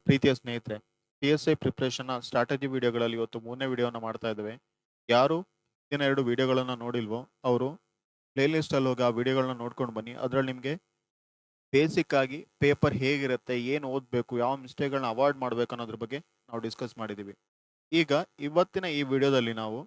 ಪ್ರೀತಿಯ ಸ್ನೇಹಿತರೆ, PSI ಪ್ರಿಪ್ರೇಷನ್ನ strategy ವಿಡಿಯೋಗಳಲ್ಲಿ ಇವತ್ತು 3ನೇ ವಿಡಿಯೋನ ಮಾಡ್ತಾ ಇದ್ದೇವೆ. ಯಾರು ಹಿಂದಿನ 2 ವಿಡಿಯೋಗಳನ್ನ ನೋಡಿಲ್ವೋ ಅವರು ಪ್ಲೇ ಲಿಸ್ಟಲ್ಲಿ ಹೋಗಿ ಆ ವಿಡಿಯೋಗಳನ್ನ ನೋಡ್ಕೊಂಡು ಬನ್ನಿ. ಅದರಲ್ಲಿ ನಿಮಗೆ ಬೇಸಿಕ್ ಆಗಿ ಪೇಪರ್ ಹೇಗಿರುತ್ತೆ, ಏನು ಓದಬೇಕು, ಯಾವ ಮಿಸ್ಟೇಕ್ಗಳನ್ನ ಅವಾಯ್ಡ್ ಮಾಡಬೇಕು ಅನ್ನೋದ್ರ ಬಗ್ಗೆ ನಾವು ಡಿಸ್ಕಸ್ ಮಾಡಿದ್ದೀವಿ. ಈಗ ಇವತ್ತಿನ ಈ ವಿಡಿಯೋದಲ್ಲಿ ನಾವು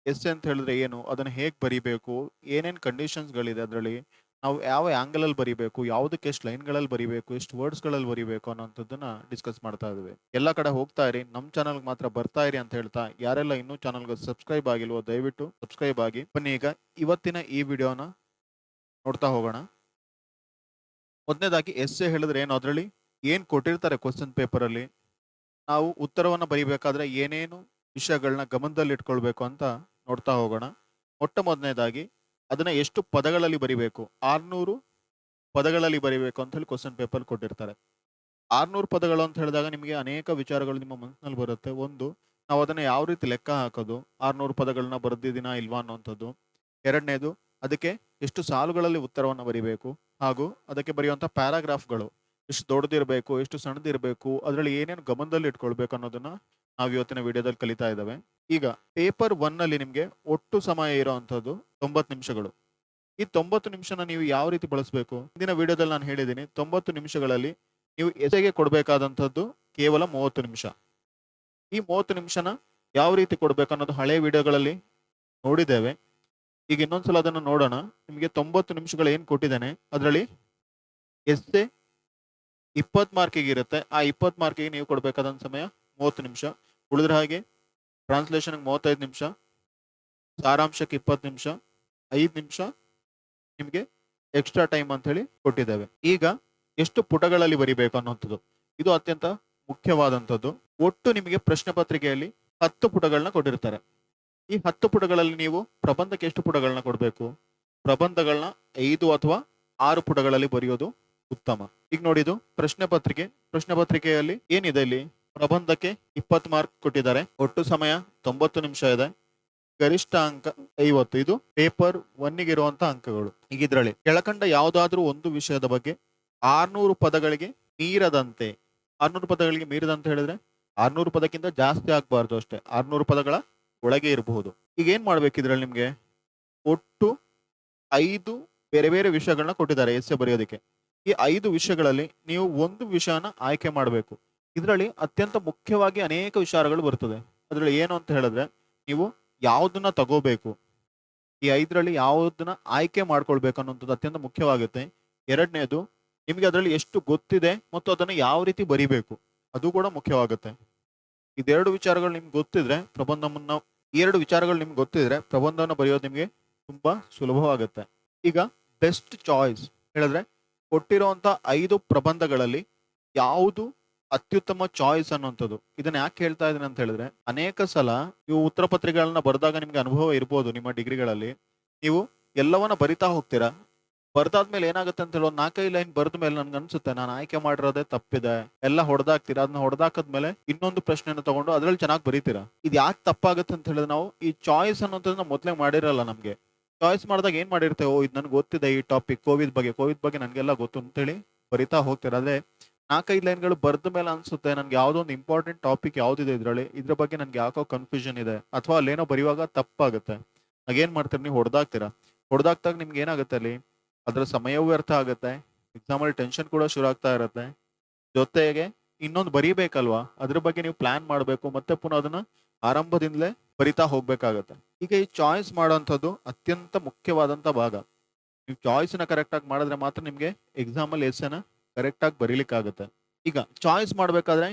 ಎಸ್ ಅಂತ ಹೇಳಿದ್ರೆ ಏನು, ಅದನ್ನು ಹೇಗೆ ಬರಿಬೇಕು, ಏನೇನು ಕಂಡೀಷನ್ಸ್ಗಳಿದೆ ಅದರಲ್ಲಿ, ನಾವು ಯಾವ ಆ್ಯಂಗಲಲ್ಲಿ ಬರಿಬೇಕು, ಯಾವುದಕ್ಕೆ ಎಷ್ಟು ಲೈನ್ಗಳಲ್ಲಿ ಬರಿಬೇಕು, ಎಷ್ಟು ವರ್ಡ್ಸ್ಗಳಲ್ಲಿ ಬರಿಬೇಕು ಅನ್ನೋಂಥದ್ದನ್ನ ಡಿಸ್ಕಸ್ ಮಾಡ್ತಾ ಇದ್ದೀವಿ. ಎಲ್ಲ ಕಡೆ ಹೋಗ್ತಾ ಇರಿ, ನಮ್ಮ ಚಾನಲ್ಗೆ ಮಾತ್ರ ಬರ್ತಾ ಇರಿ ಅಂತ ಹೇಳ್ತಾ, ಯಾರೆಲ್ಲ ಇನ್ನೂ ಚಾನಲ್ಗೆ ಸಬ್ಸ್ಕ್ರೈಬ್ ಆಗಿಲ್ವೋ ದಯವಿಟ್ಟು ಸಬ್ಸ್ಕ್ರೈಬ್ ಆಗಿ. ಬನ್ನಿ ಈಗ ಇವತ್ತಿನ ಈ ವಿಡಿಯೋನ ನೋಡ್ತಾ ಹೋಗೋಣ. ಮೊದಲನೇದಾಗಿ ಎಸ್ಸೆ ಹೇಳಿದ್ರೆ ಏನು, ಅದರಲ್ಲಿ ಏನು ಕೊಟ್ಟಿರ್ತಾರೆ ಕ್ವಶನ್ ಪೇಪರಲ್ಲಿ, ನಾವು ಉತ್ತರವನ್ನು ಬರಿಬೇಕಾದ್ರೆ ಏನೇನು ವಿಷಯಗಳನ್ನ ಗಮನದಲ್ಲಿ ಇಟ್ಕೊಳ್ಬೇಕು ಅಂತ ನೋಡ್ತಾ ಹೋಗೋಣ. ಮೊಟ್ಟ ಮೊದಲನೇದಾಗಿ ಅದನ್ನ ಎಷ್ಟು ಪದಗಳಲ್ಲಿ ಬರಿಬೇಕು, 600 ಪದಗಳಲ್ಲಿ ಬರಿಬೇಕು ಅಂತ ಹೇಳಿ ಕ್ವಶನ್ ಪೇಪರ್ ಕೊಟ್ಟಿರ್ತಾರೆ. 600 ಪದಗಳು ಅಂತ ಹೇಳಿದಾಗ ನಿಮಗೆ ಅನೇಕ ವಿಚಾರಗಳು ನಿಮ್ಮ ಮನಸ್ಸಿನಲ್ಲಿ ಬರುತ್ತೆ. ಒಂದು, ನಾವು ಅದನ್ನ ಯಾವ ರೀತಿ ಲೆಕ್ಕ ಹಾಕೋದು, 600 ಪದಗಳನ್ನ ಬರೆದಿದ್ದೀನಾ ಇಲ್ವಾ ಅನ್ನೋಂಥದ್ದು. ಎರಡನೇದು, ಅದಕ್ಕೆ ಎಷ್ಟು ಸಾಲುಗಳಲ್ಲಿ ಉತ್ತರವನ್ನು ಬರಿಬೇಕು, ಹಾಗೂ ಅದಕ್ಕೆ ಬರೆಯುವಂಥ ಪ್ಯಾರಾಗ್ರಾಫ್ಗಳು ಎಷ್ಟು ದೊಡ್ಡದಿರಬೇಕು, ಎಷ್ಟು ಸಣ್ಣದಿರಬೇಕು, ಅದರಲ್ಲಿ ಏನೇನು ಗಮನದಲ್ಲಿ ಇಟ್ಕೊಳ್ಬೇಕು ಅನ್ನೋದನ್ನ ನಾವು ಇವತ್ತಿನ ವಿಡಿಯೋದಲ್ಲಿ ಕಲಿತಾ ಇದ್ದಾವೆ. ಈಗ ಪೇಪರ್ 1 ಅಲ್ಲಿ ನಿಮಗೆ ಒಟ್ಟು ಸಮಯ ಇರುವಂತದ್ದು 90 ನಿಮಿಷಗಳು. ಈ 90 ನಿಮಿಷನ ನೀವು ಯಾವ ರೀತಿ ಬಳಸಬೇಕು, ಹಿಂದಿನ ವಿಡಿಯೋದಲ್ಲಿ ನಾನು ಹೇಳಿದ್ದೀನಿ. 90 ನಿಮಿಷಗಳಲ್ಲಿ ನೀವು ಎಸೆಗೆ ಕೊಡಬೇಕಾದಂಥದ್ದು ಕೇವಲ 30 ನಿಮಿಷ. ಈ 30 ನಿಮಿಷನ ಯಾವ ರೀತಿ ಕೊಡಬೇಕು ಅನ್ನೋದು ಹಳೆ ವಿಡಿಯೋಗಳಲ್ಲಿ ನೋಡಿದ್ದೇವೆ. ಈಗ ಇನ್ನೊಂದ್ಸಲ ಅದನ್ನು ನೋಡೋಣ. ನಿಮಗೆ 90 ನಿಮಿಷಗಳು ಏನು ಕೊಟ್ಟಿದ್ದೇನೆ, ಅದರಲ್ಲಿ ಎಸ್ಸೆ 20 ಮಾರ್ಕಿಗೆ ಇರುತ್ತೆ. ಆ 20 ಮಾರ್ಕಿಗೆ ನೀವು ಕೊಡಬೇಕಾದಂಥ ಸಮಯ 30 ನಿಮಿಷ. ಉಳಿದ್ರ ಹಾಗೆ ಟ್ರಾನ್ಸ್ಲೇಷನ್ಗೆ 35 ನಿಮಿಷ, ಸಾರಾಂಶಕ್ಕೆ 20 ನಿಮಿಷ, 5 ನಿಮಿಷ ನಿಮಗೆ ಎಕ್ಸ್ಟ್ರಾ ಟೈಮ್ ಅಂತ ಹೇಳಿ ಕೊಟ್ಟಿದ್ದೇವೆ. ಈಗ ಎಷ್ಟು ಪುಟಗಳಲ್ಲಿ ಬರಿಬೇಕು ಅನ್ನೋಂಥದ್ದು, ಇದು ಅತ್ಯಂತ ಮುಖ್ಯವಾದಂಥದ್ದು. ಒಟ್ಟು ನಿಮಗೆ ಪ್ರಶ್ನೆ ಪತ್ರಿಕೆಯಲ್ಲಿ 10 ಪುಟಗಳನ್ನ ಕೊಟ್ಟಿರ್ತಾರೆ. ಈ 10 ಪುಟಗಳಲ್ಲಿ ನೀವು ಪ್ರಬಂಧಕ್ಕೆ ಎಷ್ಟು ಪುಟಗಳನ್ನ ಕೊಡಬೇಕು, ಪ್ರಬಂಧಗಳನ್ನ 5 ಅಥವಾ 6 ಪುಟಗಳಲ್ಲಿ ಬರೆಯೋದು ಉತ್ತಮ. ಈಗ ನೋಡಿದು ಪ್ರಶ್ನೆ ಪತ್ರಿಕೆಯಲ್ಲಿ ಏನಿದೆ, ಇಲ್ಲಿ ಪ್ರಬಂಧಕ್ಕೆ 20 ಮಾರ್ಕ್ ಕೊಟ್ಟಿದ್ದಾರೆ. ಒಟ್ಟು ಸಮಯ 90 ನಿಮಿಷ ಇದೆ. ಗರಿಷ್ಠ ಅಂಕ 50. ಇದು ಪೇಪರ್ 1 ಗೆ ಇರುವಂತಹ ಅಂಕಗಳು. ಈಗ ಇದರಲ್ಲಿ ಕೆಳಕಂಡ ಯಾವುದಾದ್ರೂ ಒಂದು ವಿಷಯದ ಬಗ್ಗೆ 600 ಪದಗಳಿಗೆ ಮೀರದಂತೆ, 600 ಪದಗಳಿಗೆ ಮೀರದಂತೆ ಹೇಳಿದ್ರೆ 600 ಪದಕ್ಕಿಂತ ಜಾಸ್ತಿ ಆಗ್ಬಾರ್ದು ಅಷ್ಟೇ, 600 ಪದಗಳ ಒಳಗೆ ಇರಬಹುದು. ಈಗ ಏನ್ ಮಾಡ್ಬೇಕು, ಇದ್ರಲ್ಲಿ ನಿಮ್ಗೆ ಒಟ್ಟು 5 ಬೇರೆ ಬೇರೆ ವಿಷಯಗಳನ್ನ ಕೊಟ್ಟಿದ್ದಾರೆ ಎಸ್ಸೆ ಬರೆಯೋದಕ್ಕೆ. ಈ 5 ವಿಷಯಗಳಲ್ಲಿ ನೀವು ಒಂದು ವಿಷಯನ ಆಯ್ಕೆ ಮಾಡಬೇಕು. ಇದರಲ್ಲಿ ಅತ್ಯಂತ ಮುಖ್ಯವಾಗಿ ಅನೇಕ ವಿಚಾರಗಳು ಬರ್ತದೆ. ಅದರಲ್ಲಿ ಏನು ಅಂತ ಹೇಳಿದ್ರೆ, ನೀವು ಯಾವುದನ್ನ ತಗೋಬೇಕು, ಈ 5ರಲ್ಲಿ ಯಾವುದನ್ನ ಆಯ್ಕೆ ಮಾಡ್ಕೊಳ್ಬೇಕು ಅನ್ನೋಂಥದ್ದು ಅತ್ಯಂತ ಮುಖ್ಯವಾಗುತ್ತೆ. ಎರಡನೇದು, ನಿಮಗೆ ಅದರಲ್ಲಿ ಎಷ್ಟು ಗೊತ್ತಿದೆ ಮತ್ತು ಅದನ್ನು ಯಾವ ರೀತಿ ಬರಿಬೇಕು, ಅದು ಕೂಡ ಮುಖ್ಯವಾಗುತ್ತೆ. ಇದೆರಡು ವಿಚಾರಗಳು ನಿಮ್ಗೆ ಗೊತ್ತಿದ್ರೆ ಪ್ರಬಂಧವನ್ನ, ಈ 2 ವಿಚಾರಗಳು ನಿಮ್ಗೆ ಗೊತ್ತಿದ್ರೆ ಪ್ರಬಂಧವನ್ನ ಬರೆಯೋದು ನಿಮಗೆ ತುಂಬಾ ಸುಲಭವಾಗುತ್ತೆ. ಈಗ ಬೆಸ್ಟ್ ಚಾಯ್ಸ್ ಹೇಳಿದ್ರೆ, ಕೊಟ್ಟಿರುವಂತ 5 ಪ್ರಬಂಧಗಳಲ್ಲಿ ಯಾವುದು ಅತ್ಯುತ್ತಮ ಚಾಯ್ಸ್ ಅನ್ನುವಂಥದ್ದು. ಇದನ್ನ ಯಾಕೆ ಹೇಳ್ತಾ ಇದ್ದೀನಿ ಅಂತ ಹೇಳಿದ್ರೆ, ಅನೇಕ ಸಲ ನೀವು ಉತ್ತರ ಪತ್ರಿಕೆಗಳನ್ನ ಬರೆದಾಗ ನಿಮ್ಗೆ ಅನುಭವ ಇರ್ಬೋದು. ನಿಮ್ಮ ಡಿಗ್ರಿಗಳಲ್ಲಿ ನೀವು ಎಲ್ಲವನ್ನ ಬರಿತಾ ಹೋಗ್ತೀರಾ, ಬರ್ದಾದ್ಮೇಲೆ ಏನಾಗುತ್ತೆ ಅಂತ ಹೇಳಿ 4-5 ಲೈನ್ ಬರೆದ ಮೇಲೆ ನನ್ಗೆ ಅನ್ಸುತ್ತೆ ನಾನು ಆಯ್ಕೆ ಮಾಡಿರೋದೇ ತಪ್ಪಿದೆ, ಎಲ್ಲ ಹೊಡೆದಾಕ್ತೀರಾ. ಅದನ್ನ ಹೊಡೆದಾಕದ್ಮೇಲೆ ಇನ್ನೊಂದು ಪ್ರಶ್ನೆನ ತಗೊಂಡು ಅದ್ರಲ್ಲಿ ಚೆನ್ನಾಗಿ ಬರೀತೀರಾ. ಇದು ಯಾಕೆ ತಪ್ಪಾಗುತ್ತೆ ಅಂತ ಹೇಳಿದ್ರೆ, ನಾವು ಈ ಚಾಯ್ಸ್ ಅನ್ನೋದನ್ನ ಮೊದಲೇ ಮಾಡಿರಲ್ಲ. ನಮ್ಗೆ ಚಾಯ್ಸ್ ಮಾಡಿದಾಗ ಏನ್ ಮಾಡಿರ್ತೇವೆ, ಓ ಇದು ನನ್ಗೆ ಗೊತ್ತಿದೆ, ಈ ಟಾಪಿಕ್ ಕೋವಿಡ್ ಬಗ್ಗೆ ನನ್ಗೆಲ್ಲ ಗೊತ್ತು ಅಂತೇಳಿ ಬರಿತಾ ಹೋಗ್ತೀರಾ. ಅದೇ 4-5 ಲೈನ್ಗಳು ಬರೆದ ಮೇಲೆ ಅನ್ಸುತ್ತೆ ನನ್ಗೆ ಯಾವುದೋ ಒಂದು ಇಂಪಾರ್ಟೆಂಟ್ ಟಾಪಿಕ್ ಯಾವ್ದಿದೆ ಇದ್ರಲ್ಲಿ, ಇದ್ರ ಬಗ್ಗೆ ನನ್ಗೆ ಯಾಕೋ ಕನ್ಫ್ಯೂಷನ್ ಇದೆ, ಅಥವಾ ಅಲ್ಲೇನೋ ಬರೆಯುವಾಗ ತಪ್ಪಾಗುತ್ತೆ. ಆಗೇನ್ ಮಾಡ್ತೀರಾ, ನೀವು ಹೊಡೆದಾಕ್ತೀರಾ. ಹೊಡೆದಾಕ್ದಾಗ ನಿಮ್ಗೆ ಏನಾಗುತ್ತೆ, ಅಲ್ಲಿ ಅದರ ಸಮಯವೂ ವ್ಯರ್ಥ ಆಗುತ್ತೆ, ಎಕ್ಸಾಮಲ್ಲಿ ಟೆನ್ಷನ್ ಕೂಡ ಶುರು ಆಗ್ತಾ ಇರುತ್ತೆ. ಜೊತೆಗೆ ಇನ್ನೊಂದು ಬರೀಬೇಕಲ್ವಾ, ಅದ್ರ ಬಗ್ಗೆ ನೀವು ಪ್ಲಾನ್ ಮಾಡಬೇಕು, ಮತ್ತೆ ಪುನಃ ಅದನ್ನ ಆರಂಭದಿಂದಲೇ ಬರಿತಾ ಹೋಗ್ಬೇಕಾಗತ್ತೆ. ಈಗ ಈ ಚಾಯ್ಸ್ ಮಾಡುವಂಥದ್ದು ಅತ್ಯಂತ ಮುಖ್ಯವಾದಂತ ಭಾಗ. ನೀವು ಚಾಯ್ಸ್ನ ಕರೆಕ್ಟ್ ಆಗಿ ಮಾಡಿದ್ರೆ ಮಾತ್ರ ನಿಮ್ಗೆ ಎಕ್ಸಾಮಲ್ಲಿ ಎಸ್ಸೆನ ಕರೆಕ್ಟ್ ಆಗಿ ಬರೀಲಿಕ್ಕಾಗತ್ತೆ. ಈಗ ಚಾಯ್ಸ್ ಮಾಡ್ಬೇಕಾದ್ರೆ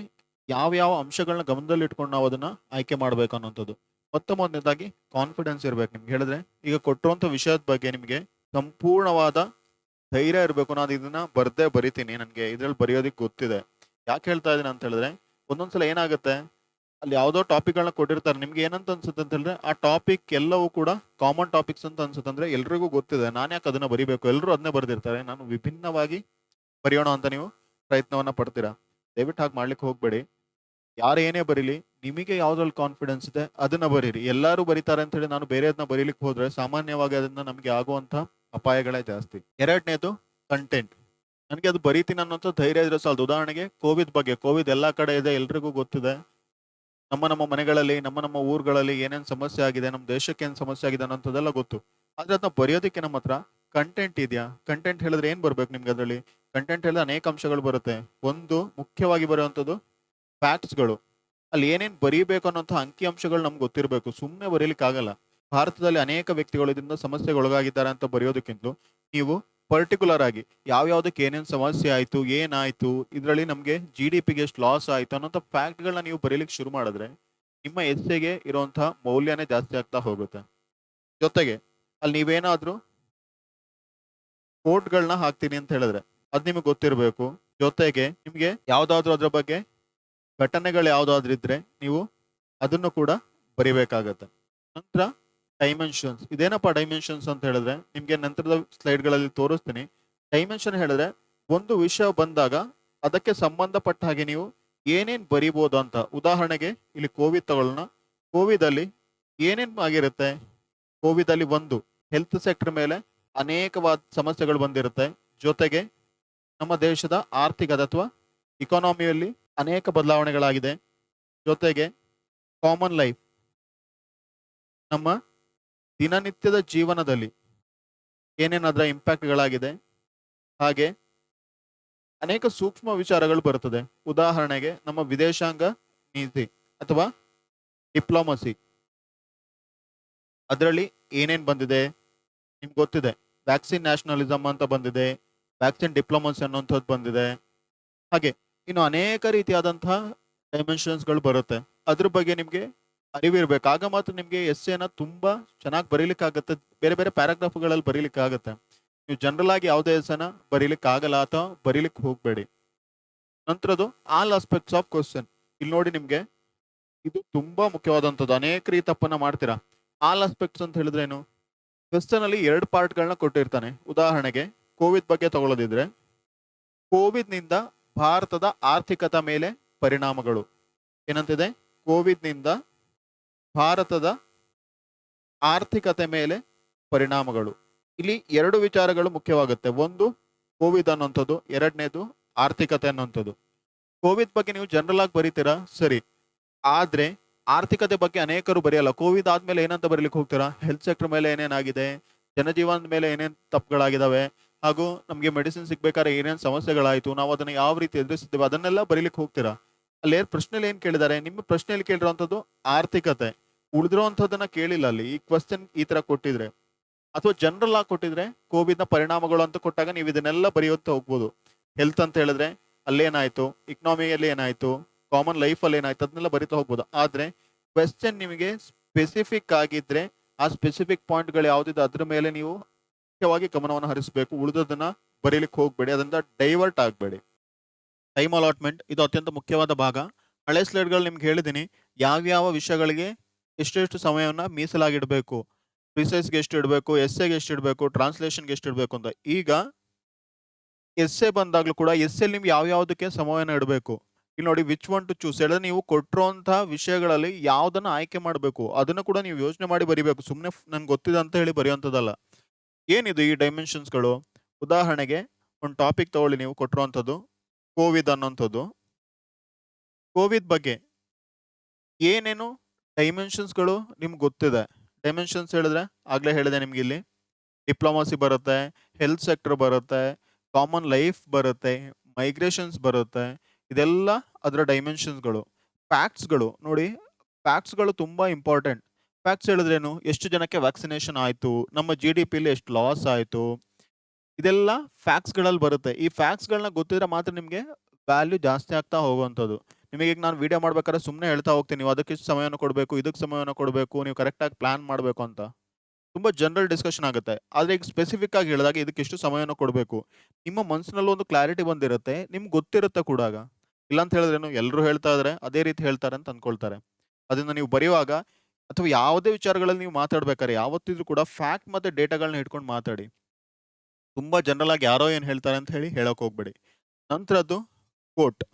ಯಾವ ಅಂಶಗಳನ್ನ ಗಮನದಲ್ಲಿ ಇಟ್ಕೊಂಡು ನಾವು ಅದನ್ನ ಆಯ್ಕೆ ಮಾಡ್ಬೇಕು ಅನ್ನೋಂಥದ್ದು. ಮೊದಲನೇದಾಗಿ ಕಾನ್ಫಿಡೆನ್ಸ್ ಇರ್ಬೇಕು. ನಿಮ್ಗೆ ಹೇಳಿದ್ರೆ, ಈಗ ಕೊಟ್ಟಿರುವಂತ ವಿಷಯದ ಬಗ್ಗೆ ನಿಮ್ಗೆ ಸಂಪೂರ್ಣವಾದ ಧೈರ್ಯ ಇರಬೇಕು. ನಾನು ಇದನ್ನ ಬರಿತೀನಿ, ನನಗೆ ಇದ್ರಲ್ಲಿ ಬರೆಯೋದಿಕ್ ಗೊತ್ತಿದೆ. ಯಾಕೆ ಹೇಳ್ತಾ ಇದೀನಿ ಅಂತ ಹೇಳಿದ್ರೆ, ಒಂದೊಂದ್ಸಲ ಏನಾಗುತ್ತೆ, ಅಲ್ಲಿ ಯಾವುದೋ ಟಾಪಿಕ್ಗಳನ್ನ ಕೊಟ್ಟಿರ್ತಾರೆ, ನಿಮ್ಗೆ ಏನಂತ ಅನ್ಸುತ್ತೆ ಅಂತ ಹೇಳಿದ್ರೆ, ಆ ಟಾಪಿಕ್ ಎಲ್ಲವೂ ಕೂಡ ಕಾಮನ್ ಟಾಪಿಕ್ಸ್ ಅಂತ ಅನ್ಸುತ್ತೆ. ಅಂದ್ರೆ ಎಲ್ರಿಗೂ ಗೊತ್ತಿದೆ, ನಾನು ಯಾಕೆ ಅದನ್ನ ಬರಿಬೇಕು, ಎಲ್ಲರೂ ಅದನ್ನೇ ಬರೆದಿರ್ತಾರೆ, ನಾನು ವಿಭಿನ್ನವಾಗಿ ಬರೆಯೋಣ ಅಂತ ನೀವು ಪ್ರಯತ್ನವನ್ನ ಪಡ್ತೀರಾ. ದಯವಿಟ್ಟು ಹಾಗೆ ಮಾಡ್ಲಿಕ್ಕೆ ಹೋಗ್ಬೇಡಿ. ಯಾರು ಏನೇ ಬರೀಲಿ, ನಿಮಗೆ ಯಾವ್ದ್ರಲ್ಲಿ ಕಾನ್ಫಿಡೆನ್ಸ್ ಇದೆ ಅದನ್ನ ಬರೀರಿ. ಎಲ್ಲರೂ ಬರೀತಾರೆ ಅಂತ ಹೇಳಿ ನಾನು ಬೇರೆದನ್ನ ಬರೀಲಿಕ್ಕೆ ಹೋದ್ರೆ ಸಾಮಾನ್ಯವಾಗಿ ಅದನ್ನ ನಮಗೆ ಆಗುವಂತ ಅಪಾಯಗಳೇ ಜಾಸ್ತಿ. ಎರಡನೇದು ಕಂಟೆಂಟ್. ನನಗೆ ಅದು ಬರೀತೀನಿ ಅನ್ನೋಂಥ ಧೈರ್ಯ ಇದ್ರೆ ಸಾಲದು. ಉದಾಹರಣೆಗೆ ಕೋವಿಡ್ ಬಗ್ಗೆ. ಕೋವಿಡ್ ಎಲ್ಲಾ ಕಡೆ ಇದೆ, ಎಲ್ರಿಗೂ ಗೊತ್ತಿದೆ. ನಮ್ಮ ಮನೆಗಳಲ್ಲಿ, ನಮ್ಮ ಊರುಗಳಲ್ಲಿ ಏನೇನ್ ಸಮಸ್ಯೆ ಆಗಿದೆ, ನಮ್ಮ ದೇಶಕ್ಕೆ ಏನ್ ಸಮಸ್ಯೆ ಆಗಿದೆ ಅನ್ನೋಂಥದ್ದೆಲ್ಲ ಗೊತ್ತು. ಆದ್ರೆ ಅದನ್ನ ಬರೆಯೋದಕ್ಕೆ ನಮ್ಮ ಹತ್ರ ಕಂಟೆಂಟ್ ಇದೆಯಾ? ಕಂಟೆಂಟ್ ಹೇಳಿದ್ರೆ ಏನ್ ಬರ್ಬೇಕು ನಿಮ್ಗೆ ಅದ್ರಲ್ಲಿ? ಕಂಟೆಂಟ್ ಹೇಳಿದ್ರೆ ಅನೇಕ ಅಂಶಗಳು ಬರುತ್ತೆ. ಒಂದು ಮುಖ್ಯವಾಗಿ ಬರುವಂಥದ್ದು ಫ್ಯಾಕ್ಟ್ಸ್‌ಗಳು. ಅಲ್ಲಿ ಏನೇನ್ ಬರೀಬೇಕು ಅನ್ನೋಂಥ ಅಂಕಿ ಅಂಶಗಳು ನಮ್ಗೆ ಗೊತ್ತಿರಬೇಕು. ಸುಮ್ಮನೆ ಬರೀಲಿಕ್ಕಾಗಲ್ಲ. ಭಾರತದಲ್ಲಿ ಅನೇಕ ವ್ಯಕ್ತಿಗಳು ಇದರಿಂದ ಸಮಸ್ಯೆಗೆ ಒಳಗಾಗಿದ್ದಾರೆ ಅಂತ ಬರೆಯೋದಕ್ಕಿಂತಲೂ ನೀವು ಪರ್ಟಿಕ್ಯುಲರ್ ಆಗಿ ಯಾವ್ಯಾವ್ದಕ್ಕೆ ಏನೇನ್ ಸಮಸ್ಯೆ ಆಯ್ತು, ಏನಾಯ್ತು, ಇದರಲ್ಲಿ ನಮ್ಗೆ GDPಗೆ ಎಷ್ಟು ಲಾಸ್ ಆಯ್ತು ಅನ್ನೋಂಥ ಫ್ಯಾಕ್ಟ್‌ಗಳನ್ನ ನೀವು ಬರೀಲಿಕ್ಕೆ ಶುರು ಮಾಡಿದ್ರೆ ನಿಮ್ಮ ಎಸ್ಸೆಗೆ ಇರುವಂತಹ ಮೌಲ್ಯನೇ ಜಾಸ್ತಿ ಆಗ್ತಾ ಹೋಗುತ್ತೆ. ಜೊತೆಗೆ ಅಲ್ಲಿ ನೀವೇನಾದ್ರೂ ಕೋಟ್‌ಗಳನ್ನ ಹಾಕ್ತೀನಿ ಅಂತ ಹೇಳಿದ್ರೆ ಅದ್ ನಿಮಗೆ ಗೊತ್ತಿರಬೇಕು. ಜೊತೆಗೆ ನಿಮ್ಗೆ ಯಾವ್ದಾದ್ರು ಅದ್ರ ಬಗ್ಗೆ ಘಟನೆಗಳು ಯಾವ್ದಾದ್ರು ಇದ್ರೆ ನೀವು ಅದನ್ನು ಕೂಡ ಬರಿಬೇಕಾಗತ್ತೆ. ನಂತರ ಡೈಮೆನ್ಷನ್ಸ್. ಇದೇನಪ್ಪ ಡೈಮೆನ್ಷನ್ಸ್ ಅಂತ ಹೇಳಿದ್ರೆ ನಿಮ್ಗೆ ನಂತರದ ಸ್ಲೈಡ್ಗಳಲ್ಲಿ ತೋರಿಸ್ತೀನಿ. ಡೈಮೆನ್ಷನ್ ಹೇಳಿದ್ರೆ ಒಂದು ವಿಷಯ ಬಂದಾಗ ಅದಕ್ಕೆ ಸಂಬಂಧಪಟ್ಟ ಹಾಗೆ ನೀವು ಏನೇನ್ ಬರಿಬೋದು ಅಂತ. ಉದಾಹರಣೆಗೆ ಇಲ್ಲಿ ಕೋವಿಡ್ ತಗೊಳ್ಳೋಣ. ಕೋವಿಡ್ ಅಲ್ಲಿ ಏನೇನ್ ಆಗಿರುತ್ತೆ? ಕೋವಿಡ್ ಅಲ್ಲಿ ಒಂದು ಹೆಲ್ತ್ ಸೆಕ್ಟರ್ ಮೇಲೆ ಅನೇಕವಾದ ಸಮಸ್ಯೆಗಳು ಬಂದಿರುತ್ತೆ. ಜೊತೆಗೆ ನಮ್ಮ ದೇಶದ ಆರ್ಥಿಕತೆ ಅಥವಾ ಇಕಾನಮಿಯಲ್ಲಿ ಅನೇಕ ಬದಲಾವಣೆಗಳಾಗಿದೆ. ಜೊತೆಗೆ ಕಾಮನ್ ಲೈಫ್, ನಮ್ಮ ದಿನನಿತ್ಯದ ಜೀವನದಲ್ಲಿ ಏನೇನಾದ್ರ ಇಂಪ್ಯಾಕ್ಟ್ಗಳಾಗಿದೆ. ಹಾಗೆ ಅನೇಕ ಸೂಕ್ಷ್ಮ ವಿಚಾರಗಳು ಬರುತ್ತದೆ. ಉದಾಹರಣೆಗೆ ನಮ್ಮ ವಿದೇಶಾಂಗ ನೀತಿ ಅಥವಾ ಡಿಪ್ಲೊಮಸಿ, ಅದರಲ್ಲಿ ಏನೇನ್ ಬಂದಿದೆ ನಿಮ್ಗೆ ಗೊತ್ತಿದೆ. ವ್ಯಾಕ್ಸಿನ್ ನ್ಯಾಷನಲಿಸಮ್ ಅಂತ ಬಂದಿದೆ, ವ್ಯಾಕ್ಸಿನ್ ಡಿಪ್ಲೊಮಸಿ ಅನ್ನೋಂಥದ್ದು ಬಂದಿದೆ. ಹಾಗೆ ಇನ್ನು ಅನೇಕ ರೀತಿಯಾದಂತಹ ಡೈಮೆನ್ಷನ್ಸ್ಗಳು ಬರುತ್ತೆ. ಅದ್ರ ಬಗ್ಗೆ ನಿಮ್ಗೆ ಅರಿವಿರ್ಬೇಕು. ಆಗ ಮಾತ್ರ ನಿಮ್ಗೆ ಎಸ್ಸೆನ ತುಂಬಾ ಚೆನ್ನಾಗಿ ಬರೀಲಿಕ್ಕಾಗತ್ತೆ. ಬೇರೆ ಬೇರೆ ಪ್ಯಾರಾಗ್ರಾಫ್ಗಳಲ್ಲಿ ಬರೀಲಿಕ್ಕಾಗತ್ತೆ. ನೀವು ಜನರಲ್ ಆಗಿ ಯಾವುದೇ ಎಸ್ಸೆನ ಬರೀಲಿಕ್ಕೆ ಆಗಲ್ಲ ಅಥವಾ ಬರೀಲಿಕ್ಕೆ ಹೋಗ್ಬೇಡಿ. ನಂತರದ್ದು ಆಲ್ ಆಸ್ಪೆಕ್ಟ್ಸ್ ಆಫ್ ಕ್ವಶನ್. ಇಲ್ಲಿ ನೋಡಿ, ನಿಮ್ಗೆ ಇದು ತುಂಬಾ ಮುಖ್ಯವಾದಂಥದ್ದು. ಅನೇಕ ರೀತಿ ತಪ್ಪನ್ನ ಮಾಡ್ತೀರಾ. ಆಲ್ ಆಸ್ಪೆಕ್ಟ್ಸ್ ಅಂತ ಹೇಳಿದ್ರೆ ಏನು? ಕ್ವಶನ್ ಅಲ್ಲಿ 2 ಪಾರ್ಟ್ಗಳನ್ನ ಕೊಟ್ಟಿರ್ತಾನೆ. ಉದಾಹರಣೆಗೆ ಕೋವಿಡ್ ಬಗ್ಗೆ ತಗೊಳ್ಳೋದಿದ್ರೆ ಕೋವಿಡ್ ನಿಂದ ಭಾರತದ ಆರ್ಥಿಕತೆ ಮೇಲೆ ಪರಿಣಾಮಗಳು ಏನಂತಿದೆ? ಕೋವಿಡ್ ನಿಂದ ಭಾರತದ ಆರ್ಥಿಕತೆ ಮೇಲೆ ಪರಿಣಾಮಗಳು. ಇಲ್ಲಿ 2 ವಿಚಾರಗಳು ಮುಖ್ಯವಾಗುತ್ತೆ. ಒಂದು ಕೋವಿಡ್ ಅನ್ನೋಂಥದ್ದು, ಎರಡನೇದು ಆರ್ಥಿಕತೆ ಅನ್ನೋಂಥದ್ದು. ಕೋವಿಡ್ ಬಗ್ಗೆ ನೀವು ಜನರಲ್ ಆಗಿ ಬರೀತೀರಾ, ಸರಿ. ಆದ್ರೆ ಆರ್ಥಿಕತೆ ಬಗ್ಗೆ ಅನೇಕರು ಬರೆಯಲ್ಲ. ಕೋವಿಡ್ ಆದ್ಮೇಲೆ ಏನಂತ ಬರೀಲಿಕ್ಕೆ ಹೋಗ್ತೀರಾ? ಹೆಲ್ತ್ ಸೆಕ್ಟರ್ ಮೇಲೆ ಏನೇನಾಗಿದೆ, ಜನಜೀವನದ ಮೇಲೆ ಏನೇನ್ ತಪ್ಪುಗಳಾಗಿದಾವೆ, ಹಾಗೂ ನಮ್ಗೆ ಮೆಡಿಸಿನ್ ಸಿಗ್ಬೇಕಾದ್ರೆ ಏನೇನ್ ಸಮಸ್ಯೆಗಳಾಯ್ತು, ನಾವು ಅದನ್ನ ಯಾವ ರೀತಿ ಎದುರಿಸಿದ್ದೇವೆ, ಅದನ್ನೆಲ್ಲ ಬರೀಲಿಕ್ಕೆ ಹೋಗ್ತೀರಾ. ಅಲ್ಲಿ ಪ್ರಶ್ನೆಯಲ್ಲಿ ಏನ್ ಕೇಳಿದ್ದಾರೆ? ನಿಮ್ಮ ಪ್ರಶ್ನೆಯಲ್ಲಿ ಕೇಳಿರುವಂತದ್ದು ಆರ್ಥಿಕತೆ. ಉಳಿದಿರುವಂತದ್ದನ್ನ ಕೇಳಿಲ್ಲ ಅಲ್ಲಿ. ಈ ಕ್ವಶನ್ ಈ ತರ ಕೊಟ್ಟಿದ್ರೆ ಅಥವಾ ಜನರಲ್ ಆಗಿ ಕೊಟ್ಟಿದ್ರೆ ಕೋವಿಡ್ ನ ಪರಿಣಾಮಗಳು ಅಂತ ಕೊಟ್ಟಾಗ ನೀವು ಇದನ್ನೆಲ್ಲ ಬರೆಯುತ್ತಾ ಹೋಗ್ಬೋದು. ಹೆಲ್ತ್ ಅಂತ ಹೇಳಿದ್ರೆ ಅಲ್ಲೇನಾಯ್ತು, ಇಕನಾಮಿಯಲ್ಲಿ ಏನಾಯ್ತು, ಕಾಮನ್ ಲೈಫ್ ಅಲ್ಲಿ ಏನಾಯ್ತು, ಅದನ್ನೆಲ್ಲ ಬರಿತಾ ಹೋಗ್ಬೋದು. ಆದ್ರೆ ಕ್ವೆಶ್ಚನ್ ನಿಮಗೆ ಸ್ಪೆಸಿಫಿಕ್ ಆಗಿದ್ರೆ ಆ ಸ್ಪೆಸಿಫಿಕ್ ಪಾಯಿಂಟ್ಗಳು ಯಾವ್ದಿದೆ ಅದ್ರ ಮೇಲೆ ನೀವು ಮುಖ್ಯವಾಗಿ ಗಮನವನ್ನು ಹರಿಸಬೇಕು. ಉಳಿದದನ್ನ ಬರೀಲಿಕ್ಕೆ ಹೋಗ್ಬೇಡಿ, ಅದರಿಂದ ಡೈವರ್ಟ್ ಆಗಬೇಡಿ. ಟೈಮ್ ಅಲಾಟ್ಮೆಂಟ್ ಇದು ಅತ್ಯಂತ ಮುಖ್ಯವಾದ ಭಾಗ. ಹಳೆ ಸ್ಲೈಡ್ಗಳು ನಿಮ್ಗೆ ಹೇಳಿದ್ದೀನಿ ಯಾವ್ಯಾವ ವಿಷಯಗಳಿಗೆ ಎಷ್ಟೆಷ್ಟು ಸಮಯವನ್ನ ಮೀಸಲಾಗಿಡಬೇಕು, ಪ್ರಿಸೈಸ್ಗೆ ಎಷ್ಟು ಇಡಬೇಕು, ಎಸ್ಸೆಗೆ ಎಷ್ಟು ಇಡಬೇಕು, ಟ್ರಾನ್ಸ್ಲೇಷನ್ಗೆ ಎಷ್ಟು ಇಡಬೇಕು ಅಂತ. ಈಗ ಎಸ್ಸೆ ಬಂದಾಗ್ಲೂ ಕೂಡ ಎಸ್ಸೆಲ್ ನಿಮ್ಗೆ ಯಾವ್ಯಾವುದಕ್ಕೆ ಸಮಯನ ಇಡಬೇಕು. ಇಲ್ಲಿ ನೋಡಿ, ವಿಚ್ ಒನ್ ಟು ಚೂಸ್ ಹೇಳಿದ್ರೆ ನೀವು ಕೊಟ್ಟಿರುವಂತಹ ವಿಷಯಗಳಲ್ಲಿ ಯಾವ್ದನ್ನ ಆಯ್ಕೆ ಮಾಡಬೇಕು ಅದನ್ನ ಕೂಡ ನೀವು ಯೋಚನೆ ಮಾಡಿ ಬರಿಬೇಕು. ಸುಮ್ಮನೆ ನನ್ಗೆ ಗೊತ್ತಿದೆ ಅಂತ ಹೇಳಿ ಬರೆಯುವಂಥದ್ದಲ್ಲ. ಏನಿದು ಈ ಡೈಮೆನ್ಷನ್ಸ್ಗಳು? ಉದಾಹರಣೆಗೆ ಒಂದು ಟಾಪಿಕ್ ತಗೊಳ್ಳಿ, ನೀವು ಕೊಟ್ಟಿರುವಂಥದ್ದು ಕೋವಿಡ್ ಅನ್ನೋಂಥದ್ದು. ಕೋವಿಡ್ ಬಗ್ಗೆ ಏನೇನು ಡೈಮೆನ್ಷನ್ಸ್ಗಳು ನಿಮ್ಗೆ ಗೊತ್ತಿದೆ? ಡೈಮೆನ್ಷನ್ಸ್ ಹೇಳಿದ್ರೆ ಆಗ್ಲೇ ಹೇಳಿದೆ ನಿಮ್ಗೆ, ಇಲ್ಲಿ ಡಿಪ್ಲೊಮಸಿ ಬರುತ್ತೆ, ಹೆಲ್ತ್ ಸೆಕ್ಟರ್ ಬರುತ್ತೆ, ಕಾಮನ್ ಲೈಫ್ ಬರುತ್ತೆ, ಮೈಗ್ರೇಷನ್ಸ್ ಬರುತ್ತೆ. ಇದೆಲ್ಲ ಅದರ ಡೈಮೆನ್ಷನ್ಸ್ಗಳು. ಫ್ಯಾಕ್ಟ್ಸ್ಗಳು ನೋಡಿ, ಫ್ಯಾಕ್ಟ್ಸ್ಗಳು ತುಂಬಾ ಇಂಪಾರ್ಟೆಂಟ್. ಫ್ಯಾಕ್ಟ್ಸ್ ಹೇಳಿದ್ರೇನು? ಎಷ್ಟು ಜನಕ್ಕೆ ವ್ಯಾಕ್ಸಿನೇಷನ್ ಆಯ್ತು, ನಮ್ಮ GDPಲಿ ಎಷ್ಟು ಲಾಸ್ ಆಯ್ತು, ಇದೆಲ್ಲ ಫ್ಯಾಕ್ಟ್ಸ್ಗಳಲ್ಲಿ ಬರುತ್ತೆ. ಈ ಫ್ಯಾಕ್ಟ್ಸ್ಗಳನ್ನ ಗೊತ್ತಿದ್ರೆ ಮಾತ್ರ ನಿಮಗೆ ವ್ಯಾಲ್ಯೂ ಜಾಸ್ತಿ ಆಗ್ತಾ ಹೋಗುವಂಥದ್ದು. ನಿಮಗೆ ಈಗ ನಾನು ವಿಡಿಯೋ ಮಾಡ್ಬೇಕಾದ್ರೆ ಸುಮ್ಮನೆ ಹೇಳ್ತಾ ಹೋಗ್ತೀನಿ, ನೀವು ಅದಕ್ಕೆ ಸಮಯವನ್ನು ಕೊಡಬೇಕು, ಇದಕ್ಕೆ ಸಮಯವನ್ನು ಕೊಡಬೇಕು, ನೀವು ಕರೆಕ್ಟಾಗಿ ಪ್ಲಾನ್ ಮಾಡಬೇಕು ಅಂತ. ತುಂಬಾ ಜನರಲ್ ಡಿಸ್ಕಷನ್ ಆಗುತ್ತೆ. ಆದ್ರೆ ಈಗ ಸ್ಪೆಸಿಫಿಕ್ ಆಗಿ ಹೇಳಿದಾಗ ಇದಕ್ಕೆ ಎಷ್ಟು ಸಮಯವನ್ನು ಕೊಡಬೇಕು, ನಿಮ್ಮ ಮನಸ್ಸಿನಲ್ಲಿ ಒಂದು ಕ್ಲಾರಿಟಿ ಬಂದಿರುತ್ತೆ, ನಿಮ್ಗೆ ಗೊತ್ತಿರುತ್ತೆ ಕೂಡ. ಇಲ್ಲ ಅಂತ ಹೇಳಿದ್ರೇನು, ಎಲ್ಲರೂ ಹೇಳ್ತಾ ಇದ್ರೆ ಅದೇ ರೀತಿ ಹೇಳ್ತಾರೆ ಅಂತ ಅನ್ಕೊಳ್ತಾರೆ. ಅದನ್ನ ನೀವು ಬರೆಯುವಾಗ ಅಥವಾ ಯಾವುದೇ ವಿಚಾರಗಳಲ್ಲಿ ನೀವು ಮಾತಾಡ್ಬೇಕಾದ್ರೆ ಯಾವತ್ತಿದ್ರೂ ಕೂಡ ಫ್ಯಾಕ್ಟ್ ಮತ್ತೆ ಡೇಟಾಗಳನ್ನ ಇಟ್ಕೊಂಡು ಮಾತಾಡಿ. ತುಂಬಾ ಜನರಲ್ ಆಗಿ ಯಾರೋ ಏನ್ ಹೇಳ್ತಾರೆ ಅಂತ ಹೇಳಿ ಹೇಳಕ್ ಹೋಗ್ಬೇಡಿ. ನಂತರದ್ದು ಕೋಟ್.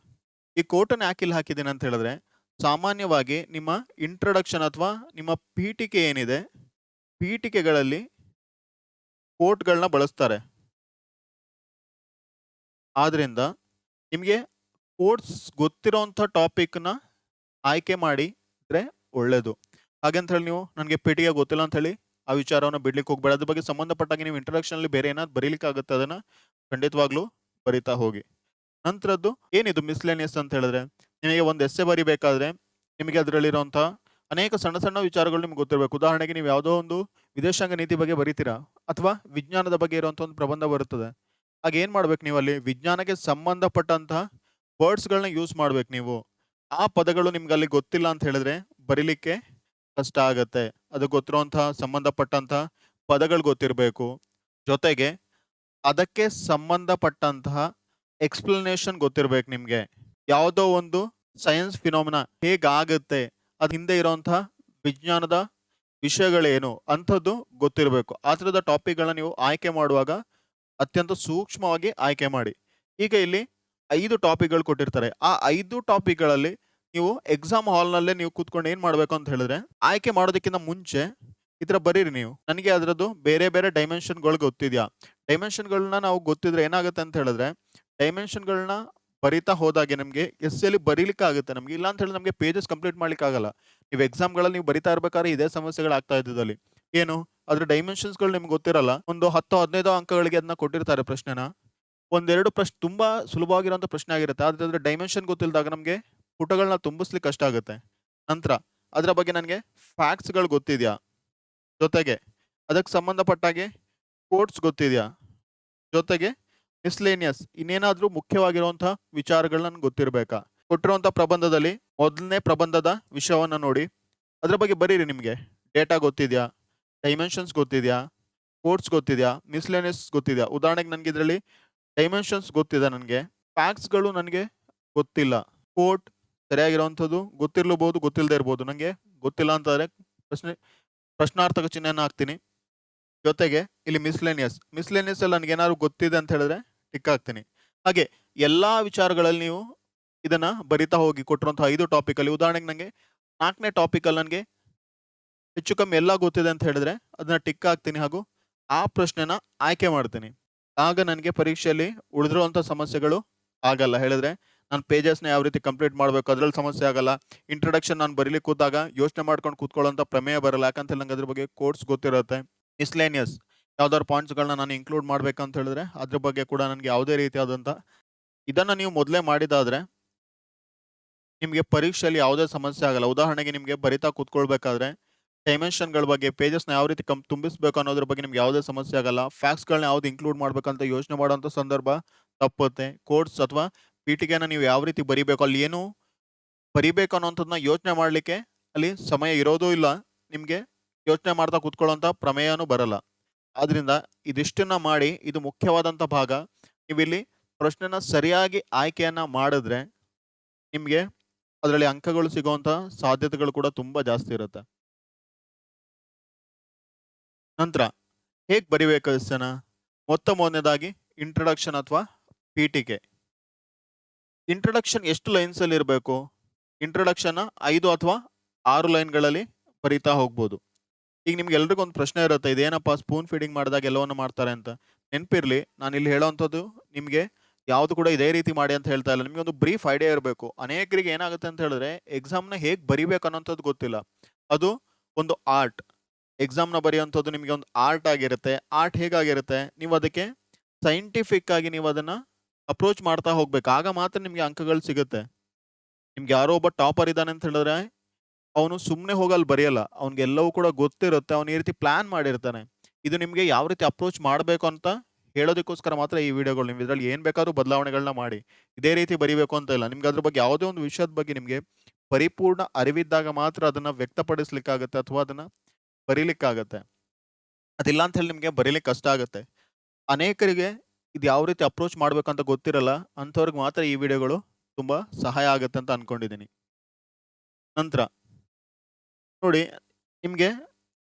ಈ ಕೋಟನ್ನು ಯಾಕೆ ಇಲ್ಲಿ ಹಾಕಿದ್ದೀನಿ ಅಂತ ಹೇಳಿದ್ರೆ, ಸಾಮಾನ್ಯವಾಗಿ ನಿಮ್ಮ ಇಂಟ್ರೊಡಕ್ಷನ್ ಅಥವಾ ನಿಮ್ಮ ಪೀಠಿಕೆ ಏನಿದೆ, ಪೀಠಿಕೆಗಳಲ್ಲಿ ಕೋಟ್ಗಳನ್ನ ಬಳಸ್ತಾರೆ. ಆದ್ರಿಂದ ನಿಮಗೆ ಕೋರ್ಸ್ ಗೊತ್ತಿರೋಂಥ ಟಾಪಿಕ್‌ನ ಆಯ್ಕೆ ಮಾಡಿದ್ರೆ ಒಳ್ಳೇದು. ಹಾಗಂತ ಹೇಳಿ ನೀವು ನನಗೆ ಪೀಠಿಕೆ ಗೊತ್ತಿಲ್ಲ ಅಂತ ಹೇಳಿ ಆ ವಿಚಾರವನ್ನ ಬಿಡ್ಲಿಕ್ಕೆ ಹೋಗ್ಬೇಡಿ. ಅದ್ರ ಬಗ್ಗೆ ಸಂಬಂಧಪಟ್ಟಾಗೆ ನೀವು ಇಂಟ್ರೊಡಕ್ಷನ್‌ನಲ್ಲಿ ಬೇರೆ ಏನಾದ್ರು ಬರೀಲಿಕ್ಕಾಗುತ್ತೆ ಅದನ್ನ ಖಂಡಿತವಾಗ್ಲೂ ಬರಿತಾ ಹೋಗಿ. ನಂತರದ್ದು ಏನಿದು ಮಿಸ್ಲೆನಿಯಸ್ ಅಂತ ಹೇಳಿದ್ರೆ, ನಿಮಗೆ ಒಂದು ಎಸ್ಸೆ ಬರಿಬೇಕಾದ್ರೆ ನಿಮಗೆ ಅದರಲ್ಲಿರುವಂಥ ಅನೇಕ ಸಣ್ಣ ಸಣ್ಣ ವಿಚಾರಗಳು ನಿಮ್ಗೆ ಗೊತ್ತಿರಬೇಕು. ಉದಾಹರಣೆಗೆ ನೀವು ಯಾವುದೋ ಒಂದು ವಿದೇಶಾಂಗ ನೀತಿ ಬಗ್ಗೆ ಬರೀತೀರಾ ಅಥವಾ ವಿಜ್ಞಾನದ ಬಗ್ಗೆ ಇರುವಂಥ ಒಂದು ಪ್ರಬಂಧ ಬರುತ್ತದೆ. ಆಗ ಏನ್ ಮಾಡ್ಬೇಕು ನೀವು ಅಲ್ಲಿ ವಿಜ್ಞಾನಕ್ಕೆ ಸಂಬಂಧಪಟ್ಟಂತಹ ವರ್ಡ್ಸ್‌ಗಳನ್ನ ಯೂಸ್ ಮಾಡ್ಬೇಕು ನೀವು. ಆ ಪದಗಳು ನಿಮ್ಗೆ ಅಲ್ಲಿ ಗೊತ್ತಿಲ್ಲ ಅಂತ ಹೇಳಿದ್ರೆ ಬರೀಲಿಕ್ಕೆ ಕಷ್ಟ ಆಗತ್ತೆ. ಅದಕ್ಕೆ ಗೊತ್ತಿರುವಂತಹ ಸಂಬಂಧಪಟ್ಟಂತಹ ಪದಗಳು ಗೊತ್ತಿರಬೇಕು. ಜೊತೆಗೆ ಅದಕ್ಕೆ ಸಂಬಂಧಪಟ್ಟಂತಹ ಎಕ್ಸ್‌ಪ್ಲನೇಷನ್ ಗೊತ್ತಿರ್ಬೇಕು ನಿಮ್ಗೆ. ಯಾವುದೋ ಒಂದು ಸೈನ್ಸ್ ಫಿನಾಮಿನಾ ಹೇಗಾಗುತ್ತೆ, ಅದ್ ಹಿಂದೆ ಇರುವಂತಹ ವಿಜ್ಞಾನದ ವಿಷಯಗಳೇನು ಅಂಥದ್ದು ಗೊತ್ತಿರಬೇಕು. ಆ ಥರದ ಟಾಪಿಕ್‌ಗಳನ್ನ ನೀವು ಆಯ್ಕೆ ಮಾಡುವಾಗ ಅತ್ಯಂತ ಸೂಕ್ಷ್ಮವಾಗಿ ಆಯ್ಕೆ ಮಾಡಿ. ಈಗ ಇಲ್ಲಿ 5 ಟಾಪಿಕ್‌ಗಳು ಕೊಟ್ಟಿರ್ತಾರೆ. ಆ 5 ಟಾಪಿಕ್‌ಗಳಲ್ಲಿ ನೀವು ಎಕ್ಸಾಮ್ ಹಾಲ್‌ನಲ್ಲೇ ನೀವು ಕೂತ್ಕೊಂಡು ಏನ್ ಮಾಡ್ಬೇಕು ಅಂತ ಹೇಳಿದ್ರೆ, ಆಯ್ಕೆ ಮಾಡೋದಕ್ಕಿಂತ ಮುಂಚೆ ಈ ಥರ ಬರೀರಿ ನೀವು. ನನಗೆ ಅದರದ್ದು ಬೇರೆ ಬೇರೆ ಡೈಮೆನ್ಷನ್‌ಗಳು ಗೊತ್ತಿದ್ಯಾ? ಡೈಮೆನ್ಷನ್‌ಗಳನ್ನ ನಾವು ಗೊತ್ತಿದ್ರೆ ಏನಾಗುತ್ತೆ ಅಂತ ಹೇಳಿದ್ರೆ, ಡೈಮೆನ್ಷನ್‌ಗಳನ್ನ ಬರಿತಾ ಹೋದಾಗೆ ನಮ್ಗೆ ಎಸ್ಸೆಲಿ ಬರೀಲಿಕ್ಕಾಗುತ್ತೆ ನಮ್ಗೆ. ಇಲ್ಲ ಅಂತ ಹೇಳಿದ್ರೆ ನಮ್ಗೆ ಪೇಜಸ್ ಕಂಪ್ಲೀಟ್ ಮಾಡ್ಲಿಕ್ಕಾಗಲ್ಲ. ನೀವು ಎಕ್ಸಾಮ್‌ಗಳಲ್ಲಿ ನೀವು ಬರಿತಾ ಇರ್ಬೇಕಾದ್ರೆ ಇದೇ ಸಮಸ್ಯೆಗಳಾಗ್ತಾ ಇದ್ದದಲ್ಲಿ. ಏನು? ಅದ್ರ ಡೈಮೆನ್ಷನ್ಸ್‌ಗಳು ನಿಮ್ಗೆ ಗೊತ್ತಿರಲ್ಲ. ಒಂದು 10, 15 ಅಂಕಗಳಿಗೆ ಅದನ್ನ ಕೊಟ್ಟಿರ್ತಾರೆ ಪ್ರಶ್ನೆನ. ಒಂದೆರಡು ತುಂಬಾ ಸುಲಭವಾಗಿರುವಂಥ ಪ್ರಶ್ನೆ ಆಗಿರುತ್ತೆ. ಆದ್ರೆ ಅದ್ರ ಡೈಮೆನ್ಷನ್ ಗೊತ್ತಿಲ್ದಾಗ ನಮ್ಗೆ ಪುಟಗಳನ್ನ ತುಂಬಿಸ್ಲಿಕ್ಕೆ ಕಷ್ಟ ಆಗುತ್ತೆ. ನಂತರ ಅದರ ಬಗ್ಗೆ ನನಗೆ ಫ್ಯಾಕ್ಟ್ಸ್‌ಗಳು ಗೊತ್ತಿದ್ಯಾ? ಜೊತೆಗೆ ಅದಕ್ಕೆ ಸಂಬಂಧಪಟ್ಟಾಗೆ ಕೋಟ್ಸ್ ಗೊತ್ತಿದ್ಯಾ? ಜೊತೆಗೆ ಮಿಸ್ಲೇನಿಯಸ್ ಇನ್ನೇನಾದ್ರೂ ಮುಖ್ಯವಾಗಿರುವಂತಹ ವಿಚಾರಗಳು ನನ್ಗೆ ಗೊತ್ತಿರಬೇಕಾ? ಕೊಟ್ಟಿರುವಂತಹ ಪ್ರಬಂಧದಲ್ಲಿ ಮೊದಲನೇ ಪ್ರಬಂಧದ ವಿಷಯವನ್ನ ನೋಡಿ. ಅದ್ರ ಬಗ್ಗೆ ಬರೀರಿ ನಿಮ್ಗೆ. ಡೇಟಾ ಗೊತ್ತಿದ್ಯಾ? ಡೈಮೆನ್ಷನ್ಸ್ ಗೊತ್ತಿದ್ಯಾ? ಕೋಟ್ಸ್ ಗೊತ್ತಿದ್ಯಾ? ಮಿಸ್ಲೇನಿಯಸ್ ಗೊತ್ತಿದ್ಯಾ? ಉದಾಹರಣೆಗೆ ನನಗೆ ಇದರಲ್ಲಿ ಡೈಮೆನ್ಷನ್ಸ್ ಗೊತ್ತಿದೆ ನನಗೆ. ಫ್ಯಾಕ್ಟ್ಸ್‌ಗಳು ನನಗೆ ಗೊತ್ತಿಲ್ಲ. ಕೋಟ್ ಸರಿಯಾಗಿರುವಂಥದ್ದು ಗೊತ್ತಿರಲೂಬಹುದು, ಗೊತ್ತಿಲ್ಲದೆ ಇರ್ಬೋದು. ನನಗೆ ಗೊತ್ತಿಲ್ಲ ಅಂತಂದ್ರೆ ಪ್ರಶ್ನಾರ್ಥಕ ಚಿಹ್ನೆಯನ್ನ ಹಾಕ್ತೀನಿ. ಜೊತೆಗೆ ಇಲ್ಲಿ ಮಿಸ್ಲೇನಿಯಸ್ ಅಲ್ಲಿ ನನಗೇನಾದ್ರು ಗೊತ್ತಿದೆ ಅಂತ ಹೇಳಿದ್ರೆ ಟಿಕ್ ಹಾಕ್ತೀನಿ. ಹಾಗೆ ಎಲ್ಲಾ ವಿಚಾರಗಳಲ್ಲಿ ನೀವು ಇದನ್ನ ಬರಿತಾ ಹೋಗಿ ಕೊಟ್ಟಿರುವಂತಹ 5 ಟಾಪಿಕ್ ಅಲ್ಲಿ. ಉದಾಹರಣೆಗೆ ನನಗೆ 4ನೇ ಟಾಪಿಕ್ ಅಲ್ಲಿ ನನಗೆ ಹೆಚ್ಚು ಕಮ್ಮಿ ಎಲ್ಲ ಗೊತ್ತಿದೆ ಅಂತ ಹೇಳಿದ್ರೆ ಅದನ್ನ ಟಿಕ್ ಹಾಕ್ತೀನಿ ಹಾಗೂ ಆ ಪ್ರಶ್ನೆನ ಆಯ್ಕೆ ಮಾಡ್ತೀನಿ. ಆಗ ನನಗೆ ಪರೀಕ್ಷೆಯಲ್ಲಿ ಉಳಿದಿರುವಂಥ ಸಮಸ್ಯೆಗಳು ಆಗಲ್ಲ. ಹೇಳಿದ್ರೆ ನಾನು ಪೇಜಸ್‌ನ ಯಾವ ರೀತಿ ಕಂಪ್ಲೀಟ್ ಮಾಡಬೇಕು ಅದ್ರಲ್ಲಿ ಸಮಸ್ಯೆ ಆಗಲ್ಲ. ಇಂಟ್ರೊಡಕ್ಷನ್ ನಾನು ಬರೀಲಿಕ್ಕೆ ಕೂತಾಗ ಯೋಚನೆ ಮಾಡ್ಕೊಂಡು ಕೂತ್ಕೊಳ್ಳೋಂಥ ಪ್ರಮೇಯ ಬರಲ್ಲ. ಯಾಕಂತ ನಂಗೆ ಅದ್ರ ಬಗ್ಗೆ ಕೋರ್ಸ್ ಗೊತ್ತಿರುತ್ತೆ. ಮಿಸ್ಲೇನಿಯಸ್ ಯಾವ್ದಾದ್ರು ಪಾಯಿಂಟ್ಸ್‌ಗಳನ್ನ ನಾನು ಇನ್ಕ್ಲೂಡ್ ಮಾಡ್ಬೇಕಂತ ಹೇಳಿದ್ರೆ ಅದ್ರ ಬಗ್ಗೆ ಕೂಡ ನನಗೆ ಯಾವುದೇ ರೀತಿಯಾದಂಥ ಇದನ್ನ ನೀವು ಮೊದಲೇ ಮಾಡಿದಾದ್ರೆ ನಿಮಗೆ ಪರೀಕ್ಷೆಯಲ್ಲಿ ಯಾವುದೇ ಸಮಸ್ಯೆ ಆಗಲ್ಲ. ಉದಾಹರಣೆಗೆ ನಿಮಗೆ ಬರಿತಾ ಕೂತ್ಕೊಳ್ಬೇಕಾದ್ರೆ ಡೈಮೆನ್ಷನ್‌ಗಳ ಬಗ್ಗೆ ಪೇಜಸ್‌ನ ಯಾವ ರೀತಿ ತುಂಬಿಸಬೇಕು ಅನ್ನೋದ್ರ ಬಗ್ಗೆ ನಿಮ್ಗೆ ಯಾವುದೇ ಸಮಸ್ಯೆ ಆಗಲ್ಲ. ಫ್ಯಾಕ್ಟ್ಸ್‌ಗಳನ್ನ ಯಾವ್ದು ಇನ್ಕ್ಲೂಡ್ ಮಾಡ್ಬೇಕಂತ ಯೋಚನೆ ಮಾಡುವಂಥ ಸಂದರ್ಭ ತಪ್ಪುತ್ತೆ. ಕೋಟ್ಸ್ ಅಥವಾ ಪೀಠಿಕೆನ ನೀವು ಯಾವ ರೀತಿ ಬರಿಬೇಕು, ಅಲ್ಲಿ ಏನು ಬರಿಬೇಕು ಅನ್ನೋಂಥದ್ದನ್ನ ಯೋಚನೆ ಮಾಡ್ಲಿಕ್ಕೆ ಅಲ್ಲಿ ಸಮಯ ಇರೋದೂ ಇಲ್ಲ. ನಿಮ್ಗೆ ಯೋಚನೆ ಮಾಡ್ತಾ ಕೂತ್ಕೊಳ್ಳುವಂಥ ಪ್ರಮೇಯನೂ ಬರಲ್ಲ. ಆದ್ರಿಂದ ಇದಿಷ್ಟನ್ನ ಮಾಡಿ ಇದು ಮುಖ್ಯವಾದಂಥ ಭಾಗ. ನೀವಿಲ್ಲಿ ಪ್ರಶ್ನೆನ ಸರಿಯಾಗಿ ಆಯ್ಕೆಯನ್ನ ಮಾಡಿದ್ರೆ ನಿಮ್ಗೆ ಅದರಲ್ಲಿ ಅಂಕಗಳು ಸಿಗುವಂಥ ಸಾಧ್ಯತೆಗಳು ಕೂಡ ತುಂಬಾ ಜಾಸ್ತಿ ಇರುತ್ತೆ. ನಂತರ ಹೇಗೆ ಬರಿಬೇಕು ಎಸ್ಸೆನ? ಮೊದಲನೇದಾಗಿ ಇಂಟ್ರೊಡಕ್ಷನ್ ಅಥವಾ ಪೀಠಿಕೆ. ಇಂಟ್ರೊಡಕ್ಷನ್ ಎಷ್ಟು ಲೈನ್ಸ್ ಅಲ್ಲಿ ಇರಬೇಕು? ಇಂಟ್ರೊಡಕ್ಷನ್ 5 ಅಥವಾ 6 ಲೈನ್ಗಳಲ್ಲಿ ಬರಿತಾ ಹೋಗ್ಬೋದು. ಈಗ ನಿಮ್ಗೆ ಎಲ್ರಿಗೂ ಒಂದು ಪ್ರಶ್ನೆ ಇರುತ್ತೆ, ಇದೇನಪ್ಪ ಸ್ಪೂನ್ ಫೀಡಿಂಗ್ ಮಾಡಿದಾಗ ಎಲ್ಲವನ್ನ ಮಾಡ್ತಾರೆ ಅಂತ. ನೆನಪಿರ್ಲಿ, ನಾನು ಇಲ್ಲಿ ಹೇಳೋವಂಥದ್ದು ನಿಮ್ಗೆ ಯಾವುದು ಕೂಡ ಇದೇ ರೀತಿ ಮಾಡಿ ಅಂತ ಹೇಳ್ತಾ ಇಲ್ಲ. ನಿಮ್ಗೆ ಒಂದು ಬ್ರೀಫ್ ಐಡಿಯಾ ಇರಬೇಕು. ಅನೇಕರಿಗೆ ಏನಾಗುತ್ತೆ ಅಂತ ಹೇಳಿದ್ರೆ ಎಕ್ಸಾಮ್ನ ಹೇಗೆ ಬರಿಬೇಕು ಅನ್ನೋಂಥದ್ದು ಗೊತ್ತಿಲ್ಲ. ಅದು ಒಂದು ಆರ್ಟ್. ಎಕ್ಸಾಮ್ನ ಬರೆಯುವಂಥದ್ದು ನಿಮಗೆ ಒಂದು ಆರ್ಟ್ ಆಗಿರುತ್ತೆ. ಆರ್ಟ್ ಹೇಗಾಗಿರುತ್ತೆ, ನೀವು ಅದಕ್ಕೆ ಸೈಂಟಿಫಿಕ್ ಆಗಿ ನೀವು ಅದನ್ನ ಅಪ್ರೋಚ್ ಮಾಡ್ತಾ ಹೋಗ್ಬೇಕು. ಆಗ ಮಾತ್ರ ನಿಮ್ಗೆ ಅಂಕಗಳು ಸಿಗುತ್ತೆ. ನಿಮ್ಗೆ ಯಾರೋ ಒಬ್ಬ ಟಾಪರ್ ಇದ್ದಾನೆ ಅಂತ ಹೇಳಿದ್ರೆ ಅವನು ಸುಮ್ಮನೆ ಹೋಗಿ ಅಲ್ಲಿ ಬರೆಯಲ್ಲ. ಅವ್ನಿಗೆ ಎಲ್ಲವೂ ಕೂಡ ಗೊತ್ತಿರುತ್ತೆ. ಅವನು ಈ ರೀತಿ ಪ್ಲಾನ್ ಮಾಡಿರ್ತಾನೆ. ಇದು ನಿಮ್ಗೆ ಯಾವ ರೀತಿ ಅಪ್ರೋಚ್ ಮಾಡಬೇಕು ಅಂತ ಹೇಳೋದಕ್ಕೋಸ್ಕರ ಮಾತ್ರ ಈ ವಿಡಿಯೋಗಳು. ನೀವು ಇದರಲ್ಲಿ ಏನ್ ಬೇಕಾದ್ರೂ ಬದಲಾವಣೆಗಳನ್ನ ಮಾಡಿ. ಇದೇ ರೀತಿ ಬರಿಬೇಕು ಅಂತ ಇಲ್ಲ. ನಿಮ್ಗೆ ಅದ್ರ ಬಗ್ಗೆ ಯಾವುದೇ ಒಂದು ವಿಷಯದ ಬಗ್ಗೆ ನಿಮ್ಗೆ ಪರಿಪೂರ್ಣ ಅರಿವಿದ್ದಾಗ ಮಾತ್ರ ಅದನ್ನ ವ್ಯಕ್ತಪಡಿಸ್ಲಿಕ್ಕಾಗತ್ತೆ ಅಥವಾ ಅದನ್ನ ಬರೀಲಿಕ್ಕಾಗತ್ತೆ. ಅದಿಲ್ಲ ಅಂತ ಹೇಳಿ ನಿಮ್ಗೆ ಬರೀಲಿಕ್ಕೆ ಕಷ್ಟ ಆಗುತ್ತೆ. ಅನೇಕರಿಗೆ ಇದು ಯಾವ ರೀತಿ ಅಪ್ರೋಚ್ ಮಾಡ್ಬೇಕಂತ ಗೊತ್ತಿರಲ್ಲ. ಅಂಥವ್ರಿಗೆ ಮಾತ್ರ ಈ ವಿಡಿಯೋಗಳು ತುಂಬಾ ಸಹಾಯ ಆಗುತ್ತೆ ಅಂತ ಅನ್ಕೊಂಡಿದ್ದೀನಿ. ನಂತರ ನೋಡಿ, ನಿಮ್ಗೆ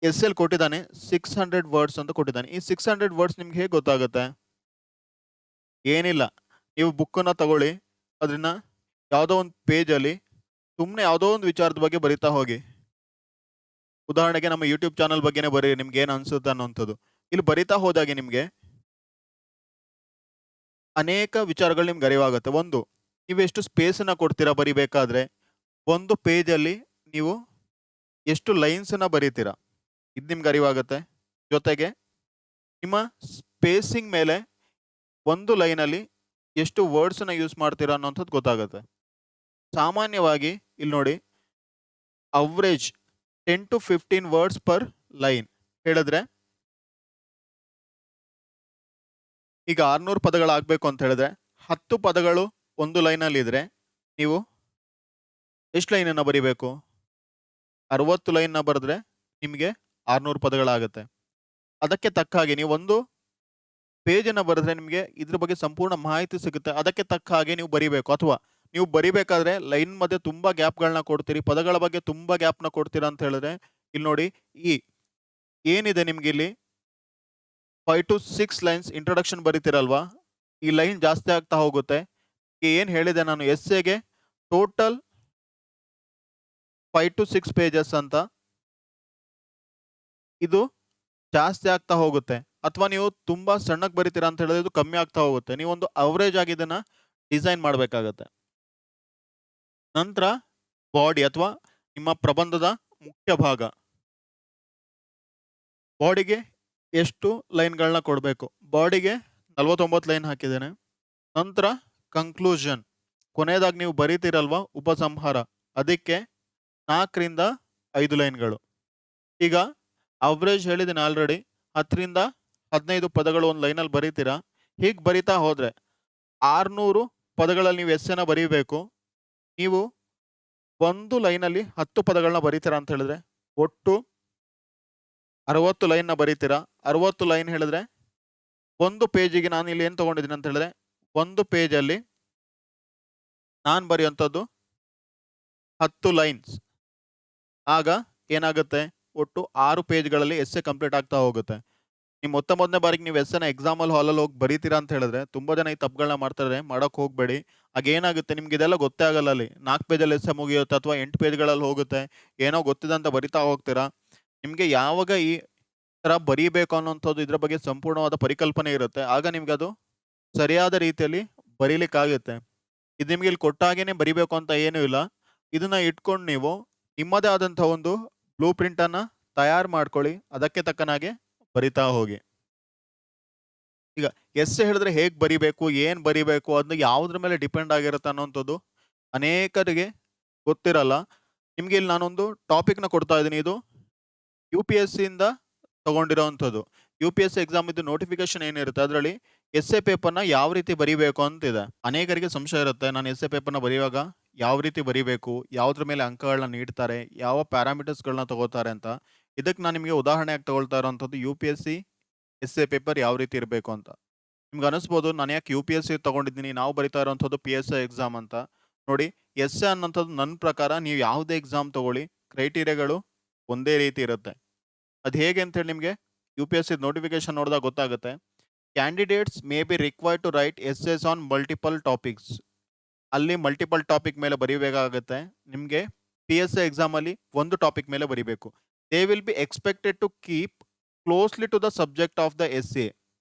ಎಸ್ಸೆಲ್ ಕೊಟ್ಟಿದ್ದಾನೆ 600 ವರ್ಡ್ಸ್ ಅಂತ ಕೊಟ್ಟಿದ್ದಾನೆ. ಈ 600 ವರ್ಡ್ಸ್ ನಿಮ್ಗೆ ಹೇಗೆ ಗೊತ್ತಾಗುತ್ತೆ? ಏನಿಲ್ಲ, ನೀವು ಬುಕ್ಕನ್ನ ತಗೊಳ್ಳಿ, ಅದನ್ನ ಯಾವುದೋ ಒಂದು ಪೇಜಲ್ಲಿ ಸುಮ್ಮನೆ ಯಾವುದೋ ಒಂದು ವಿಚಾರದ ಬಗ್ಗೆ ಬರಿತಾ ಹೋಗಿ. ಉದಾಹರಣೆಗೆ ನಮ್ಮ ಯೂಟ್ಯೂಬ್ ಚಾನಲ್ ಬಗ್ಗೆನೇ ಬರೀರಿ, ನಿಮ್ಗೆ ಏನು ಅನ್ಸುತ್ತೆ ಅನ್ನೋಂಥದ್ದು. ಇಲ್ಲಿ ಬರಿತಾ ಹೋದಾಗೆ ನಿಮ್ಗೆ ಅನೇಕ ವಿಚಾರಗಳು ನಿಮ್ಗೆ ಅರಿವಾಗುತ್ತೆ. ಒಂದು, ನೀವೆಷ್ಟು ಸ್ಪೇಸನ್ನ ಕೊಡ್ತೀರಾ ಬರಿಬೇಕಾದ್ರೆ, ಒಂದು ಪೇಜಲ್ಲಿ ನೀವು ಎಷ್ಟು ಲೈನ್ಸನ್ನ ಬರೀತೀರಾ ಇದು ನಿಮ್ಗೆ ಅರಿವಾಗುತ್ತೆ. ಜೊತೆಗೆ ನಿಮ್ಮ ಸ್ಪೇಸಿಂಗ್ ಮೇಲೆ ಒಂದು ಲೈನಲ್ಲಿ ಎಷ್ಟು ವರ್ಡ್ಸನ್ನ ಯೂಸ್ ಮಾಡ್ತೀರಾ ಅನ್ನೋಂಥದ್ದು ಗೊತ್ತಾಗುತ್ತೆ. ಸಾಮಾನ್ಯವಾಗಿ ಇಲ್ಲಿ ನೋಡಿ, average 10 to 15 words per line ಹೇಳಿದ್ರೆ, ಈಗ 600 ಪದಗಳಾಗಬೇಕು ಅಂತ ಹೇಳಿದ್ರೆ 10 ಪದಗಳು ಒಂದು ಲೈನಲ್ಲಿ ಇದ್ರೆ ನೀವು ಎಷ್ಟು ಲೈನನ್ನು ಬರಿಬೇಕು? 60 ಲೈನ್ನ ಬರೆದ್ರೆ ನಿಮಗೆ 600 ಪದಗಳಾಗುತ್ತೆ. ಅದಕ್ಕೆ ತಕ್ಕ ಹಾಗೆ ನೀವು ಒಂದು ಪೇಜನ್ನು ಬರೆದ್ರೆ ನಿಮಗೆ ಇದ್ರ ಬಗ್ಗೆ ಸಂಪೂರ್ಣ ಮಾಹಿತಿ ಸಿಗುತ್ತೆ. ಅದಕ್ಕೆ ತಕ್ಕ ಹಾಗೆ ನೀವು ಬರಿಬೇಕು. ಅಥವಾ ನೀವು ಬರಿಬೇಕಾದ್ರೆ ಲೈನ್ ಮಧ್ಯೆ ತುಂಬ ಗ್ಯಾಪ್ಗಳನ್ನ ಕೊಡ್ತೀರಿ, ಪದಗಳ ಬಗ್ಗೆ ತುಂಬ ಗ್ಯಾಪ್ನ ಕೊಡ್ತೀರಾ ಅಂತ ಹೇಳಿದ್ರೆ, ಇಲ್ಲಿ ನೋಡಿ, ಈ ಏನಿದೆ ನಿಮ್ಗೆ ಇಲ್ಲಿ 5 to 6 ಲೈನ್ಸ್ ಇಂಟ್ರೊಡಕ್ಷನ್ ಬರೀತಿರಲ್ವಾ, ಈ ಲೈನ್ ಜಾಸ್ತಿ ಆಗ್ತಾ ಹೋಗುತ್ತೆ. ಏನು ಹೇಳಿದೆ ನಾನು, ಎಸ್ಸೆಗೆ ಟೋಟಲ್ 5 to 6 ಪೇಜಸ್ ಅಂತ, ಇದು ಜಾಸ್ತಿ ಆಗ್ತಾ ಹೋಗುತ್ತೆ. ಅಥವಾ ನೀವು ತುಂಬಾ ಸಣ್ಣಗೆ ಬರಿತೀರಾ ಅಂತ ಹೇಳಿದ್ರೆ ಇದು ಕಮ್ಮಿ ಆಗ್ತಾ ಹೋಗುತ್ತೆ. ನೀವೊಂದು ಅವರೇಜ್ ಆಗಿ ಇದನ್ನ ಡಿಸೈನ್ ಮಾಡಬೇಕಾಗತ್ತೆ. ನಂತರ ಬಾಡಿ ಅಥವಾ ನಿಮ್ಮ ಪ್ರಬಂಧದ ಮುಖ್ಯ ಭಾಗ, ಬಾಡಿಗೆ ಎಷ್ಟು ಲೈನ್ಗಳನ್ನ ಕೊಡಬೇಕು? ಬಾಡಿಗೆ 49 ಲೈನ್ ಹಾಕಿದ್ದೇನೆ. ನಂತರ ಕನ್ಕ್ಲೂಷನ್, ಕೊನೆಯದಾಗಿ ನೀವು ಬರೀತಿರಲ್ವಾ ಉಪಸಂಹಾರ, ಅದಕ್ಕೆ 4 ರಿಂದ 5 ಲೈನ್ಗಳು. ಈಗ ಅವರೇಜ್ ಹೇಳಿದ್ದೀನಿ ಆಲ್ರೆಡಿ, 10 ರಿಂದ 15 ಪದಗಳು ಒಂದು ಲೈನಲ್ಲಿ ಬರೀತೀರಾ. ಹೀಗೆ ಬರಿತಾ ಹೋದರೆ 600 ಪದಗಳಲ್ಲಿ ನೀವು ಎಸ್ಸೆನ ಬರೀಬೇಕು. ನೀವು ಒಂದು ಲೈನಲ್ಲಿ 10 ಪದಗಳನ್ನ ಬರೀತೀರಾ ಅಂತ ಹೇಳಿದ್ರೆ ಒಟ್ಟು 60 ಲೈನ್ನ ಬರೀತೀರಾ. 60 ಲೈನ್ ಹೇಳಿದ್ರೆ ಒಂದು ಪೇಜಿಗೆ ನಾನು ಇಲ್ಲಿ ಏನು ತೊಗೊಂಡಿದ್ದೀನಿ ಅಂತ ಹೇಳಿದ್ರೆ, ಒಂದು ಪೇಜಲ್ಲಿ ನಾನು ಬರೆಯುವಂಥದ್ದು 10 ಲೈನ್ಸ್. ಆಗ ಏನಾಗುತ್ತೆ, ಒಟ್ಟು 6 ಪೇಜ್ಗಳಲ್ಲಿ ಎಸ್ಸೆ ಕಂಪ್ಲೀಟ್ ಆಗ್ತಾ ಹೋಗುತ್ತೆ. ನೀವು ಮೊದಲನೇ ಬಾರಿಗೆ ನೀವು ಎಸ್ಸೆನ ಎಕ್ಸಾಮಲ್ಲಿ ಹಾಲಲ್ಲಿ ಹೋಗಿ ಬರೀತೀರಾ ಅಂತ ಹೇಳಿದ್ರೆ ತುಂಬ ಜನ ಈ ತಪ್ಪುಗಳನ್ನ ಮಾಡ್ತಾರೆ, ಮಾಡೋಕ್ಕೆ ಹೋಗಬೇಡಿ. ಆಗ ಏನಾಗುತ್ತೆ, ನಿಮ್ಗೆ ಇದೆಲ್ಲ ಗೊತ್ತೇ ಆಗಲ್ಲ. ಅಲ್ಲಿ 4 ಪೇಜಲ್ಲಿ ಎಸ್ಸೆ ಮುಗಿಯುತ್ತೆ ಅಥವಾ 8 ಪೇಜ್ಗಳಲ್ಲಿ ಹೋಗುತ್ತೆ. ಏನೋ ಗೊತ್ತಿದಂತ ಬರಿತಾ ಹೋಗ್ತೀರಾ. ನಿಮಗೆ ಯಾವಾಗ ಈ ಥರ ಬರೀಬೇಕು ಅನ್ನೋಂಥದ್ದು ಇದ್ರ ಬಗ್ಗೆ ಸಂಪೂರ್ಣವಾದ ಪರಿಕಲ್ಪನೆ ಇರುತ್ತೆ, ಆಗ ನಿಮ್ಗೆ ಅದು ಸರಿಯಾದ ರೀತಿಯಲ್ಲಿ ಬರೀಲಿಕ್ಕಾಗುತ್ತೆ. ಇದು ನಿಮ್ಗೆ ಇಲ್ಲಿ ಕೊಟ್ಟಾಗೇನೆ ಬರಿಬೇಕು ಅಂತ ಏನೂ ಇಲ್ಲ. ಇದನ್ನ ಇಟ್ಕೊಂಡು ನೀವು ನಿಮ್ಮದೇ ಆದಂಥ ಒಂದು ಬ್ಲೂ ಪ್ರಿಂಟನ್ನು ತಯಾರು ಮಾಡ್ಕೊಳ್ಳಿ, ಅದಕ್ಕೆ ತಕ್ಕನಾಗೆ ಬರಿತಾ ಹೋಗಿ. ಈಗ ಎಸ್ಸೆ ಹೇಳಿದ್ರೆ ಹೇಗೆ ಬರಿಬೇಕು, ಏನು ಬರಿಬೇಕು, ಅದನ್ನ ಯಾವುದ್ರ ಮೇಲೆ ಡಿಪೆಂಡ್ ಆಗಿರುತ್ತೆ ಅನ್ನೋಂಥದ್ದು ಅನೇಕರಿಗೆ ಗೊತ್ತಿರಲ್ಲ. ನಿಮಗೆ ಇಲ್ಲಿ ನಾನೊಂದು ಟಾಪಿಕ್ನ ಕೊಡ್ತಾ ಇದ್ದೀನಿ. ಇದು UPSC ಇಂದ ತಗೊಂಡಿರೋವಂಥದ್ದು. UPSC ಎಕ್ಸಾಮ್ ಇದು ನೋಟಿಫಿಕೇಶನ್ ಏನಿರುತ್ತೆ ಅದರಲ್ಲಿ ಎಸ್ಸೆ ಪೇಪರ್ನ ಯಾವ ರೀತಿ ಬರಿಬೇಕು ಅಂತಿದೆ. ಅನೇಕರಿಗೆ ಸಂಶಯ ಇರುತ್ತೆ, ನಾನು ಎಸ್ಸೆ ಪೇಪರ್ನ ಬರೆಯುವಾಗ ಯಾವ ರೀತಿ ಬರಿಬೇಕು, ಯಾವುದ್ರ ಮೇಲೆ ಅಂಕಗಳನ್ನ ನೀಡ್ತಾರೆ, ಯಾವ ಪ್ಯಾರಾಮೀಟರ್ಸ್ಗಳನ್ನ ತಗೋತಾರೆ ಅಂತ. ಇದಕ್ಕೆ ನಾನು ನಿಮಗೆ ಉದಾಹರಣೆಯಾಗಿ ತಗೊಳ್ತಾ ಇರೋವಂಥದ್ದು UPSC ಎಸ್ಸೆ ಪೇಪರ್ ಯಾವ ರೀತಿ ಇರಬೇಕು ಅಂತ. ನಿಮ್ಗೆ ಅನಿಸ್ಬೋದು ನಾನು ಯಾಕೆ UPSC ತಗೊಂಡಿದ್ದೀನಿ, ನಾವು ಬರಿತಾ ಇರೋವಂಥದ್ದು PSI ಎಕ್ಸಾಮ್ ಅಂತ. ನೋಡಿ, ಎಸ್ಸೆ ಅನ್ನೋಂಥದ್ದು ನನ್ನ ಪ್ರಕಾರ ನೀವು ಯಾವುದೇ ಎಕ್ಸಾಮ್ ತಗೊಳ್ಳಿ, ಕ್ರೈಟೀರಿಯಾಗಳು ಒಂದೇ ರೀತಿ ಇರುತ್ತೆ. ಅದು ಹೇಗೆ ಅಂತೇಳಿ ನಿಮಗೆ UPSC ನೋಟಿಫಿಕೇಶನ್ ನೋಡಿದಾಗ ಗೊತ್ತಾಗುತ್ತೆ. Candidates may be required to write essays on multiple topics. ಅಲ್ಲಿ ಮಲ್ಟಿಪಲ್ ಟಾಪಿಕ್ ಮೇಲೆ ಬರೀಬೇಕಾಗುತ್ತೆ. ನಿಮಗೆ PSI ಎಕ್ಸಾಮಲ್ಲಿ ಒಂದು ಟಾಪಿಕ್ ಮೇಲೆ ಬರೀಬೇಕು. They will be expected to keep closely to the subject of the essay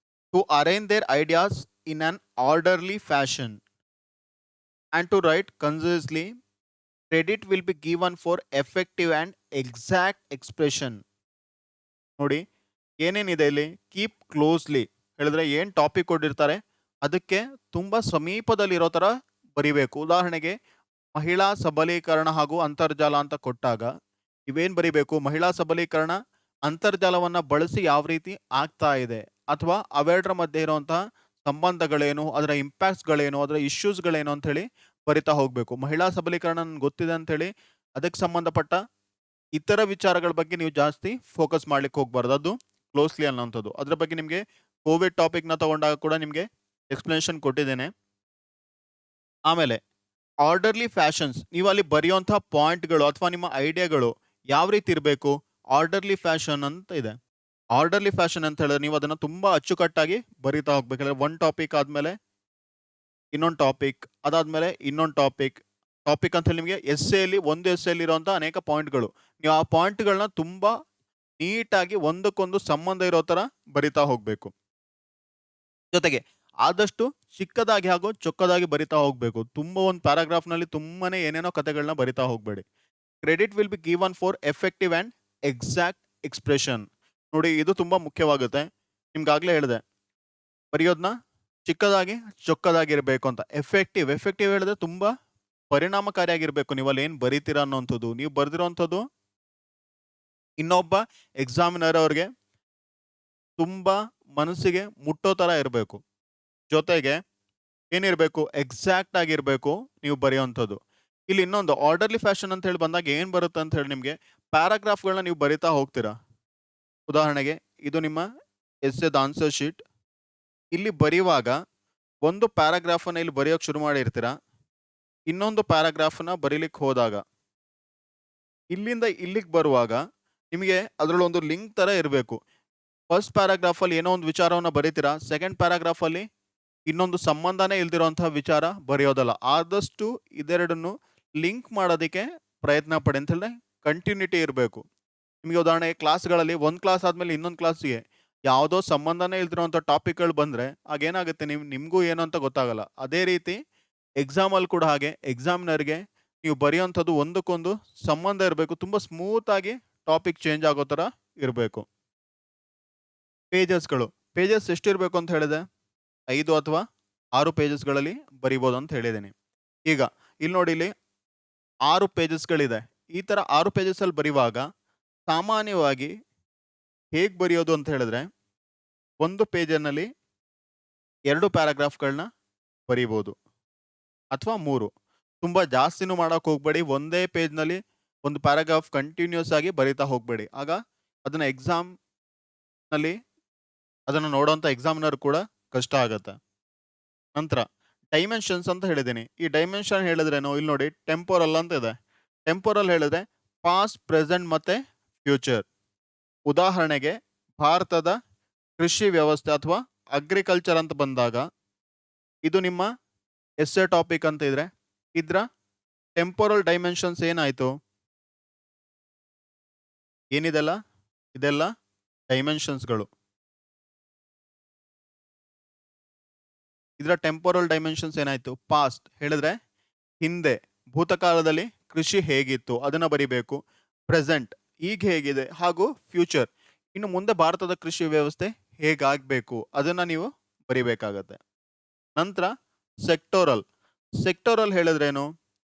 to arrange their ideas in an orderly fashion and to write concisely. Credit will be given for effective and exact expression. ನೋಡಿ ಏನೇನಿದೆ ಇಲ್ಲಿ, keep closely ಹೇಳಿದ್ರೆ ಏನು topic ಕೊಟ್ಟಿರ್ತಾರೆ ಅದಕ್ಕೆ ತುಂಬ ಸಮೀಪದಲ್ಲಿರೋ ಥರ ಬರಿಬೇಕು. ಉದಾಹರಣೆಗೆ ಮಹಿಳಾ ಸಬಲೀಕರಣ ಹಾಗೂ ಅಂತರ್ಜಾಲ ಅಂತ ಕೊಟ್ಟಾಗ ಇವೇನು ಬರಿಬೇಕು, ಮಹಿಳಾ ಸಬಲೀಕರಣ ಅಂತರ್ಜಾಲವನ್ನು ಬಳಸಿ ಯಾವ ರೀತಿ ಆಗ್ತಾ ಇದೆ ಅಥವಾ ಅವೆರಡರ ಮಧ್ಯೆ ಇರುವಂತಹ ಸಂಬಂಧಗಳೇನು, ಅದರ ಇಂಪ್ಯಾಕ್ಟ್ಸ್ಗಳೇನು, ಅದರ ಇಶ್ಯೂಸ್ಗಳೇನು ಅಂಥೇಳಿ ಬರಿತಾ ಹೋಗಬೇಕು. ಮಹಿಳಾ ಸಬಲೀಕರಣ ನನಗೆ ಗೊತ್ತಿದೆ ಅಂಥೇಳಿ ಅದಕ್ಕೆ ಸಂಬಂಧಪಟ್ಟ ಇತರ ವಿಚಾರಗಳ ಬಗ್ಗೆ ನೀವು ಜಾಸ್ತಿ ಫೋಕಸ್ ಮಾಡ್ಲಿಕ್ಕೆ ಹೋಗ್ಬಾರ್ದು. ಅದು ಕ್ಲೋಸ್ಲಿ ಅನ್ನೋಂಥದ್ದು. ಅದ್ರ ಬಗ್ಗೆ ನಿಮಗೆ ಕೋವಿಡ್ ಟಾಪಿಕ್ನ ತಗೊಂಡಾಗ ಕೂಡ ನಿಮಗೆ ಎಕ್ಸ್ಪ್ಲನೇಷನ್ ಕೊಟ್ಟಿದ್ದೇನೆ. ಆಮೇಲೆ ಆರ್ಡರ್ಲಿ ಫ್ಯಾಷನ್ಸ್, ನೀವು ಅಲ್ಲಿ ಬರೆಯುವಂತಹ ಪಾಯಿಂಟ್ಗಳು ಅಥವಾ ನಿಮ್ಮ ಐಡಿಯಾಗಳು ಯಾವ ರೀತಿ ಇರಬೇಕು, ಆರ್ಡರ್ಲಿ ಫ್ಯಾಷನ್ ಅಂತ ಇದೆ. ಆರ್ಡರ್ಲಿ ಫ್ಯಾಷನ್ ಅಂತ ಹೇಳಿದ್ರೆ ನೀವು ಅದನ್ನು ತುಂಬ ಅಚ್ಚುಕಟ್ಟಾಗಿ ಬರಿತಾ ಹೋಗ್ಬೇಕಂದ್ರೆ ಒಂದು ಟಾಪಿಕ್ ಆದಮೇಲೆ ಇನ್ನೊಂದು ಟಾಪಿಕ್, ಅದಾದಮೇಲೆ ಇನ್ನೊಂದು ಟಾಪಿಕ್ ಅಂತ ಹೇಳಿ ನಿಮಗೆ ಎಸ್ಸೆಯಲ್ಲಿ ಒಂದು ಎಸ್ಸೆಯಲ್ಲಿ ಇರುವಂಥ ಅನೇಕ ಪಾಯಿಂಟ್ಗಳು, ನೀವು ಆ ಪಾಯಿಂಟ್ಗಳನ್ನ ತುಂಬ ನೀಟಾಗಿ ಒಂದಕ್ಕೊಂದು ಸಂಬಂಧ ಇರೋ ಥರ ಬರಿತಾ ಹೋಗಬೇಕು. ಜೊತೆಗೆ ಆದಷ್ಟು ಚಿಕ್ಕದಾಗಿ ಹಾಗೂ ಚೊಕ್ಕದಾಗಿ ಬರಿತಾ ಹೋಗಬೇಕು. ತುಂಬ ಒಂದು ಪ್ಯಾರಾಗ್ರಾಫ್‌ನಲ್ಲಿ ತುಂಬಾನೇ ಏನೇನೋ ಕಥೆಗಳನ್ನ ಬರಿತಾ ಹೋಗಬೇಡಿ. Credit will be given for effective and exact expression. ನೋಡಿ ಇದು ತುಂಬಾ ಮುಖ್ಯವಾಗುತ್ತೆ. ನಿಮ್ಗಾಗ್ಲೇ ಹೇಳಿದೆ. ಬರೆಯೋದನ್ನ ಚಿಕ್ಕದಾಗಿ, ಚೊಕ್ಕದಾಗಿರಬೇಕು ಅಂತ. ಎಫೆಕ್ಟಿವ್ ಹೇಳಿದ್ರೆ ತುಂಬಾ ಪರಿಣಾಮಕಾರಿಯಾಗಿರ್ಬೇಕು ನೀವಲ್ಲಿ ಏನು ಬರೀತೀರಾ ಅನ್ನೋಂಥದ್ದು. ನೀವು ಬರೆದಿರೋಂಥದ್ದು ಇನ್ನೊಬ್ಬ ಎಕ್ಸಾಮಿನರ್ ಅವ್ರಿಗೆ ತುಂಬಾ ಮನಸ್ಸಿಗೆ ಮುಟ್ಟೋ ತರ ಇರಬೇಕು. ಜೊತೆಗೆ ಏನಿರಬೇಕು, ಎಕ್ಸಾಕ್ಟ್ ಆಗಿರಬೇಕು ನೀವು ಬರೆಯುವಂಥದ್ದು. ಇಲ್ಲಿ ಇನ್ನೊಂದು ಆರ್ಡರ್ಲಿ ಫ್ಯಾಷನ್ ಅಂತ ಹೇಳಿ ಬಂದಾಗ ಏನು ಬರುತ್ತೆ ಅಂತ ಹೇಳಿ ನಿಮಗೆ ಪ್ಯಾರಾಗ್ರಾಫ್ಗಳನ್ನ ನೀವು ಬರಿತಾ ಹೋಗ್ತೀರಾ. ಉದಾಹರಣೆಗೆ ಇದು ನಿಮ್ಮ ಎಸ್ಸೆದ ಆನ್ಸರ್ ಶೀಟ್. ಇಲ್ಲಿ ಬರೆಯುವಾಗ ಒಂದು ಪ್ಯಾರಾಗ್ರಾಫನ್ನು ಇಲ್ಲಿ ಬರೆಯೋಕೆ ಶುರು ಮಾಡಿರ್ತೀರಾ. ಇನ್ನೊಂದು ಪ್ಯಾರಾಗ್ರಾಫನ್ನ ಬರೀಲಿಕ್ಕೆ ಹೋದಾಗ ಇಲ್ಲಿಂದ ಇಲ್ಲಿಗೆ ಬರುವಾಗ ನಿಮಗೆ ಅದರಲ್ಲಿ ಒಂದು ಲಿಂಕ್ ತರ ಇರಬೇಕು. ಫಸ್ಟ್ ಪ್ಯಾರಾಗ್ರಾಫಲ್ಲಿ ಏನೋ ಒಂದು ವಿಚಾರವನ್ನು ಬರೀತೀರಾ, ಸೆಕೆಂಡ್ ಪ್ಯಾರಾಗ್ರಾಫಲ್ಲಿ ಇನ್ನೊಂದು ಸಂಬಂಧನೇ ಇಲ್ದಿರೋಂತಹ ವಿಚಾರ ಬರೆಯೋದಲ್ಲ. ಆದಷ್ಟು ಇದೆರಡನ್ನು ಲಿಂಕ್ ಮಾಡೋದಕ್ಕೆ ಪ್ರಯತ್ನ ಪಡಿ ಅಂತ ಹೇಳಿದ್ರೆ ಕಂಟಿನ್ಯೂಟಿ ಇರಬೇಕು. ನಿಮಗೆ ಉದಾಹರಣೆಗೆ ಕ್ಲಾಸ್ಗಳಲ್ಲಿ ಒಂದು ಕ್ಲಾಸ್ ಆದಮೇಲೆ ಇನ್ನೊಂದು ಕ್ಲಾಸ್ಗೆ ಯಾವುದೋ ಸಂಬಂಧನೇ ಇಲ್ದಿರೋಂಥ ಟಾಪಿಕ್ಗಳು ಬಂದರೆ ಆಗೇನಾಗುತ್ತೆ, ನಿಮಗೂ ಏನು ಅಂತ ಗೊತ್ತಾಗಲ್ಲ. ಅದೇ ರೀತಿ ಎಕ್ಸಾಮಲ್ಲಿ ಕೂಡ ಹಾಗೆ ಎಕ್ಸಾಮಿನರ್ಗೆ ನೀವು ಬರೆಯೋಂಥದ್ದು ಒಂದಕ್ಕೊಂದು ಸಂಬಂಧ ಇರಬೇಕು. ತುಂಬ ಸ್ಮೂತಾಗಿ ಟಾಪಿಕ್ ಚೇಂಜ್ ಆಗೋ ಥರ ಇರಬೇಕು. ಪೇಜಸ್ ಎಷ್ಟಿರಬೇಕು ಅಂತ ಹೇಳಿದೆ, 5 ಅಥವಾ 6 ಪೇಜಸ್ಗಳಲ್ಲಿ ಬರಿಬೋದು ಅಂತ ಹೇಳಿದ್ದೀನಿ. ಈಗ ಇಲ್ಲಿ ನೋಡಿ, ಇಲ್ಲಿ 6 ಪೇಜಸ್ಗಳಿದೆ. ಈ ಥರ 6 ಪೇಜಸ್ಸಲ್ಲಿ ಬರೆಯುವಾಗ ಸಾಮಾನ್ಯವಾಗಿ ಹೇಗೆ ಬರೆಯೋದು ಅಂತ ಹೇಳಿದ್ರೆ, ಒಂದು ಪೇಜಿನಲ್ಲಿ 2 ಪ್ಯಾರಾಗ್ರಾಫ್ಗಳನ್ನ ಬರಿಬೋದು ಅಥವಾ 3. ತುಂಬ ಜಾಸ್ತಿನೂ ಮಾಡೋಕೆ ಹೋಗಬೇಡಿ. ಒಂದೇ ಪೇಜ್ನಲ್ಲಿ ಒಂದು ಪ್ಯಾರಾಗ್ರಾಫ್ ಕಂಟಿನ್ಯೂಸ್ ಆಗಿ ಬರಿತಾ ಹೋಗಬೇಡಿ. ಆಗ ಅದನ್ನು ಎಕ್ಸಾಮ್ನಲ್ಲಿ ಅದನ್ನು ನೋಡೋಂಥ ಎಕ್ಸಾಮಿನರ್ ಕೂಡ ಕಷ್ಟ ಆಗುತ್ತೆ. ನಂತರ ಡೈಮೆನ್ಷನ್ಸ್ ಅಂತ ಹೇಳಿದ್ದೀನಿ. ಈ ಡೈಮೆನ್ಷನ್ ಹೇಳಿದ್ರೇನು, ಇಲ್ಲಿ ನೋಡಿ ಟೆಂಪೋರಲ್ ಅಂತ ಇದೆ. ಟೆಂಪೋರಲ್ ಹೇಳಿದ್ರೆ ಪಾಸ್ಟ್, ಪ್ರೆಸೆಂಟ್ ಮತ್ತು ಫ್ಯೂಚರ್. ಉದಾಹರಣೆಗೆ ಭಾರತದ ಕೃಷಿ ವ್ಯವಸ್ಥೆ ಅಥವಾ ಅಗ್ರಿಕಲ್ಚರ್ ಅಂತ ಬಂದಾಗ ಇದು ನಿಮ್ಮ ಎಸ್ಸೆ ಟಾಪಿಕ್ ಅಂತ ಇದ್ರೆ ಇದರ ಟೆಂಪೋರಲ್ ಡೈಮೆನ್ಷನ್ಸ್ ಏನಾಯಿತು, ಏನಿದೆಲ್ಲ ಇದೆಲ್ಲ ಡೈಮೆನ್ಷನ್ಸ್ಗಳು. ಇದರ ಟೆಂಪೋರಲ್ ಡೈಮೆನ್ಷನ್ಸ್ ಏನಾಯಿತು, ಪಾಸ್ಟ್ ಹೇಳಿದ್ರೆ ಹಿಂದೆ ಭೂತಕಾಲದಲ್ಲಿ ಕೃಷಿ ಹೇಗಿತ್ತು ಅದನ್ನು ಬರಿಬೇಕು, ಪ್ರೆಸೆಂಟ್ ಈಗ ಹೇಗಿದೆ, ಹಾಗೂ ಫ್ಯೂಚರ್ ಇನ್ನು ಮುಂದೆ ಭಾರತದ ಕೃಷಿ ವ್ಯವಸ್ಥೆ ಹೇಗಾಗಬೇಕು ಅದನ್ನು ನೀವು ಬರಿಬೇಕಾಗತ್ತೆ. ನಂತರ ಸೆಕ್ಟೋರಲ್ ಹೇಳಿದ್ರೇನು,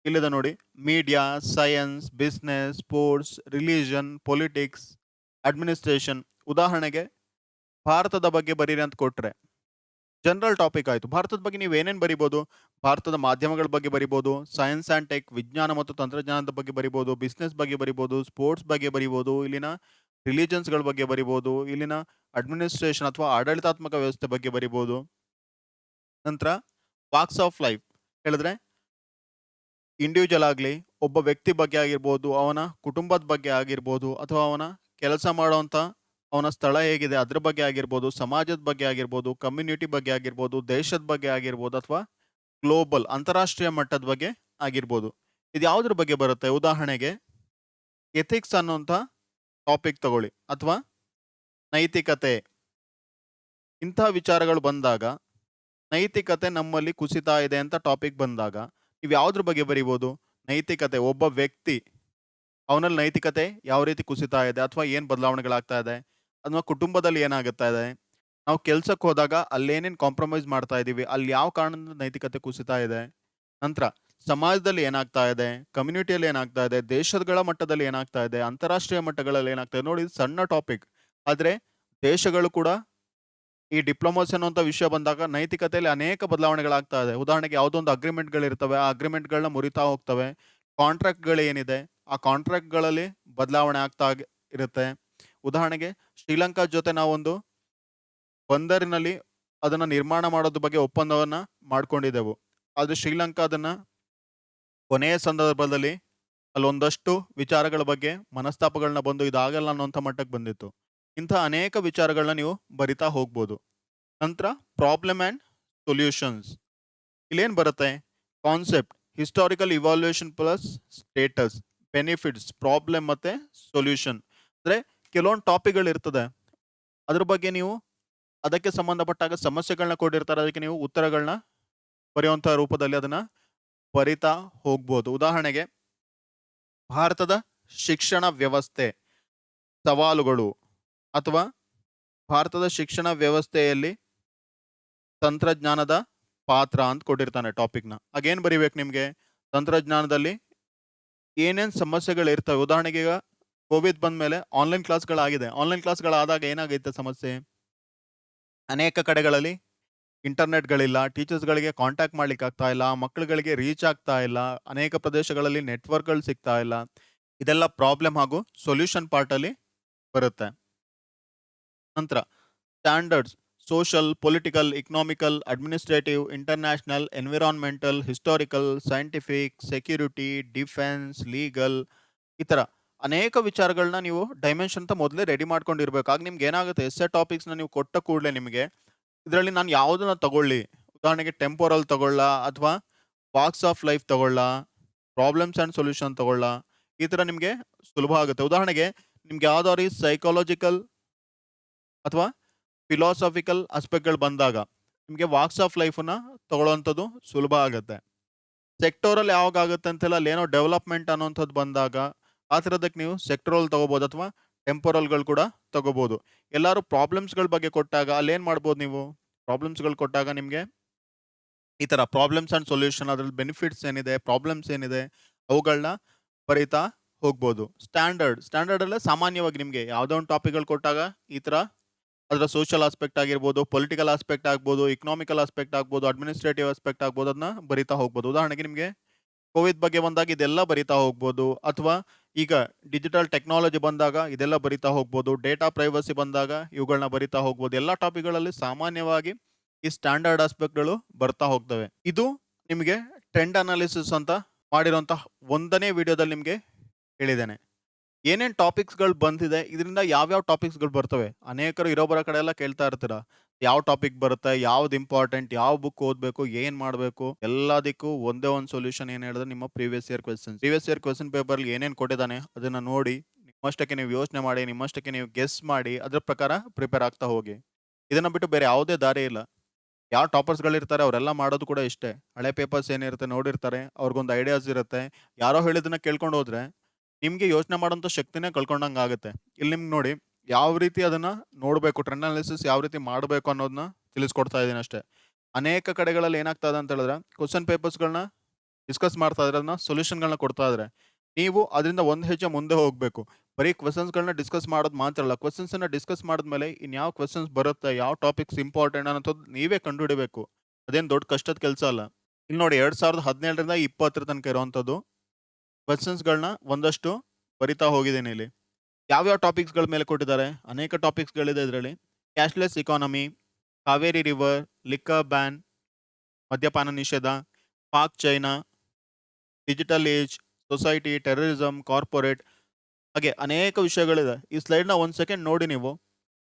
ಇಲ್ಲಿದೆ ನೋಡಿ, media, science, business, sports, religion, politics, administration. ಉದಾಹರಣೆಗೆ ಭಾರತದ ಬಗ್ಗೆ ಬರೀರಿ ಅಂತ ಕೊಟ್ಟರೆ ಜನರಲ್ ಟಾಪಿಕ್ ಆಯಿತು. ಭಾರತದ ಬಗ್ಗೆ ನೀವು ಏನೇನು ಬರಿಬೋದು, ಭಾರತದ ಮಾಧ್ಯಮಗಳ ಬಗ್ಗೆ ಬರಿಬೋದು, ಸೈನ್ಸ್ ಆ್ಯಂಡ್ ಟೆಕ್ ವಿಜ್ಞಾನ ಮತ್ತು ತಂತ್ರಜ್ಞಾನದ ಬಗ್ಗೆ ಬರಿಬೋದು, ಬಿಸ್ನೆಸ್ ಬಗ್ಗೆ ಬರಿಬೋದು, ಸ್ಪೋರ್ಟ್ಸ್ ಬಗ್ಗೆ ಬರಿಬೋದು, ಇಲ್ಲಿನ ರಿಲಿಜನ್ಸ್ಗಳ ಬಗ್ಗೆ ಬರಿಬೋದು, ಇಲ್ಲಿನ ಅಡ್ಮಿನಿಸ್ಟ್ರೇಷನ್ ಅಥವಾ ಆಡಳಿತಾತ್ಮಕ ವ್ಯವಸ್ಥೆ ಬಗ್ಗೆ ಬರಿಬೋದು. ನಂತರ ವಾಕ್ಸ್ ಆಫ್ ಲೈಫ್ ಹೇಳಿದ್ರೆ ಇಂಡಿವಿಜುವಲ್ ಆಗಲಿ, ಒಬ್ಬ ವ್ಯಕ್ತಿ ಬಗ್ಗೆ ಆಗಿರ್ಬೋದು, ಅವನ ಕುಟುಂಬದ ಬಗ್ಗೆ ಆಗಿರ್ಬೋದು, ಅಥವಾ ಅವನ ಕೆಲಸ ಮಾಡೋವಂಥ ಅವನ ಸ್ಥಳ ಹೇಗಿದೆ ಅದ್ರ ಬಗ್ಗೆ ಆಗಿರ್ಬೋದು, ಸಮಾಜದ ಬಗ್ಗೆ ಆಗಿರ್ಬೋದು, ಕಮ್ಯುನಿಟಿ ಬಗ್ಗೆ ಆಗಿರ್ಬೋದು, ದೇಶದ ಬಗ್ಗೆ ಆಗಿರ್ಬೋದು, ಅಥವಾ ಗ್ಲೋಬಲ್ ಅಂತಾರಾಷ್ಟ್ರೀಯ ಮಟ್ಟದ ಬಗ್ಗೆ ಆಗಿರ್ಬೋದು. ಇದು ಯಾವುದ್ರ ಬಗ್ಗೆ ಬರುತ್ತೆ, ಉದಾಹರಣೆಗೆ ಎಥಿಕ್ಸ್ ಅನ್ನೋಂಥ ಟಾಪಿಕ್ ತಗೊಳ್ಳಿ, ಅಥವಾ ನೈತಿಕತೆ. ಇಂಥ ವಿಚಾರಗಳು ಬಂದಾಗ, ನೈತಿಕತೆ ನಮ್ಮಲ್ಲಿ ಕುಸಿತಾ ಇದೆ ಅಂತ ಟಾಪಿಕ್ ಬಂದಾಗ ನೀವು ಯಾವುದ್ರ ಬಗ್ಗೆ ಬರಿಬೋದು, ನೈತಿಕತೆ, ಒಬ್ಬ ವ್ಯಕ್ತಿ ಅವನಲ್ಲಿ ನೈತಿಕತೆ ಯಾವ ರೀತಿ ಕುಸಿತಾ ಇದೆ ಅಥವಾ ಏನು ಬದಲಾವಣೆಗಳಾಗ್ತಾ ಇದೆ, ಅಥವಾ ಕುಟುಂಬದಲ್ಲಿ ಏನಾಗುತ್ತಾ ಇದೆ, ನಾವು ಕೆಲ್ಸಕ್ಕೆ ಹೋದಾಗ ಅಲ್ಲೇನೇನು ಕಾಂಪ್ರಮೈಸ್ ಮಾಡ್ತಾ ಇದ್ದೀವಿ, ಅಲ್ಲಿ ಯಾವ ಕಾರಣದಿಂದ ನೈತಿಕತೆ ಕುಸಿತಾ ಇದೆ. ನಂತರ ಸಮಾಜದಲ್ಲಿ ಏನಾಗ್ತಾ ಇದೆ, ಕಮ್ಯುನಿಟಿಯಲ್ಲಿ ಏನಾಗ್ತಾ ಇದೆ, ದೇಶಗಳ ಮಟ್ಟದಲ್ಲಿ ಏನಾಗ್ತಾ ಇದೆ, ಅಂತಾರಾಷ್ಟ್ರೀಯ ಮಟ್ಟಗಳಲ್ಲಿ ಏನಾಗ್ತಾ ಇದೆ. ನೋಡಿ, ಸಣ್ಣ ಟಾಪಿಕ್, ಆದರೆ ದೇಶಗಳು ಕೂಡ ಈ ಡಿಪ್ಲೊಮಸಿ ಅನ್ನೋಂಥ ವಿಷಯ ಬಂದಾಗ ನೈತಿಕತೆಯಲ್ಲಿ ಅನೇಕ ಬದಲಾವಣೆಗಳಾಗ್ತಾ ಇದೆ. ಉದಾಹರಣೆಗೆ ಯಾವುದೋ ಒಂದು ಅಗ್ರಿಮೆಂಟ್ಗಳಿರ್ತವೆ, ಆ ಅಗ್ರಿಮೆಂಟ್ಗಳನ್ನ ಮುರಿತಾ ಹೋಗ್ತವೆ. ಕಾಂಟ್ರಾಕ್ಟ್ಗಳು ಏನಿದೆ ಆ ಕಾಂಟ್ರಾಕ್ಟ್ಗಳಲ್ಲಿ ಬದಲಾವಣೆ ಆಗ್ತಾ ಇರುತ್ತೆ. ಉದಾಹರಣೆಗೆ ಶ್ರೀಲಂಕಾ ಜೊತೆ ನಾವೊಂದು ಬಂದರಿನಲ್ಲಿ ಅದನ್ನ ನಿರ್ಮಾಣ ಮಾಡೋದ್ರ ಬಗ್ಗೆ ಒಪ್ಪಂದವನ್ನ ಮಾಡ್ಕೊಂಡಿದ್ದೆವು. ಆದರೆ ಶ್ರೀಲಂಕಾ ಅದನ್ನ ಕೊನೆಯ ಸಂದರ್ಭದಲ್ಲಿ ಅಲ್ಲೊಂದಷ್ಟು ವಿಚಾರಗಳ ಬಗ್ಗೆ ಮನಸ್ತಾಪಗಳನ್ನ ಬಂದು ಇದಾಗಲ್ಲ ಅನ್ನೋಂಥ ಮಟ್ಟಕ್ಕೆ ಬಂದಿತ್ತು. ಇಂಥ ಅನೇಕ ವಿಚಾರಗಳನ್ನ ನೀವು ಬರಿತಾ ಹೋಗ್ಬೋದು. ನಂತರ ಪ್ರಾಬ್ಲಮ್ ಆ್ಯಂಡ್ ಸೊಲ್ಯೂಷನ್ಸ್. ಇಲ್ಲೇನು ಬರುತ್ತೆ, concept, historical evaluation plus status, benefits, problem ಮತ್ತು ಸೊಲ್ಯೂಷನ್. ಅಂದರೆ ಕೆಲವೊಂದು ಟಾಪಿಕ್ಗಳು ಇರ್ತದೆ, ಅದ್ರ ಬಗ್ಗೆ ನೀವು ಅದಕ್ಕೆ ಸಂಬಂಧಪಟ್ಟಾಗ ಸಮಸ್ಯೆಗಳನ್ನ ಕೊಟ್ಟಿರ್ತಾರೆ. ಅದಕ್ಕೆ ನೀವು ಉತ್ತರಗಳನ್ನ ಬರೆಯುವಂತಹ ರೂಪದಲ್ಲಿ ಅದನ್ನ ಬರಿತಾ ಹೋಗ್ಬೋದು. ಉದಾಹರಣೆಗೆ ಭಾರತದ ಶಿಕ್ಷಣ ವ್ಯವಸ್ಥೆ ಸವಾಲುಗಳು ಅಥವಾ ಭಾರತದ ಶಿಕ್ಷಣ ವ್ಯವಸ್ಥೆಯಲ್ಲಿ ತಂತ್ರಜ್ಞಾನದ ಪಾತ್ರ ಅಂತ ಕೊಟ್ಟಿರ್ತಾನೆ ಟಾಪಿಕ್‌ನ. ಆಗೇನ್ ಬರಿಬೇಕು ನಿಮ್ಗೆ? ತಂತ್ರಜ್ಞಾನದಲ್ಲಿ ಏನೇನ್ ಸಮಸ್ಯೆಗಳಿರ್ತವೆ? ಉದಾಹರಣೆಗೆ ಈಗ ಕೋವಿಡ್ ಬಂದ್ಮೇಲೆ ಆನ್‌ಲೈನ್ ಕ್ಲಾಸ್‌ಗಳಾಗಿದೆ. ಆನ್‌ಲೈನ್ ಕ್ಲಾಸ್‌ಗಳಾದಾಗ ಏನಾಗೈತೆ ಸಮಸ್ಯೆ? ಅನೇಕ ಕಡೆಗಳಲ್ಲಿ ಇಂಟರ್ನೆಟ್‌ಗಳಿಲ್ಲ, ಟೀಚರ್ಸ್‌ಗಳಿಗೆ ಕಾಂಟ್ಯಾಕ್ಟ್ ಮಾಡ್ಲಿಕ್ಕೆ ಆಗ್ತಾ ಇಲ್ಲ, ಮಕ್ಕಳುಗಳಿಗೆ ರೀಚ್ ಆಗ್ತಾ ಇಲ್ಲ, ಅನೇಕ ಪ್ರದೇಶಗಳಲ್ಲಿ ನೆಟ್‌ವರ್ಕ್‌ಗಳು ಸಿಗ್ತಾ ಇಲ್ಲ. ಇದೆಲ್ಲ ಪ್ರಾಬ್ಲಮ್ ಹಾಗೂ ಸೊಲ್ಯೂಷನ್ ಪಾರ್ಟಲ್ಲಿ ಬರುತ್ತೆ. ನಂತರ standards social, political, economical, administrative, international, environmental, historical, scientific, security, defence, legal ಈ ಥರ ಅನೇಕ ವಿಚಾರಗಳನ್ನ ನೀವು ಡೈಮೆನ್ಷನ್ ಅಂತ ಮೊದಲೇ ರೆಡಿ ಮಾಡ್ಕೊಂಡಿರ್ಬೇಕು. ಆಗ ನಿಮ್ಗೆ ಏನಾಗುತ್ತೆ ಎಸ್ಸೆ ಟಾಪಿಕ್ಸ್‌ನ ನೀವು ಕೊಟ್ಟ ಕೂಡಲೇ ನಿಮಗೆ ಇದರಲ್ಲಿ ನಾನು ಯಾವುದನ್ನ ತಗೊಳ್ಳಿ? ಉದಾಹರಣೆಗೆ ಟೆಂಪೋರಲ್ ತಗೊಳ್ಳಾ ಅಥವಾ ವಾಕ್ಸ್ ಆಫ್ ಲೈಫ್ ತಗೊಳ್ಳಾ? ಪ್ರಾಬ್ಲಮ್ಸ್ ಆಂಡ್ ಸೊಲ್ಯೂಷನ್ ತಗೊಳ್ಳಾ? ಈ ಥರ ನಿಮ್ಗೆ ಸುಲಭ ಆಗುತ್ತೆ. ಉದಾಹರಣೆಗೆ ನಿಮ್ಗೆ ಯಾವ್ದಾದ್ರು ಸೈಕಾಲಜಿಕಲ್ ಅಥವಾ ಫಿಲಾಸಾಫಿಕಲ್ ಆಸ್ಪೆಕ್ಟ್‌ಗಳು ಬಂದಾಗ ನಿಮ್ಗೆ ವಾಕ್ಸ್ ಆಫ್ ಲೈಫನ್ನ ತಗೊಳ್ಳೋವಂಥದ್ದು ಸುಲಭ ಆಗತ್ತೆ. ಸೆಕ್ಟೋರಲ್ ಯಾವಾಗಾಗುತ್ತೆ ಅಂತೆಲ್ಲ ಅಲ್ಲೇನೋ ಡೆವಲಪ್‌ಮೆಂಟ್ ಅನ್ನೋಂಥದ್ದು ಬಂದಾಗ ಆ ಥರದಕ್ಕೆ ನೀವು ಸೆಕ್ಟೋರಲ್ ತಗೋಬೋದು ಅಥವಾ ಟೆಂಪೋರಲ್‌ಗಳು ಕೂಡ ತಗೋಬೋದು. ಎಲ್ಲಾರು ಪ್ರಾಬ್ಲಮ್ಸ್‌ಗಳ ಬಗ್ಗೆ ಕೊಟ್ಟಾಗ ಅಲ್ಲೇನ್ ಮಾಡ್ಬೋದು ನೀವು? ಪ್ರಾಬ್ಲಮ್ಸ್‌ಗಳು ಕೊಟ್ಟಾಗ ನಿಮ್ಗೆ ಈ ಥರ ಪ್ರಾಬ್ಲಮ್ಸ್ ಆಂಡ್ ಸೊಲ್ಯೂಷನ್ ಅದ್ರಲ್ಲಿ ಬೆನಿಫಿಟ್ಸ್ ಏನಿದೆ, ಪ್ರಾಬ್ಲಮ್ಸ್ ಏನಿದೆ ಅವುಗಳನ್ನ ಬರೀತಾ ಹೋಗ್ಬೋದು. ಸ್ಟ್ಯಾಂಡರ್ಡ್ ಅಲ್ಲೇ ಸಾಮಾನ್ಯವಾಗಿ ನಿಮ್ಗೆ ಯಾವುದೋ ಒಂದು ಟಾಪಿಕ್‌ಗಳು ಕೊಟ್ಟಾಗ ಈ ಥರ ಅದರ ಸೋಷಿಯಲ್ ಆಸ್ಪೆಕ್ಟ್ ಆಗಿರ್ಬೋದು, ಪೊಲಿಟಿಕಲ್ ಆಸ್ಪೆಕ್ಟ್ ಆಗ್ಬೋದು, ಇಕನಾಮಿಕಲ್ ಆಸ್ಪೆಕ್ಟ್ ಆಗ್ಬೋದು, ಅಡ್ಮಿನಿಸ್ಟ್ರೇಟಿವ್ ಆಸ್ಪೆಕ್ಟ್ ಆಗ್ಬೋದು, ಅದನ್ನ ಬರಿತಾ ಹೋಗ್ಬೋದು. ಉದಾಹರಣೆಗೆ ನಿಮ್ಗೆ ಕೋವಿಡ್ ಬಗ್ಗೆ ಬಂದಾಗ ಇದೆಲ್ಲ ಬರಿತಾ ಹೋಗ್ಬೋದು. ಅಥವಾ ಈಗ ಡಿಜಿಟಲ್ ಟೆಕ್ನಾಲಜಿ ಬಂದಾಗ ಇದೆಲ್ಲ ಬರಿತಾ ಹೋಗ್ಬೋದು. ಡೇಟಾ ಪ್ರೈವಸಿ ಬಂದಾಗ ಇವುಗಳನ್ನ ಬರಿತಾ ಹೋಗ್ಬೋದು. ಎಲ್ಲ ಟಾಪಿಕ್‌ಗಳಲ್ಲಿ ಸಾಮಾನ್ಯವಾಗಿ ಈ ಸ್ಟ್ಯಾಂಡರ್ಡ್ ಆಸ್ಪೆಕ್ಟ್‌ಗಳು ಬರ್ತಾ ಹೋಗ್ತವೆ. ಇದು ನಿಮಗೆ ಟ್ರೆಂಡ್ ಅನಾಲಿಸಿಸ್ ಅಂತ ಮಾಡಿರುವಂತಹ 1ನೇ ವಿಡಿಯೋದಲ್ಲಿ ನಿಮ್ಗೆ ಹೇಳಿದ್ದೇನೆ. ಏನೇನ್ ಟಾಪಿಕ್ಸ್‌ಗಳು ಬಂದಿದೆ, ಇದರಿಂದ ಯಾವ್ಯಾವ ಟಾಪಿಕ್ಸ್‌ಗಳು ಬರ್ತವೆ? ಅನೇಕರು ಇರೋ ಕಡೆ ಎಲ್ಲ ಕೇಳ್ತಾ ಇರ್ತೀರ. ಯಾವ ಟಾಪಿಕ್ ಬರುತ್ತೆ? ಯಾವ್ದು ಇಂಪಾರ್ಟೆಂಟ್? ಯಾವ ಬುಕ್ ಓದ್ಬೇಕು? ಏನ್ ಮಾಡ್ಬೇಕು? ಎಲ್ಲದಕ್ಕೂ ಒಂದೇ ಒಂದು ಸೊಲ್ಯೂಷನ್ ಏನ್ ಹೇಳಿದ್ರೆ ನಿಮ್ಮ previous year questions. Previous year question ಪೇಪರ್‌ಲಿ ಏನೇನ್ ಕೊಟ್ಟಿದ್ದಾನೆ ಅದನ್ನ ನೋಡಿ, ನಿಮ್ಮಷ್ಟಕ್ಕೆ ನೀವು ಯೋಚನೆ ಮಾಡಿ, ನಿಮ್ಮಷ್ಟಕ್ಕೆ ನೀವು ಗೆಸ್ ಮಾಡಿ, ಅದ್ರ ಪ್ರಕಾರ ಪ್ರಿಪೇರ್ ಆಗ್ತಾ ಹೋಗಿ. ಇದನ್ನ ಬಿಟ್ಟು ಬೇರೆ ಯಾವುದೇ ದಾರಿ ಇಲ್ಲ. ಯಾವ ಟಾಪರ್ಸ್‌ಗಳಿರ್ತಾರೆ ಅವರೆಲ್ಲ ಮಾಡೋದು ಕೂಡ ಇಷ್ಟೇ. ಹಳೆ ಪೇಪರ್ಸ್ ಏನಿರುತ್ತೆ ನೋಡಿರ್ತಾರೆ. ಅವ್ರಿಗೊಂದು ಐಡಿಯಾಸ್ ಇರುತ್ತೆ. ಯಾರೋ ಹೇಳಿದ್ದನ್ನ ಕೇಳ್ಕೊಂಡು ಹೋದ್ರೆ ನಿಮ್ಗೆ ಯೋಚನೆ ಮಾಡೋಂಥ ಶಕ್ತಿನೇ ಕಳ್ಕೊಂಡಂಗೆ ಆಗುತ್ತೆ. ಇಲ್ಲಿ ನಿಮ್ಗೆ ನೋಡಿ ಯಾವ ರೀತಿ ಅದನ್ನ ನೋಡಬೇಕು, ಟ್ರೆಂಡ್ ಅನಾಲಿಸಿಸ್ ಯಾವ ರೀತಿ ಮಾಡಬೇಕು ಅನ್ನೋದನ್ನ ತಿಳಿಸ್ಕೊಡ್ತಾ ಇದ್ದೀನಿ ಅಷ್ಟೇ. ಅನೇಕ ಕಡೆಗಳಲ್ಲಿ ಏನಾಗ್ತಾ ಇದೆ ಅಂತ ಹೇಳಿದ್ರೆ ಕ್ವೆಶ್ಚನ್ ಪೇಪರ್ಸ್‌ಗಳನ್ನ ಡಿಸ್ಕಸ್ ಮಾಡ್ತಾ ಇದ್ರೆ ಅದನ್ನ ಸೊಲ್ಯೂಷನ್‌ಗಳನ್ನ ಕೊಡ್ತಾ ಇದ್ದಾರೆ. ನೀವು ಅದರಿಂದ ಒಂದು ಹೆಜ್ಜೆ ಮುಂದೆ ಹೋಗಬೇಕು. ಬರೀ ಕ್ವೆಶ್ಚನ್ಸ್‌ಗಳನ್ನ ಡಿಸ್ಕಸ್ ಮಾಡೋದು ಮಾತ್ರ ಅಲ್ಲ. ಕ್ವೆಶ್ಚನ್ಸನ್ನ ಡಿಸ್ಕಸ್ ಮಾಡಿದ್ಮೇಲೆ ಇನ್ಯಾವ ಕ್ವೆಶ್ಚನ್ಸ್ ಬರುತ್ತೆ, ಯಾವ ಟಾಪಿಕ್ಸ್ ಇಂಪಾರ್ಟೆಂಟ್ ಅನ್ನೋಂಥದ್ದು ನೀವೇ ಕಂಡುಹಿಡಿಬೇಕು. ಅದೇನು ದೊಡ್ಡ ಕಷ್ಟದ ಕೆಲಸ ಅಲ್ಲ. ಇಲ್ಲಿ ನೋಡಿ 2017ರಿಂದ 20 ತನಕ ಇರುವಂಥದ್ದು ಕ್ವೆಶ್ಚನ್ಸ್‌ಗಳನ್ನ ಒಂದಷ್ಟು ಬರಿತಾ ಹೋಗಿದ್ದೀನಿ ಇಲ್ಲಿ. ಯಾವ್ಯಾವ ಟಾಪಿಕ್ಸ್‌ಗಳ ಮೇಲೆ ಕೊಟ್ಟಿದ್ದಾರೆ? ಅನೇಕ ಟಾಪಿಕ್ಸ್‌ಗಳಿದೆ ಇದರಲ್ಲಿ. Cashless economy, Kaveri river, liquor ban, ಮದ್ಯಪಾನ ನಿಷೇಧ, Pak China, digital age, society, terrorism, corporate ಹಾಗೆ ಅನೇಕ ವಿಷಯಗಳಿದೆ. ಈ ಸ್ಲೈಡ್‌ನ 1 ಸೆಕೆಂಡ್ ನೋಡಿ ನೀವು.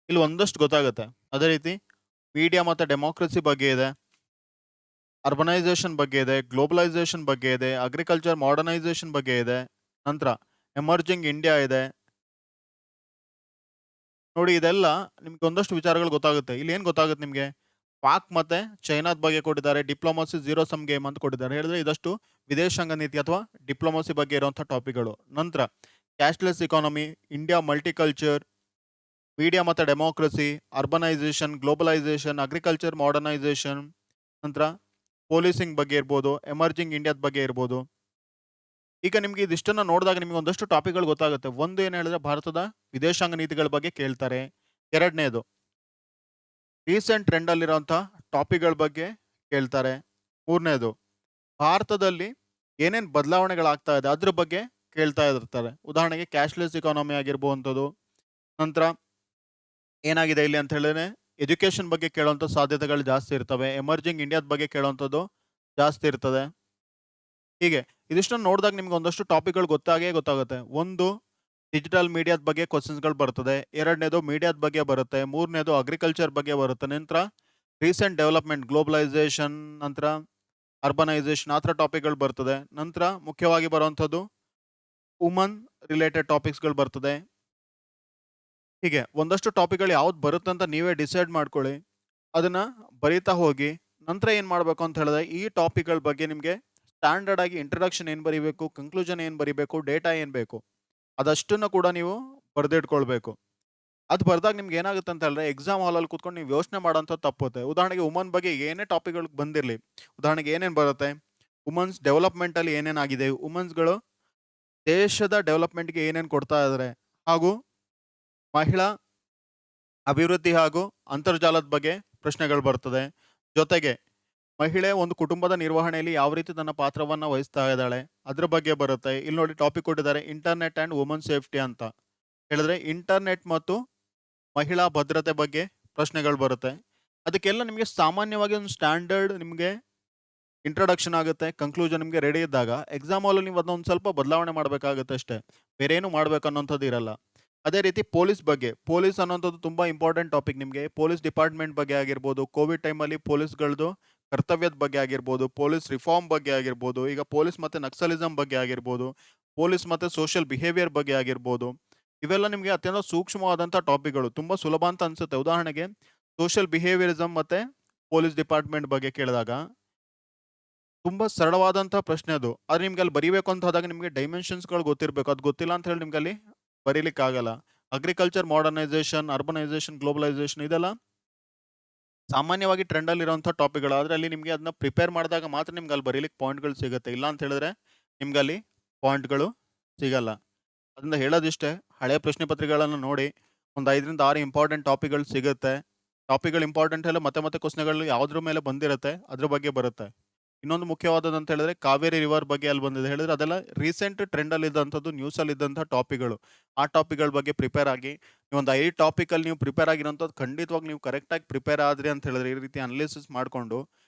ಇಲ್ಲಿ ಒಂದಷ್ಟು ಗೊತ್ತಾಗುತ್ತೆ. ಅದೇ ರೀತಿ ಮೀಡಿಯಾ ಮತ್ತು ಡೆಮೋಕ್ರಸಿ ಬಗ್ಗೆ ಇದೆ. ಅರ್ಬನೈಸೇಷನ್ ಬಗ್ಗೆ ಇದೆ, ಗ್ಲೋಬಲೈಸೇಷನ್ ಬಗ್ಗೆ ಇದೆ, ಅಗ್ರಿಕಲ್ಚರ್ ಮಾಡರ್ನೈಸೇಷನ್ ಬಗ್ಗೆ ಇದೆ. ನಂತರ ಎಮರ್ಜಿಂಗ್ ಇಂಡಿಯಾ ಇದೆ. ನೋಡಿ ಇದೆಲ್ಲ ನಿಮ್ಗೆ ಒಂದಷ್ಟು ವಿಚಾರಗಳು ಗೊತ್ತಾಗುತ್ತೆ. ಇಲ್ಲಿ ಏನು ಗೊತ್ತಾಗುತ್ತೆ ನಿಮ್ಗೆ? ಪಾಕ್ ಮತ್ತೆ ಚೈನಾದ ಬಗ್ಗೆ ಕೊಟ್ಟಿದ್ದಾರೆ. ಡಿಪ್ಲೊಮಸಿ ಝೀರೋ ಸಮ್ ಗೇಮ್ ಅಂತ ಕೊಟ್ಟಿದ್ದಾರೆ. ಹೇಳಿದ್ರೆ ಇದಷ್ಟು ವಿದೇಶಾಂಗ ನೀತಿ ಅಥವಾ ಡಿಪ್ಲೊಮಸಿ ಬಗ್ಗೆ ಇರುವಂತಹ ಟಾಪಿಕ್‌ಗಳು. ನಂತರ ಕ್ಯಾಶ್‌ಲೆಸ್ ಇಕಾನಮಿ, ಇಂಡಿಯಾ ಮಲ್ಟಿಕಲ್ಚರ್, ಮೀಡಿಯಾ ಮತ್ತು democracy, urbanisation, globalisation, agriculture modernisation, ನಂತರ ಪೊಲೀಸಿಂಗ್ ಬಗ್ಗೆ ಇರ್ಬೋದು, ಎಮರ್ಜಿಂಗ್ ಇಂಡಿಯಾದ ಬಗ್ಗೆ ಇರ್ಬೋದು. ಈಗ ನಿಮ್ಗೆ ಇದಿಷ್ಟನ್ನ ನೋಡಿದಾಗ ನಿಮ್ಗೆ ಒಂದಷ್ಟು ಟಾಪಿಕ್‌ಗಳು ಗೊತ್ತಾಗುತ್ತೆ. ಒಂದು ಏನು ಹೇಳಿದ್ರೆ ಭಾರತದ ವಿದೇಶಾಂಗ ನೀತಿಗಳ ಬಗ್ಗೆ ಕೇಳ್ತಾರೆ. 2ನೇದು ರೀಸೆಂಟ್ ಟ್ರೆಂಡ್ ಅಲ್ಲಿರುವಂತಹ ಟಾಪಿಕ್‌ಗಳ ಬಗ್ಗೆ ಕೇಳ್ತಾರೆ. 3ನೇದು ಭಾರತದಲ್ಲಿ ಏನೇನ್ ಬದಲಾವಣೆಗಳಾಗ್ತಾ ಇದೆ ಅದ್ರ ಬಗ್ಗೆ ಕೇಳ್ತಾ ಇರ್ತಾರೆ. ಉದಾಹರಣೆಗೆ ಕ್ಯಾಶ್‌ಲೆಸ್ ಇಕಾನಮಿ ಆಗಿರ್ಬೋವಂಥದ್ದು. ನಂತರ ಏನಾಗಿದೆ ಇಲ್ಲಿ ಅಂತ ಹೇಳಿದ್ರೆ ಎಜುಕೇಷನ್ ಬಗ್ಗೆ ಕೇಳುವಂಥ ಸಾಧ್ಯತೆಗಳು ಜಾಸ್ತಿ ಇರ್ತವೆ. ಎಮರ್ಜಿಂಗ್ ಇಂಡಿಯಾದ ಬಗ್ಗೆ ಕೇಳುವಂಥದ್ದು ಜಾಸ್ತಿ ಇರ್ತದೆ. ಹೀಗೆ ಇದಿಷ್ಟನ್ನು ನೋಡಿದಾಗ ನಿಮ್ಗೆ ಒಂದಷ್ಟು ಟಾಪಿಕ್‌ಗಳು ಗೊತ್ತಾಗೇ ಗೊತ್ತಾಗುತ್ತೆ. ಒಂದು ಡಿಜಿಟಲ್ ಮೀಡಿಯಾದ ಬಗ್ಗೆ ಕ್ವೆಶ್ಚನ್ಸ್‌ಗಳು ಬರ್ತದೆ. 2ನೇದು ಮೀಡಿಯಾದ ಬಗ್ಗೆ ಬರುತ್ತೆ. 3ನೇದು ಅಗ್ರಿಕಲ್ಚರ್ ಬಗ್ಗೆ ಬರುತ್ತೆ. ನಂತರ ರೀಸೆಂಟ್ ಡೆವಲಪ್‌ಮೆಂಟ್, ಗ್ಲೋಬಲೈಸೇಷನ್, ನಂತರ ಅರ್ಬನೈಸೇಷನ್ ಆ ಥರ ಟಾಪಿಕ್‌ಗಳು ಬರ್ತದೆ. ನಂತರ ಮುಖ್ಯವಾಗಿ ಬರುವಂಥದ್ದು ವುಮನ್ ರಿಲೇಟೆಡ್ ಟಾಪಿಕ್ಸ್‌ಗಳು ಬರ್ತದೆ. ಹೀಗೆ ಒಂದಷ್ಟು ಟಾಪಿಕ್‌ಗಳು ಯಾವ್ದು ಬರುತ್ತಂತ ನೀವೇ ಡಿಸೈಡ್ ಮಾಡ್ಕೊಳ್ಳಿ. ಅದನ್ನ ಬರೀತಾ ಹೋಗಿ. ನಂತರ ಏನ್ ಮಾಡ್ಬೇಕು ಅಂತ ಹೇಳಿದ್ರೆ, ಈ ಟಾಪಿಕ್‌ಗಳ ಬಗ್ಗೆ ನಿಮ್ಗೆ ಸ್ಟ್ಯಾಂಡರ್ಡ್ ಆಗಿ ಇಂಟ್ರೊಡಕ್ಷನ್ ಏನ್ ಬರಿಬೇಕು, ಕನ್ಕ್ಲೂಷನ್ ಏನ್ ಬರಿಬೇಕು, ಡೇಟಾ ಏನ್ ಬೇಕು, ಅದಷ್ಟನ್ನ ಕೂಡ ನೀವು ಬರ್ದಿಟ್ಕೊಳ್ಬೇಕು. ಅದು ಬರ್ದಾಗ ನಿಮ್ಗೆ ಏನಾಗುತ್ತೆ ಅಂತ ಹೇಳಿದ್ರೆ, ಎಕ್ಸಾಮ್ ಹಾಲಲ್ಲಿ ಕೂತ್ಕೊಂಡು ನೀವು ಯೋಚನೆ ಮಾಡೋಂಥದ್ದು ತಪ್ಪುತ್ತೆ. ಉದಾಹರಣೆಗೆ ವುಮನ್ ಬಗ್ಗೆ ಏನೇ ಟಾಪಿಕ್‌ಗಳು ಬಂದಿರಲಿ, ಉದಾಹರಣೆಗೆ ಏನೇನು ಬರುತ್ತೆ, ವುಮನ್ಸ್ ಡೆವಲಪ್‌ಮೆಂಟಲ್ಲಿ ಏನೇನಾಗಿದೆ, ವುಮನ್ಸ್‌ಗಳು ದೇಶದ ಡೆವಲಪ್‌ಮೆಂಟ್‌ಗೆ ಏನೇನು ಕೊಡ್ತಾ ಇದ್ದಾರೆ, ಹಾಗೂ ಮಹಿಳಾ ಅಭಿವೃದ್ಧಿ ಹಾಗೂ ಅಂತರ್ಜಾಲದ ಬಗ್ಗೆ ಪ್ರಶ್ನೆಗಳು ಬರ್ತದೆ. ಜೊತೆಗೆ ಮಹಿಳೆ ಒಂದು ಕುಟುಂಬದ ನಿರ್ವಹಣೆಯಲ್ಲಿ ಯಾವ ರೀತಿ ತನ್ನ ಪಾತ್ರವನ್ನ ವಹಿಸ್ತಾ ಇದ್ದಾಳೆ, ಅದ್ರ ಬಗ್ಗೆ ಬರುತ್ತೆ. ಇಲ್ಲಿ ನೋಡಿ ಟಾಪಿಕ್ ಕೊಟ್ಟಿದ್ದಾರೆ, ಇಂಟರ್ನೆಟ್ ಆ್ಯಂಡ್ ವುಮನ್ ಸೇಫ್ಟಿ ಅಂತ ಹೇಳಿದ್ರೆ, ಇಂಟರ್ನೆಟ್ ಮತ್ತು ಮಹಿಳಾ ಭದ್ರತೆ ಬಗ್ಗೆ ಪ್ರಶ್ನೆಗಳು ಬರುತ್ತೆ. ಅದಕ್ಕೆಲ್ಲ ನಿಮಗೆ ಸಾಮಾನ್ಯವಾಗಿ ಒಂದು ಸ್ಟ್ಯಾಂಡರ್ಡ್ ನಿಮಗೆ ಇಂಟ್ರೊಡಕ್ಷನ್ ಆಗುತ್ತೆ, ಕನ್ಕ್ಲೂಷನ್ ನಿಮಗೆ ರೆಡಿ ಇದ್ದಾಗ ಎಕ್ಸಾಮ್ ಹಾಲಲ್ಲಿ ನೀವು ಅದನ್ನ ಒಂದು ಸ್ವಲ್ಪ ಬದಲಾವಣೆ ಮಾಡಬೇಕಾಗುತ್ತೆ ಅಷ್ಟೇ. ಬೇರೆ ಏನು ಮಾಡ್ಬೇಕು ಅನ್ನೋಂಥದ್ದು ಇರಲ್ಲ. ಅದೇ ರೀತಿ ಪೊಲೀಸ್ ಬಗ್ಗೆ, ಪೊಲೀಸ್ ಅನ್ನೋಂಥದ್ದು ತುಂಬಾ ಇಂಪಾರ್ಟೆಂಟ್ ಟಾಪಿಕ್ ನಿಮಗೆ. ಪೊಲೀಸ್ ಡಿಪಾರ್ಟ್ಮೆಂಟ್ ಬಗ್ಗೆ ಆಗಿರ್ಬೋದು, ಕೋವಿಡ್ ಟೈಮಲ್ಲಿ ಪೊಲೀಸ್‌ಗಳದ್ದು ಕರ್ತವ್ಯದ ಬಗ್ಗೆ ಆಗಿರ್ಬೋದು, ಪೊಲೀಸ್ ರಿಫಾರ್ಮ್ ಬಗ್ಗೆ ಆಗಿರ್ಬೋದು, ಈಗ ಪೊಲೀಸ್ ಮತ್ತೆ ನಕ್ಸಲಿಸಂ ಬಗ್ಗೆ ಆಗಿರ್ಬೋದು, ಪೊಲೀಸ್ ಮತ್ತೆ ಸೋಷಿಯಲ್ ಬಿಹೇವಿಯರ್ ಬಗ್ಗೆ ಆಗಿರ್ಬೋದು. ಇವೆಲ್ಲ ನಿಮಗೆ ಅತ್ಯಂತ ಸೂಕ್ಷ್ಮವಾದಂಥ ಟಾಪಿಕ್‌ಗಳು. ತುಂಬಾ ಸುಲಭ ಅಂತ ಅನ್ಸುತ್ತೆ. ಉದಾಹರಣೆಗೆ ಸೋಷಿಯಲ್ ಬಿಹೇವಿಯರಿಸಂ ಮತ್ತೆ ಪೊಲೀಸ್ ಡಿಪಾರ್ಟ್ಮೆಂಟ್ ಬಗ್ಗೆ ಕೇಳಿದಾಗ ತುಂಬಾ ಸರಳವಾದಂಥ ಪ್ರಶ್ನೆ ಅದು. ಆದ್ರೆ ನಿಮ್ಗೆ ಅಲ್ಲಿ ಬರಿಬೇಕು ಅಂತ ಹೋದಾಗ ನಿಮಗೆ ಡೈಮೆನ್ಷನ್ಸ್‌ಗಳು ಗೊತ್ತಿರಬೇಕು. ಅದು ಗೊತ್ತಿಲ್ಲ ಅಂತ ಹೇಳಿ ನಿಮ್ಗೆ ಅಲ್ಲಿ ಬರೀಲಿಕ್ಕಾಗಲ್ಲ. ಅಗ್ರಿಕಲ್ಚರ್ ಮಾಡರ್ನೈಸೇಷನ್, ಅರ್ಬನೈಸೇಷನ್, ಗ್ಲೋಬಲೈಸೇಷನ್ ಇದೆಲ್ಲ ಸಾಮಾನ್ಯವಾಗಿ ಟ್ರೆಂಡಲ್ಲಿ ಇರುವಂಥ ಟಾಪಿಕ್‌ಗಳು. ಆದ್ರೆ ಅಲ್ಲಿ ನಿಮಗೆ ಅದನ್ನ ಪ್ರಿಪೇರ್ ಮಾಡಿದಾಗ ಮಾತ್ರ ನಿಮ್ಗೆ ಅಲ್ಲಿ ಬರೀಲಿಕ್ಕೆ ಪಾಯಿಂಟ್‌ಗಳು ಸಿಗುತ್ತೆ. ಇಲ್ಲ ಅಂತ ಹೇಳಿದ್ರೆ ನಿಮ್ಗೆ ಅಲ್ಲಿ ಪಾಯಿಂಟ್‌ಗಳು ಸಿಗಲ್ಲ. ಅದರಿಂದ ಹೇಳೋದಿಷ್ಟೇ, ಹಳೆ ಪ್ರಶ್ನೆ ಪತ್ರಿಕೆಗಳನ್ನು ನೋಡಿ ಒಂದು 5ರಿಂದ 6 ಇಂಪಾರ್ಟೆಂಟ್ ಟಾಪಿಕ್‌ಗಳು ಸಿಗುತ್ತೆ. ಟಾಪಿಕ್‌ಗಳು ಇಂಪಾರ್ಟೆಂಟ್ ಎಲ್ಲ ಮತ್ತೆ ಮತ್ತೆ ಕ್ವೆಶ್ಚನ್‌ಗಳು ಯಾವುದ್ರ ಮೇಲೆ ಬಂದಿರುತ್ತೆ ಅದ್ರ ಬಗ್ಗೆ ಬರುತ್ತೆ. ಇನ್ನೊಂದು ಮುಖ್ಯವಾದದ್ದು ಅಂತ ಹೇಳಿದ್ರೆ ಕಾವೇರಿ ರಿವರ್ ಬಗ್ಗೆ ಅಲ್ಲಿ ಬಂದಿದೆ. ಹೇಳಿದ್ರೆ ಅದೆಲ್ಲ ರೀಸೆಂಟ್ ಟ್ರೆಂಡಲ್ಲಿ ಇದ್ದಂಥದ್ದು, ನ್ಯೂಸಲ್ಲಿ ಇದ್ದಂಥ ಟಾಪಿಕ್‌ಗಳು. ಆ ಟಾಪಿಕ್‌ಗಳ ಬಗ್ಗೆ ಪ್ರಿಪೇರ್ ಆಗಿ, ನೀವೊಂದು 5 ಟಾಪಿಕಲ್ಲಿ ನೀವು ಪ್ರಿಪೇರ್ ಆಗಿರೋಂಥದ್ದು ಖಂಡಿತವಾಗಿ ನೀವು ಕರೆಕ್ಟಾಗಿ ಪ್ರಿಪೇರ್ ಆದ್ರಿ ಅಂತ ಹೇಳಿದ್ರೆ, ಈ ರೀತಿ ಅನಾಲಿಸಿಸ್ ಮಾಡಿಕೊಂಡು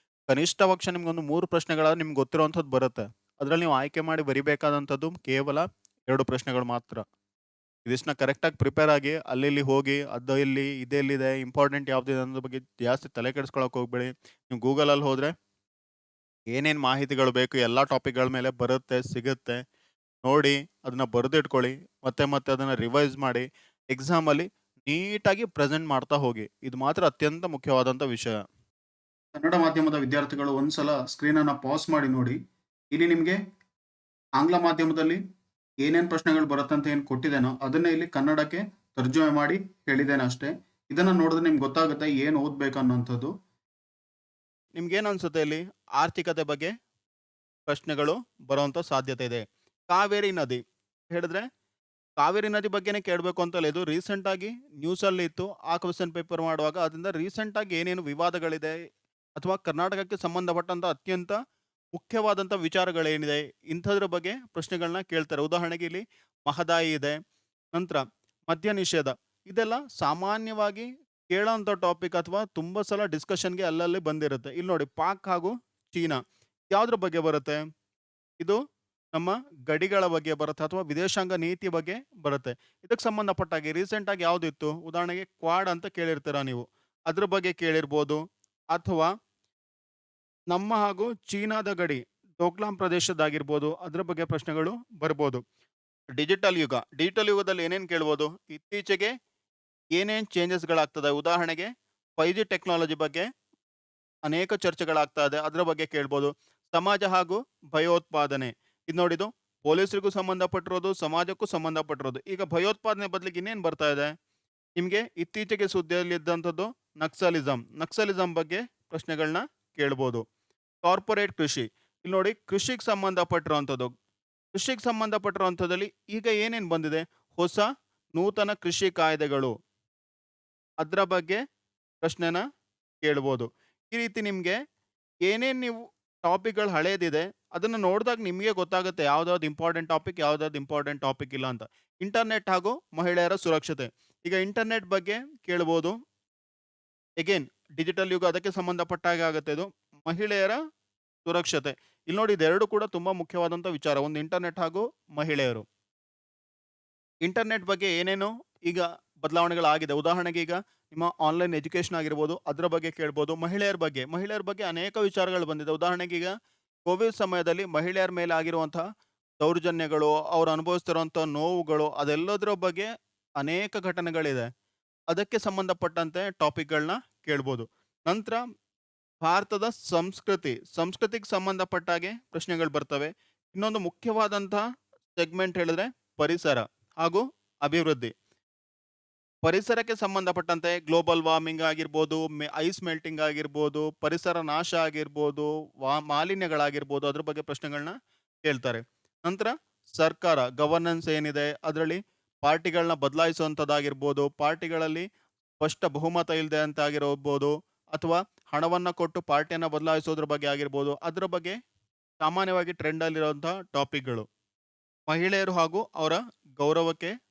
ಕನಿಷ್ಠ ಪಕ್ಷ ನಿಮ್ಗೊಂದು 3 ಪ್ರಶ್ನೆಗಳಾದ್ರು ನಿಮ್ಗೆ ಗೊತ್ತಿರುವಂಥದ್ದು ಬರುತ್ತೆ. ಅದ್ರಲ್ಲಿ ನೀವು ಆಯ್ಕೆ ಮಾಡಿ ಬರಿಬೇಕಾದಂಥದ್ದು ಕೇವಲ 2 ಪ್ರಶ್ನೆಗಳು ಮಾತ್ರ. ಇದಿಷ್ಟನ್ನ ಕರೆಕ್ಟಾಗಿ ಪ್ರಿಪೇರ್ ಆಗಿ ಅಲ್ಲಿ ಇಲ್ಲಿ ಹೋಗಿ ಅದು ಎಲ್ಲಿ, ಇದೆಲ್ಲಿದೆ, ಇಂಪಾರ್ಟೆಂಟ್ ಯಾವ್ದಿದೆ ಅನ್ನೋದ್ರ ಬಗ್ಗೆ ಜಾಸ್ತಿ ತಲೆ ಕೆಡಿಸ್ಕೊಳಕ್ಕೆ ಹೋಗ್ಬೇಡಿ. ನೀವು ಗೂಗಲಲ್ಲಿ ಹೋದ್ರೆ ಏನೇನು ಮಾಹಿತಿಗಳು ಬೇಕು ಎಲ್ಲ ಟಾಪಿಕ್‌ಗಳ ಮೇಲೆ ಬರುತ್ತೆ, ಸಿಗುತ್ತೆ. ನೋಡಿ ಅದನ್ನ ಬರೆದಿಟ್ಕೊಳ್ಳಿ. ಮತ್ತೆ ಮತ್ತೆ ಅದನ್ನ ರಿವೈಸ್ ಮಾಡಿ ಎಕ್ಸಾಮಲ್ಲಿ ನೀಟಾಗಿ ಪ್ರೆಸೆಂಟ್ ಮಾಡ್ತಾ ಹೋಗಿ. ಇದು ಮಾತ್ರ ಅತ್ಯಂತ ಮುಖ್ಯವಾದಂಥ ವಿಷಯ. ಕನ್ನಡ ಮಾಧ್ಯಮದ ವಿದ್ಯಾರ್ಥಿಗಳು ಒಂದ್ಸಲ ಸ್ಕ್ರೀನನ್ನ ಪಾಸ್ ಮಾಡಿ ನೋಡಿ. ಇಲ್ಲಿ ನಿಮಗೆ ಆಂಗ್ಲ ಮಾಧ್ಯಮದಲ್ಲಿ ಏನೇನು ಪ್ರಶ್ನೆಗಳು ಬರುತ್ತಂತ ಏನು ಕೊಟ್ಟಿದ್ದೇನೋ ಅದನ್ನೇ ಇಲ್ಲಿ ಕನ್ನಡಕ್ಕೆ ತರ್ಜುಮೆ ಮಾಡಿ ಹೇಳಿದ್ದೇನೆ ಅಷ್ಟೇ. ಇದನ್ನ ನೋಡಿದ್ರೆ ನಿಮ್ಗೆ ಗೊತ್ತಾಗುತ್ತೆ ಏನು ಓದ್ಬೇಕು ಅನ್ನೋಂಥದ್ದು. ನಿಮ್ಗೇನು ಅನ್ಸುತ್ತೆ ಇಲ್ಲಿ ಆರ್ಥಿಕತೆ ಬಗ್ಗೆ ಪ್ರಶ್ನೆಗಳು ಬರುವಂಥ ಸಾಧ್ಯತೆ ಇದೆ. ಕಾವೇರಿ ನದಿ ಹೇಳಿದ್ರೆ ಕಾವೇರಿ ನದಿ ಬಗ್ಗೆನೇ ಕೇಳಬೇಕು ಅಂತಲ್ಲ, ಇದು ರೀಸೆಂಟ್ ಆಗಿ ನ್ಯೂಸಲ್ಲಿ ಇತ್ತು. ಆ ಕ್ವೆಶ್ಚನ್ ಪೇಪರ್ ಮಾಡುವಾಗ ಅದರಿಂದ ರೀಸೆಂಟ್ ಆಗಿ ಏನೇನು ವಿವಾದಗಳಿದೆ ಅಥವಾ ಕರ್ನಾಟಕಕ್ಕೆ ಸಂಬಂಧಪಟ್ಟಂತ ಅತ್ಯಂತ ಮುಖ್ಯವಾದಂಥ ವಿಚಾರಗಳೇನಿದೆ ಇಂಥದ್ರ ಬಗ್ಗೆ ಪ್ರಶ್ನೆಗಳನ್ನ ಕೇಳ್ತಾರೆ. ಉದಾಹರಣೆಗೆ ಇಲ್ಲಿ ಮಹದಾಯಿ ಇದೆ, ನಂತರ ಮದ್ಯ ನಿಷೇಧ, ಇದೆಲ್ಲ ಸಾಮಾನ್ಯವಾಗಿ ಕೇಳೋಂಥ ಟಾಪಿಕ್ ಅಥವಾ ತುಂಬ ಸಲ ಡಿಸ್ಕಷನ್ಗೆ ಅಲ್ಲಲ್ಲಿ ಬಂದಿರುತ್ತೆ. ಇಲ್ಲಿ ನೋಡಿ ಪಾಕ್ ಹಾಗೂ ಚೀನಾ ಯಾವ್ದ್ರ ಬಗ್ಗೆ ಬರುತ್ತೆ, ಇದು ನಮ್ಮ ಗಡಿಗಳ ಬಗ್ಗೆ ಬರುತ್ತೆ ಅಥವಾ ವಿದೇಶಾಂಗ ನೀತಿ ಬಗ್ಗೆ ಬರುತ್ತೆ. ಇದಕ್ಕೆ ಸಂಬಂಧಪಟ್ಟಾಗೆ ರೀಸೆಂಟ್ ಆಗಿ ಯಾವ್ದಿತ್ತು, ಉದಾಹರಣೆಗೆ ಕ್ವಾಡ್ ಅಂತ ಕೇಳಿರ್ತೀರಾ ನೀವು, ಅದ್ರ ಬಗ್ಗೆ ಕೇಳಿರ್ಬೋದು. ಅಥವಾ ನಮ್ಮ ಹಾಗೂ ಚೀನಾದ ಗಡಿ ಡೋಕ್ಲಾಂ ಪ್ರದೇಶದಾಗಿರ್ಬೋದು, ಅದ್ರ ಬಗ್ಗೆ ಪ್ರಶ್ನೆಗಳು ಬರ್ಬೋದು. ಡಿಜಿಟಲ್ ಯುಗ, ಡಿಜಿಟಲ್ ಯುಗದಲ್ಲಿ ಏನೇನು ಕೇಳ್ಬೋದು, ಇತ್ತೀಚೆಗೆ ಏನೇನು ಚೇಂಜಸ್ಗಳಾಗ್ತದೆ, ಉದಾಹರಣೆಗೆ 5G ಟೆಕ್ನಾಲಜಿ ಬಗ್ಗೆ ಅನೇಕ ಚರ್ಚೆಗಳಾಗ್ತಾ ಇದೆ, ಅದರ ಬಗ್ಗೆ ಕೇಳ್ಬೋದು. ಸಮಾಜ ಹಾಗೂ ಭಯೋತ್ಪಾದನೆ, ಇದು ನೋಡಿದು ಪೊಲೀಸರಿಗೂ ಸಂಬಂಧಪಟ್ಟಿರೋದು, ಸಮಾಜಕ್ಕೂ ಸಂಬಂಧಪಟ್ಟಿರೋದು. ಈಗ ಭಯೋತ್ಪಾದನೆ ಬದಲಿಗೆ ಇನ್ನೇನು ಬರ್ತಾ ಇದೆ ನಿಮಗೆ, ಇತ್ತೀಚೆಗೆ ಸುದ್ದಿಯಲ್ಲಿದ್ದಂಥದ್ದು ನಕ್ಸಲಿಸಂ, ನಕ್ಸಲಿಸಂ ಬಗ್ಗೆ ಪ್ರಶ್ನೆಗಳನ್ನ ಕೇಳ್ಬೋದು. ಕಾರ್ಪೊರೇಟ್ ಕೃಷಿ, ಇಲ್ಲಿ ನೋಡಿ ಕೃಷಿಗೆ ಸಂಬಂಧಪಟ್ಟಿರುವಂಥದ್ದು, ಕೃಷಿಗೆ ಸಂಬಂಧಪಟ್ಟಿರುವಂಥದ್ದಲ್ಲಿ ಈಗ ಏನೇನು ಬಂದಿದೆ, ಹೊಸ ನೂತನ ಕೃಷಿ ಕಾಯ್ದೆಗಳು, ಅದರ ಬಗ್ಗೆ ಪ್ರಶ್ನೆನ ಕೇಳ್ಬೋದು. ಈ ರೀತಿ ನಿಮಗೆ ಏನೇನು ನೀವು ಟಾಪಿಕ್ಗಳು ಹಳೇದಿದೆ ಅದನ್ನು ನೋಡಿದಾಗ ನಿಮಗೆ ಗೊತ್ತಾಗುತ್ತೆ ಯಾವ್ದಾವ್ದು ಇಂಪಾರ್ಟೆಂಟ್ ಟಾಪಿಕ್, ಯಾವ್ದಾವ್ದು ಇಂಪಾರ್ಟೆಂಟ್ ಟಾಪಿಕ್ ಇಲ್ಲ ಅಂತ. ಇಂಟರ್ನೆಟ್ ಹಾಗೂ ಮಹಿಳೆಯರ ಸುರಕ್ಷತೆ, ಈಗ ಇಂಟರ್ನೆಟ್ ಬಗ್ಗೆ ಕೇಳ್ಬೋದು. ಎಗೇನ್ ಡಿಜಿಟಲ್ ಯುಗ, ಅದಕ್ಕೆ ಸಂಬಂಧಪಟ್ಟ ಹಾಗೆ ಆಗುತ್ತೆ ಇದು. ಮಹಿಳೆಯರ ಸುರಕ್ಷತೆ, ಇಲ್ಲಿ ನೋಡಿ ಇದೆರಡು ಕೂಡ ತುಂಬಾ ಮುಖ್ಯವಾದಂಥ ವಿಚಾರ, ಒಂದು ಇಂಟರ್ನೆಟ್ ಹಾಗೂ ಮಹಿಳೆಯರು. ಇಂಟರ್ನೆಟ್ ಬಗ್ಗೆ ಏನೇನು ಈಗ ಬದಲಾವಣೆಗಳಾಗಿದೆ, ಉದಾಹರಣೆಗೆ ಈಗ ನಿಮ್ಮ ಆನ್ಲೈನ್ ಎಜುಕೇಶನ್ ಆಗಿರ್ಬೋದು, ಅದರ ಬಗ್ಗೆ ಕೇಳ್ಬೋದು. ಮಹಿಳೆಯರ ಬಗ್ಗೆ ಅನೇಕ ವಿಚಾರಗಳು ಬಂದಿದೆ. ಉದಾಹರಣೆಗೆ ಈಗ ಕೋವಿಡ್ ಸಮಯದಲ್ಲಿ ಮಹಿಳೆಯರ ಮೇಲೆ ಆಗಿರುವಂತಹ ದೌರ್ಜನ್ಯಗಳು, ಅವ್ರು ಅನುಭವಿಸ್ತಿರುವಂಥ ನೋವುಗಳು, ಅದೆಲ್ಲದರ ಬಗ್ಗೆ ಅನೇಕ ಘಟನೆಗಳಿದೆ. ಅದಕ್ಕೆ ಸಂಬಂಧಪಟ್ಟಂತೆ ಟಾಪಿಕ್‌ಗಳನ್ನ ಕೇಳ್ಬೋದು. ನಂತರ ಭಾರತದ ಸಂಸ್ಕೃತಿಗೆ ಸಂಬಂಧಪಟ್ಟ ಹಾಗೆ ಪ್ರಶ್ನೆಗಳು ಬರ್ತವೆ. ಇನ್ನೊಂದು ಮುಖ್ಯವಾದಂತಹ ಸೆಗ್ಮೆಂಟ್ ಹೇಳಿದ್ರೆ ಪರಿಸರ ಹಾಗೂ ಅಭಿವೃದ್ಧಿ. ಪರಿಸರಕ್ಕೆ ಸಂಬಂಧಪಟ್ಟಂತೆ ಗ್ಲೋಬಲ್ ವಾರ್ಮಿಂಗ್ ಆಗಿರ್ಬೋದು, ಐಸ್ ಮೆಲ್ಟಿಂಗ್ ಆಗಿರ್ಬೋದು, ಪರಿಸರ ನಾಶ ಆಗಿರ್ಬೋದು, ಮಾಲಿನ್ಯಗಳಾಗಿರ್ಬೋದು, ಅದ್ರ ಬಗ್ಗೆ ಪ್ರಶ್ನೆಗಳನ್ನ ಕೇಳ್ತಾರೆ. ನಂತರ ಸರ್ಕಾರ ಗವರ್ನೆನ್ಸ್ ಏನಿದೆ, ಅದರಲ್ಲಿ ಪಾರ್ಟಿಗಳನ್ನ ಬದಲಾಯಿಸುವಂಥದ್ದಾಗಿರ್ಬೋದು, ಪಾರ್ಟಿಗಳಲ್ಲಿ ಸ್ಪಷ್ಟ ಬಹುಮತ ಇಲ್ಲದೆ ಅಂತ ಆಗಿರಬಹುದು, ಅಥವಾ ಹಣವನ್ನ ಕೊಟ್ಟು ಪಾರ್ಟಿಯನ್ನ ಬದಲಾಯಿಸೋದ್ರ ಬಗ್ಗೆ ಆಗಿರ್ಬೋದು, ಅದ್ರ ಬಗ್ಗೆ ಸಾಮಾನ್ಯವಾಗಿ ಟ್ರೆಂಡ್ ಅಲ್ಲಿರುವಂತಹ ಟಾಪಿಕ್ಗಳು. ಮಹಿಳೆಯರು ಹಾಗೂ ಅವರ ಗೌರವಕ್ಕೆ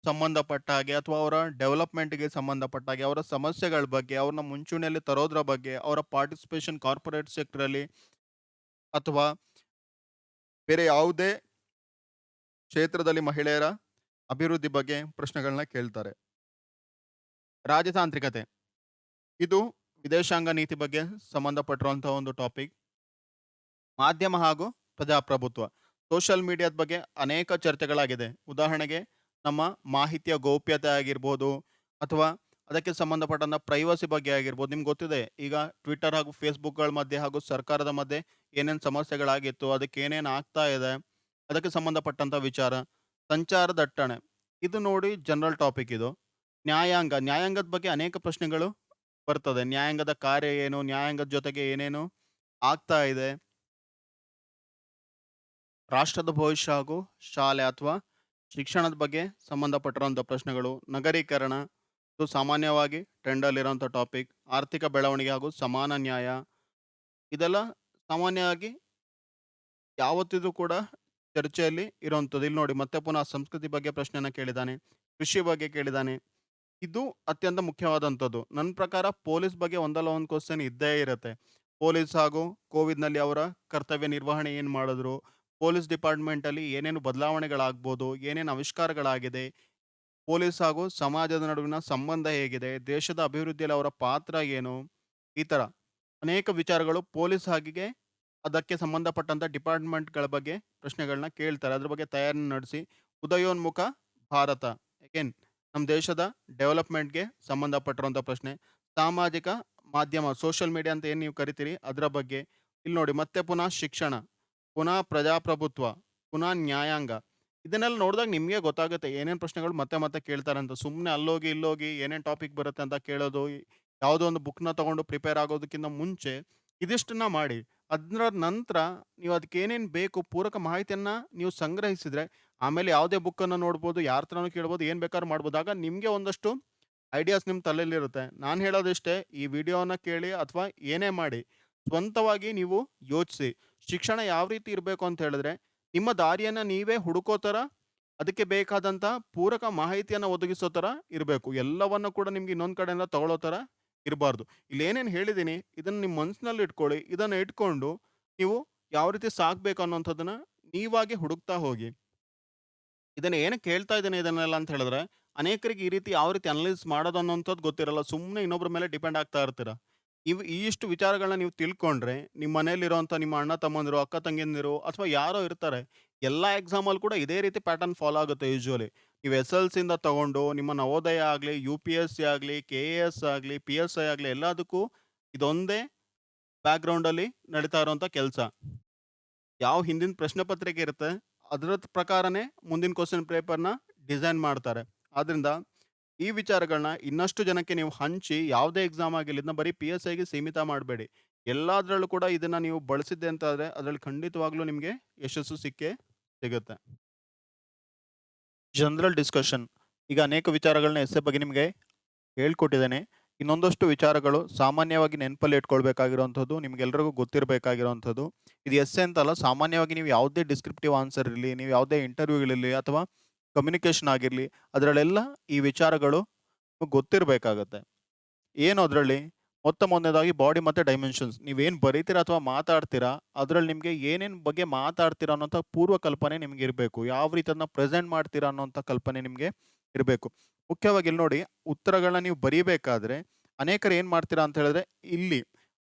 ಸಂಬಂಧಪಟ್ಟ ಹಾಗೆ, ಅಥವಾ ಅವರ ಡೆವಲಪ್ಮೆಂಟ್‌ಗೆ ಸಂಬಂಧಪಟ್ಟ ಹಾಗೆ, ಅವರ ಸಮಸ್ಯೆಗಳ ಬಗ್ಗೆ, ಅವ್ರನ್ನ ಮುಂಚೂಣಿಯಲ್ಲಿ ತರೋದ್ರ ಬಗ್ಗೆ, ಅವರ ಪಾರ್ಟಿಸಿಪೇಷನ್ ಕಾರ್ಪೊರೇಟ್ ಸೆಕ್ಟರಲ್ಲಿ ಅಥವಾ ಬೇರೆ ಯಾವುದೇ ಕ್ಷೇತ್ರದಲ್ಲಿ ಮಹಿಳೆಯರ ಅಭಿವೃದ್ಧಿ ಬಗ್ಗೆ ಪ್ರಶ್ನೆಗಳನ್ನ ಕೇಳ್ತಾರೆ. ರಾಜತಾಂತ್ರಿಕತೆ ಇದು ವಿದೇಶಾಂಗ ನೀತಿ ಬಗ್ಗೆ ಸಂಬಂಧಪಟ್ಟಿರುವಂತಹ ಒಂದು ಟಾಪಿಕ್. ಮಾಧ್ಯಮ ಹಾಗೂ ಪ್ರಜಾಪ್ರಭುತ್ವ. ಸೋಷಿಯಲ್ ಮೀಡಿಯಾದ ಬಗ್ಗೆ ಅನೇಕ ಚರ್ಚೆಗಳಾಗಿದೆ. ಉದಾಹರಣೆಗೆ ನಮ್ಮ ಮಾಹಿತಿಯ ಗೌಪ್ಯತೆ ಆಗಿರ್ಬೋದು, ಅಥವಾ ಅದಕ್ಕೆ ಸಂಬಂಧಪಟ್ಟಂತ ಪ್ರೈವಸಿ ಬಗ್ಗೆ ಆಗಿರ್ಬೋದು. ನಿಮ್ಗೆ ಗೊತ್ತಿದೆ, ಈಗ ಟ್ವಿಟರ್ ಹಾಗೂ ಫೇಸ್ಬುಕ್ಗಳ ಮಧ್ಯೆ ಹಾಗೂ ಸರ್ಕಾರದ ಮಧ್ಯೆ ಏನೇನು ಸಮಸ್ಯೆಗಳಾಗಿತ್ತು, ಅದಕ್ಕೆ ಏನೇನು ಆಗ್ತಾ ಇದೆ, ಅದಕ್ಕೆ ಸಂಬಂಧಪಟ್ಟಂತ ವಿಚಾರ. ಸಂಚಾರ ದಟ್ಟಣೆ ಇದು ನೋಡಿ ಜನರಲ್ ಟಾಪಿಕ್ ಇದು. ನ್ಯಾಯಾಂಗದ ಬಗ್ಗೆ ಅನೇಕ ಪ್ರಶ್ನೆಗಳು ಬರ್ತದೆ. ನ್ಯಾಯಾಂಗದ ಕಾರ್ಯ ಏನು, ನ್ಯಾಯಾಂಗದ ಜೊತೆಗೆ ಏನೇನು ಆಗ್ತಾ ಇದೆ, ರಾಷ್ಟ್ರದ ಭವಿಷ್ಯ ಹಾಗೂ ಶಾಲೆ ಅಥವಾ ಶಿಕ್ಷಣದ ಬಗ್ಗೆ ಸಂಬಂಧಪಟ್ಟಿರುವಂಥ ಪ್ರಶ್ನೆಗಳು. ನಗರೀಕರಣ ಇದು ಸಾಮಾನ್ಯವಾಗಿ ಟ್ರೆಂಡಲ್ಲಿರುವಂಥ ಟಾಪಿಕ್. ಆರ್ಥಿಕ ಬೆಳವಣಿಗೆ ಹಾಗೂ ಸಮಾನ ನ್ಯಾಯ ಇದೆಲ್ಲ ಸಾಮಾನ್ಯವಾಗಿ ಯಾವತ್ತಿಗೂ ಕೂಡ ಚರ್ಚೆಯಲ್ಲಿ ಇರುವಂಥದ್ದು. ಇಲ್ಲಿ ನೋಡಿ, ಮತ್ತೆ ಪುನಃ ಸಂಸ್ಕೃತಿ ಬಗ್ಗೆ ಪ್ರಶ್ನೆನ ಕೇಳಿದ್ದಾನೆ, ಕೃಷಿ ಬಗ್ಗೆ ಕೇಳಿದ್ದಾನೆ. ಇದು ಅತ್ಯಂತ ಮುಖ್ಯವಾದಂಥದ್ದು. ನನ್ನ ಪ್ರಕಾರ ಪೊಲೀಸ್ ಬಗ್ಗೆ ಒಂದಲ್ಲ ಒಂದು ಕ್ವಶನ್ ಇದ್ದೇ ಇರುತ್ತೆ. ಪೊಲೀಸ್ ಹಾಗೂ ಕೋವಿಡ್‌ನಲ್ಲಿ ಅವರ ಕರ್ತವ್ಯ ನಿರ್ವಹಣೆ ಏನು ಮಾಡಿದ್ರು, ಪೊಲೀಸ್ ಡಿಪಾರ್ಟ್‌ಮೆಂಟಲ್ಲಿ ಏನೇನು ಬದಲಾವಣೆಗಳಾಗ್ಬೋದು, ಏನೇನು ಆವಿಷ್ಕಾರಗಳಾಗಿದೆ, ಪೊಲೀಸ್ ಹಾಗೂ ಸಮಾಜದ ನಡುವಿನ ಸಂಬಂಧ ಹೇಗಿದೆ, ದೇಶದ ಅಭಿವೃದ್ಧಿಯಲ್ಲಿ ಅವರ ಪಾತ್ರ ಏನು, ಈ ಥರ ಅನೇಕ ವಿಚಾರಗಳು ಪೊಲೀಸ್ ಹಾಗೆಯೇ ಅದಕ್ಕೆ ಸಂಬಂಧಪಟ್ಟಂಥ ಡಿಪಾರ್ಟ್‌ಮೆಂಟ್‌ಗಳ ಬಗ್ಗೆ ಪ್ರಶ್ನೆಗಳನ್ನ ಕೇಳ್ತಾರೆ. ಅದ್ರ ಬಗ್ಗೆ ತಯಾರಿ ನಡೆಸಿ. ಉದಯೋನ್ಮುಖ ಭಾರತ ಅಗೇನ್ ನಮ್ಮ ದೇಶದ ಡೆವಲಪ್ಮೆಂಟ್‌ಗೆ ಸಂಬಂಧಪಟ್ಟಿರುವಂಥ ಪ್ರಶ್ನೆ. ಸಾಮಾಜಿಕ ಮಾಧ್ಯಮ ಸೋಷಿಯಲ್ ಮೀಡಿಯಾ ಅಂತ ಏನು ನೀವು ಕರಿತೀರಿ ಅದರ ಬಗ್ಗೆ. ಇಲ್ಲಿ ನೋಡಿ, ಮತ್ತೆ ಪುನಃ ಶಿಕ್ಷಣ, ಪುನಃ ಪ್ರಜಾಪ್ರಭುತ್ವ, ಪುನಃ ನ್ಯಾಯಾಂಗ. ಇದನ್ನೆಲ್ಲ ನೋಡಿದಾಗ ನಿಮಗೆ ಗೊತ್ತಾಗುತ್ತೆ ಏನೇನು ಪ್ರಶ್ನೆಗಳು ಮತ್ತೆ ಮತ್ತೆ ಕೇಳ್ತಾರೆ ಅಂತ. ಸುಮ್ಮನೆ ಅಲ್ಲೋಗಿ ಇಲ್ಲೋಗಿ ಏನೇನು ಟಾಪಿಕ್ ಬರುತ್ತೆ ಅಂತ ಕೇಳೋದು, ಯಾವುದೋ ಒಂದು ಬುಕ್‌ನ ತಗೊಂಡು ಪ್ರಿಪೇರ್ ಆಗೋದಕ್ಕಿಂತ ಮುಂಚೆ ಇದಿಷ್ಟನ್ನ ಮಾಡಿ. ಅದರ ನಂತರ ನೀವು ಅದಕ್ಕೆ ಏನೇನು ಬೇಕು ಪೂರಕ ಮಾಹಿತಿಯನ್ನ ನೀವು ಸಂಗ್ರಹಿಸಿದ್ರೆ, ಆಮೇಲೆ ಯಾವುದೇ ಬುಕ್ಕನ್ನು ನೋಡ್ಬೋದು, ಯಾರ ಹತ್ರನೂ ಕೇಳ್ಬೋದು, ಏನು ಬೇಕಾದ್ರೂ ಮಾಡ್ಬೋದು. ಆಗ ನಿಮಗೆ ಒಂದಷ್ಟು ಐಡಿಯಾಸ್ ನಿಮ್ಮ ತಲೆಯಲ್ಲಿರುತ್ತೆ. ನಾನು ಹೇಳೋದಿಷ್ಟೇ, ಈ ವಿಡಿಯೋನ ಕೇಳಿ ಅಥವಾ ಏನೇ ಮಾಡಿ ಸ್ವಂತವಾಗಿ ನೀವು ಯೋಚಿಸಿ. ಶಿಕ್ಷಣ ಯಾವ ರೀತಿ ಇರಬೇಕು ಅಂತ ಹೇಳಿದ್ರೆ, ನಿಮ್ಮ ದಾರಿಯನ್ನ ನೀವೇ ಹುಡುಕೋ ಥರ, ಅದಕ್ಕೆ ಬೇಕಾದಂಥ ಪೂರಕ ಮಾಹಿತಿಯನ್ನು ಒದಗಿಸೋ ಥರ ಇರಬೇಕು. ಎಲ್ಲವನ್ನು ಕೂಡ ನಿಮ್ಗೆ ಇನ್ನೊಂದು ಕಡೆಯಿಂದ ತಗೊಳ್ಳೋ ಥರ ಇರಬಾರ್ದು. ಇಲ್ಲಿ ಏನೇನು ಹೇಳಿದ್ದೀನಿ ಇದನ್ನು ನಿಮ್ಮ ಮನಸ್ಸಿನಲ್ಲಿ ಇಟ್ಕೊಳ್ಳಿ. ಇದನ್ನು ಇಟ್ಕೊಂಡು ನೀವು ಯಾವ ರೀತಿ ಸಾಗಬೇಕು ಅನ್ನೋಂಥದ್ದನ್ನ ನೀವಾಗೆ ಹುಡುಕ್ತಾ ಹೋಗಿ. ಇದನ್ನ ಏನಕ್ಕೆ ಹೇಳ್ತಾ ಇದ್ದೀನಿ ಇದನ್ನೆಲ್ಲ ಅಂತ ಹೇಳಿದ್ರೆ, ಅನೇಕರಿಗೆ ಈ ರೀತಿ ಯಾವ ರೀತಿ ಅನಲೈಸ್ ಮಾಡೋದು ಅನ್ನೋಂಥದ್ದು ಗೊತ್ತಿರಲ್ಲ. ಸುಮ್ಮನೆ ಇನ್ನೊಬ್ಬರ ಮೇಲೆ ಡಿಪೆಂಡ್ ಆಗ್ತಾ ಇರ್ತೀರ. ಇಷ್ಟು ವಿಚಾರಗಳನ್ನ ನೀವು ತಿಳ್ಕೊಂಡ್ರೆ, ನಿಮ್ಮ ಮನೆಯಲ್ಲಿರುವಂಥ ನಿಮ್ಮ ಅಣ್ಣ ತಮ್ಮಂದಿರು, ಅಕ್ಕ ತಂಗಿಯಂದಿರು ಅಥವಾ ಯಾರೋ ಇರ್ತಾರೆ. ಎಲ್ಲ ಎಕ್ಸಾಮಲ್ಲಿ ಕೂಡ ಇದೇ ರೀತಿ ಪ್ಯಾಟರ್ನ್ ಫಾಲೋ ಆಗುತ್ತೆ ಯೂಶುವಲಿ. ನೀವು SLCಯಿಂದ ತಗೊಂಡು ನಿಮ್ಮ ನವೋದಯ ಆಗಲಿ, UPSC ಆಗಲಿ, KAS ಆಗಲಿ, PSI ಆಗಲಿ, ಎಲ್ಲದಕ್ಕೂ ಇದೊಂದೇ ಬ್ಯಾಕ್‌ಗ್ರೌಂಡಲ್ಲಿ ನಡೀತಾ ಇರುವಂಥ ಕೆಲಸ. ಯಾವ ಹಿಂದಿನ ಪ್ರಶ್ನೆ ಪತ್ರಿಕೆ ಇರುತ್ತೆ, ಅದರ ಪ್ರಕಾರನೇ ಮುಂದಿನ ಕ್ವೆಶ್ಚನ್ ಪೇಪರ್‌ನ ಡಿಸೈನ್ ಮಾಡ್ತಾರೆ. ಆದ್ರಿಂದ ಈ ವಿಚಾರಗಳನ್ನ ಇನ್ನಷ್ಟು ಜನಕ್ಕೆ ನೀವು ಹಂಚಿ, ಯಾವುದೇ ಎಕ್ಸಾಮ್ ಆಗಿರಲಿ ಇದನ್ನ ಬರೀ PSIಗೆ ಸೀಮಿತ ಮಾಡಬೇಡಿ. ಎಲ್ಲದರಲ್ಲೂ ಕೂಡ ಇದನ್ನ ನೀವು ಬಳಸಿದ್ದೆ ಅಂತಾದ್ರೆ ಅದರಲ್ಲಿ ಖಂಡಿತವಾಗ್ಲೂ ನಿಮಗೆ ಯಶಸ್ಸು ಸಿಕ್ಕೇ ಸಿಗುತ್ತೆ. General discussion. ಈಗ ಅನೇಕ ವಿಚಾರಗಳನ್ನ ಎಸ್ಸೆ ಬಗ್ಗೆ ನಿಮಗೆ ಹೇಳ್ಕೊಟ್ಟಿದ್ದೇನೆ. ಇನ್ನೊಂದಷ್ಟು ವಿಚಾರಗಳು ಸಾಮಾನ್ಯವಾಗಿ ನೆನಪಲ್ಲಿ ಇಟ್ಕೊಳ್ಬೇಕಾಗಿರುವಂಥದ್ದು, ನಿಮ್ಗೆಲ್ರಿಗೂ ಗೊತ್ತಿರಬೇಕಾಗಿರುವಂಥದ್ದು. ಇದು ಎಸ್ಸೆ ಅಂತಲ್ಲ, ಸಾಮಾನ್ಯವಾಗಿ ನೀವು ಯಾವುದೇ ಡಿಸ್ಕ್ರಿಪ್ಟಿವ್ ಆನ್ಸರ್ ಇರಲಿ, ನೀವು ಯಾವುದೇ ಇಂಟರ್ವ್ಯೂಗಳಿರಲಿ ಅಥವಾ ಕಮ್ಯುನಿಕೇಷನ್ ಆಗಿರಲಿ, ಅದರಲ್ಲೆಲ್ಲ ಈ ವಿಚಾರಗಳು ಗೊತ್ತಿರಬೇಕಾಗತ್ತೆ. ಏನು ಅದರಲ್ಲಿ ಮೊದಲನೇದಾಗಿ ಬಾಡಿ ಮತ್ತು ಡೈಮೆನ್ಷನ್ಸ್. ನೀವೇನು ಬರೀತೀರಾ ಅಥವಾ ಮಾತಾಡ್ತೀರಾ, ಅದರಲ್ಲಿ ನಿಮಗೆ ಏನೇನು ಬಗ್ಗೆ ಮಾತಾಡ್ತೀರಾ ಅನ್ನೋಂಥ ಪೂರ್ವ ಕಲ್ಪನೆ ನಿಮ್ಗೆ ಇರಬೇಕು. ಯಾವ ರೀತಿ ಅದನ್ನ ಪ್ರೆಸೆಂಟ್ ಮಾಡ್ತೀರಾ ಅನ್ನೋಂಥ ಕಲ್ಪನೆ ನಿಮಗೆ ಇರಬೇಕು. ಮುಖ್ಯವಾಗಿ ಇಲ್ಲಿ ನೋಡಿ, ಉತ್ತರಗಳನ್ನ ನೀವು ಬರೀಬೇಕಾದ್ರೆ ಅನೇಕರು ಏನು ಮಾಡ್ತೀರಾ ಅಂತ ಹೇಳಿದ್ರೆ, ಇಲ್ಲಿ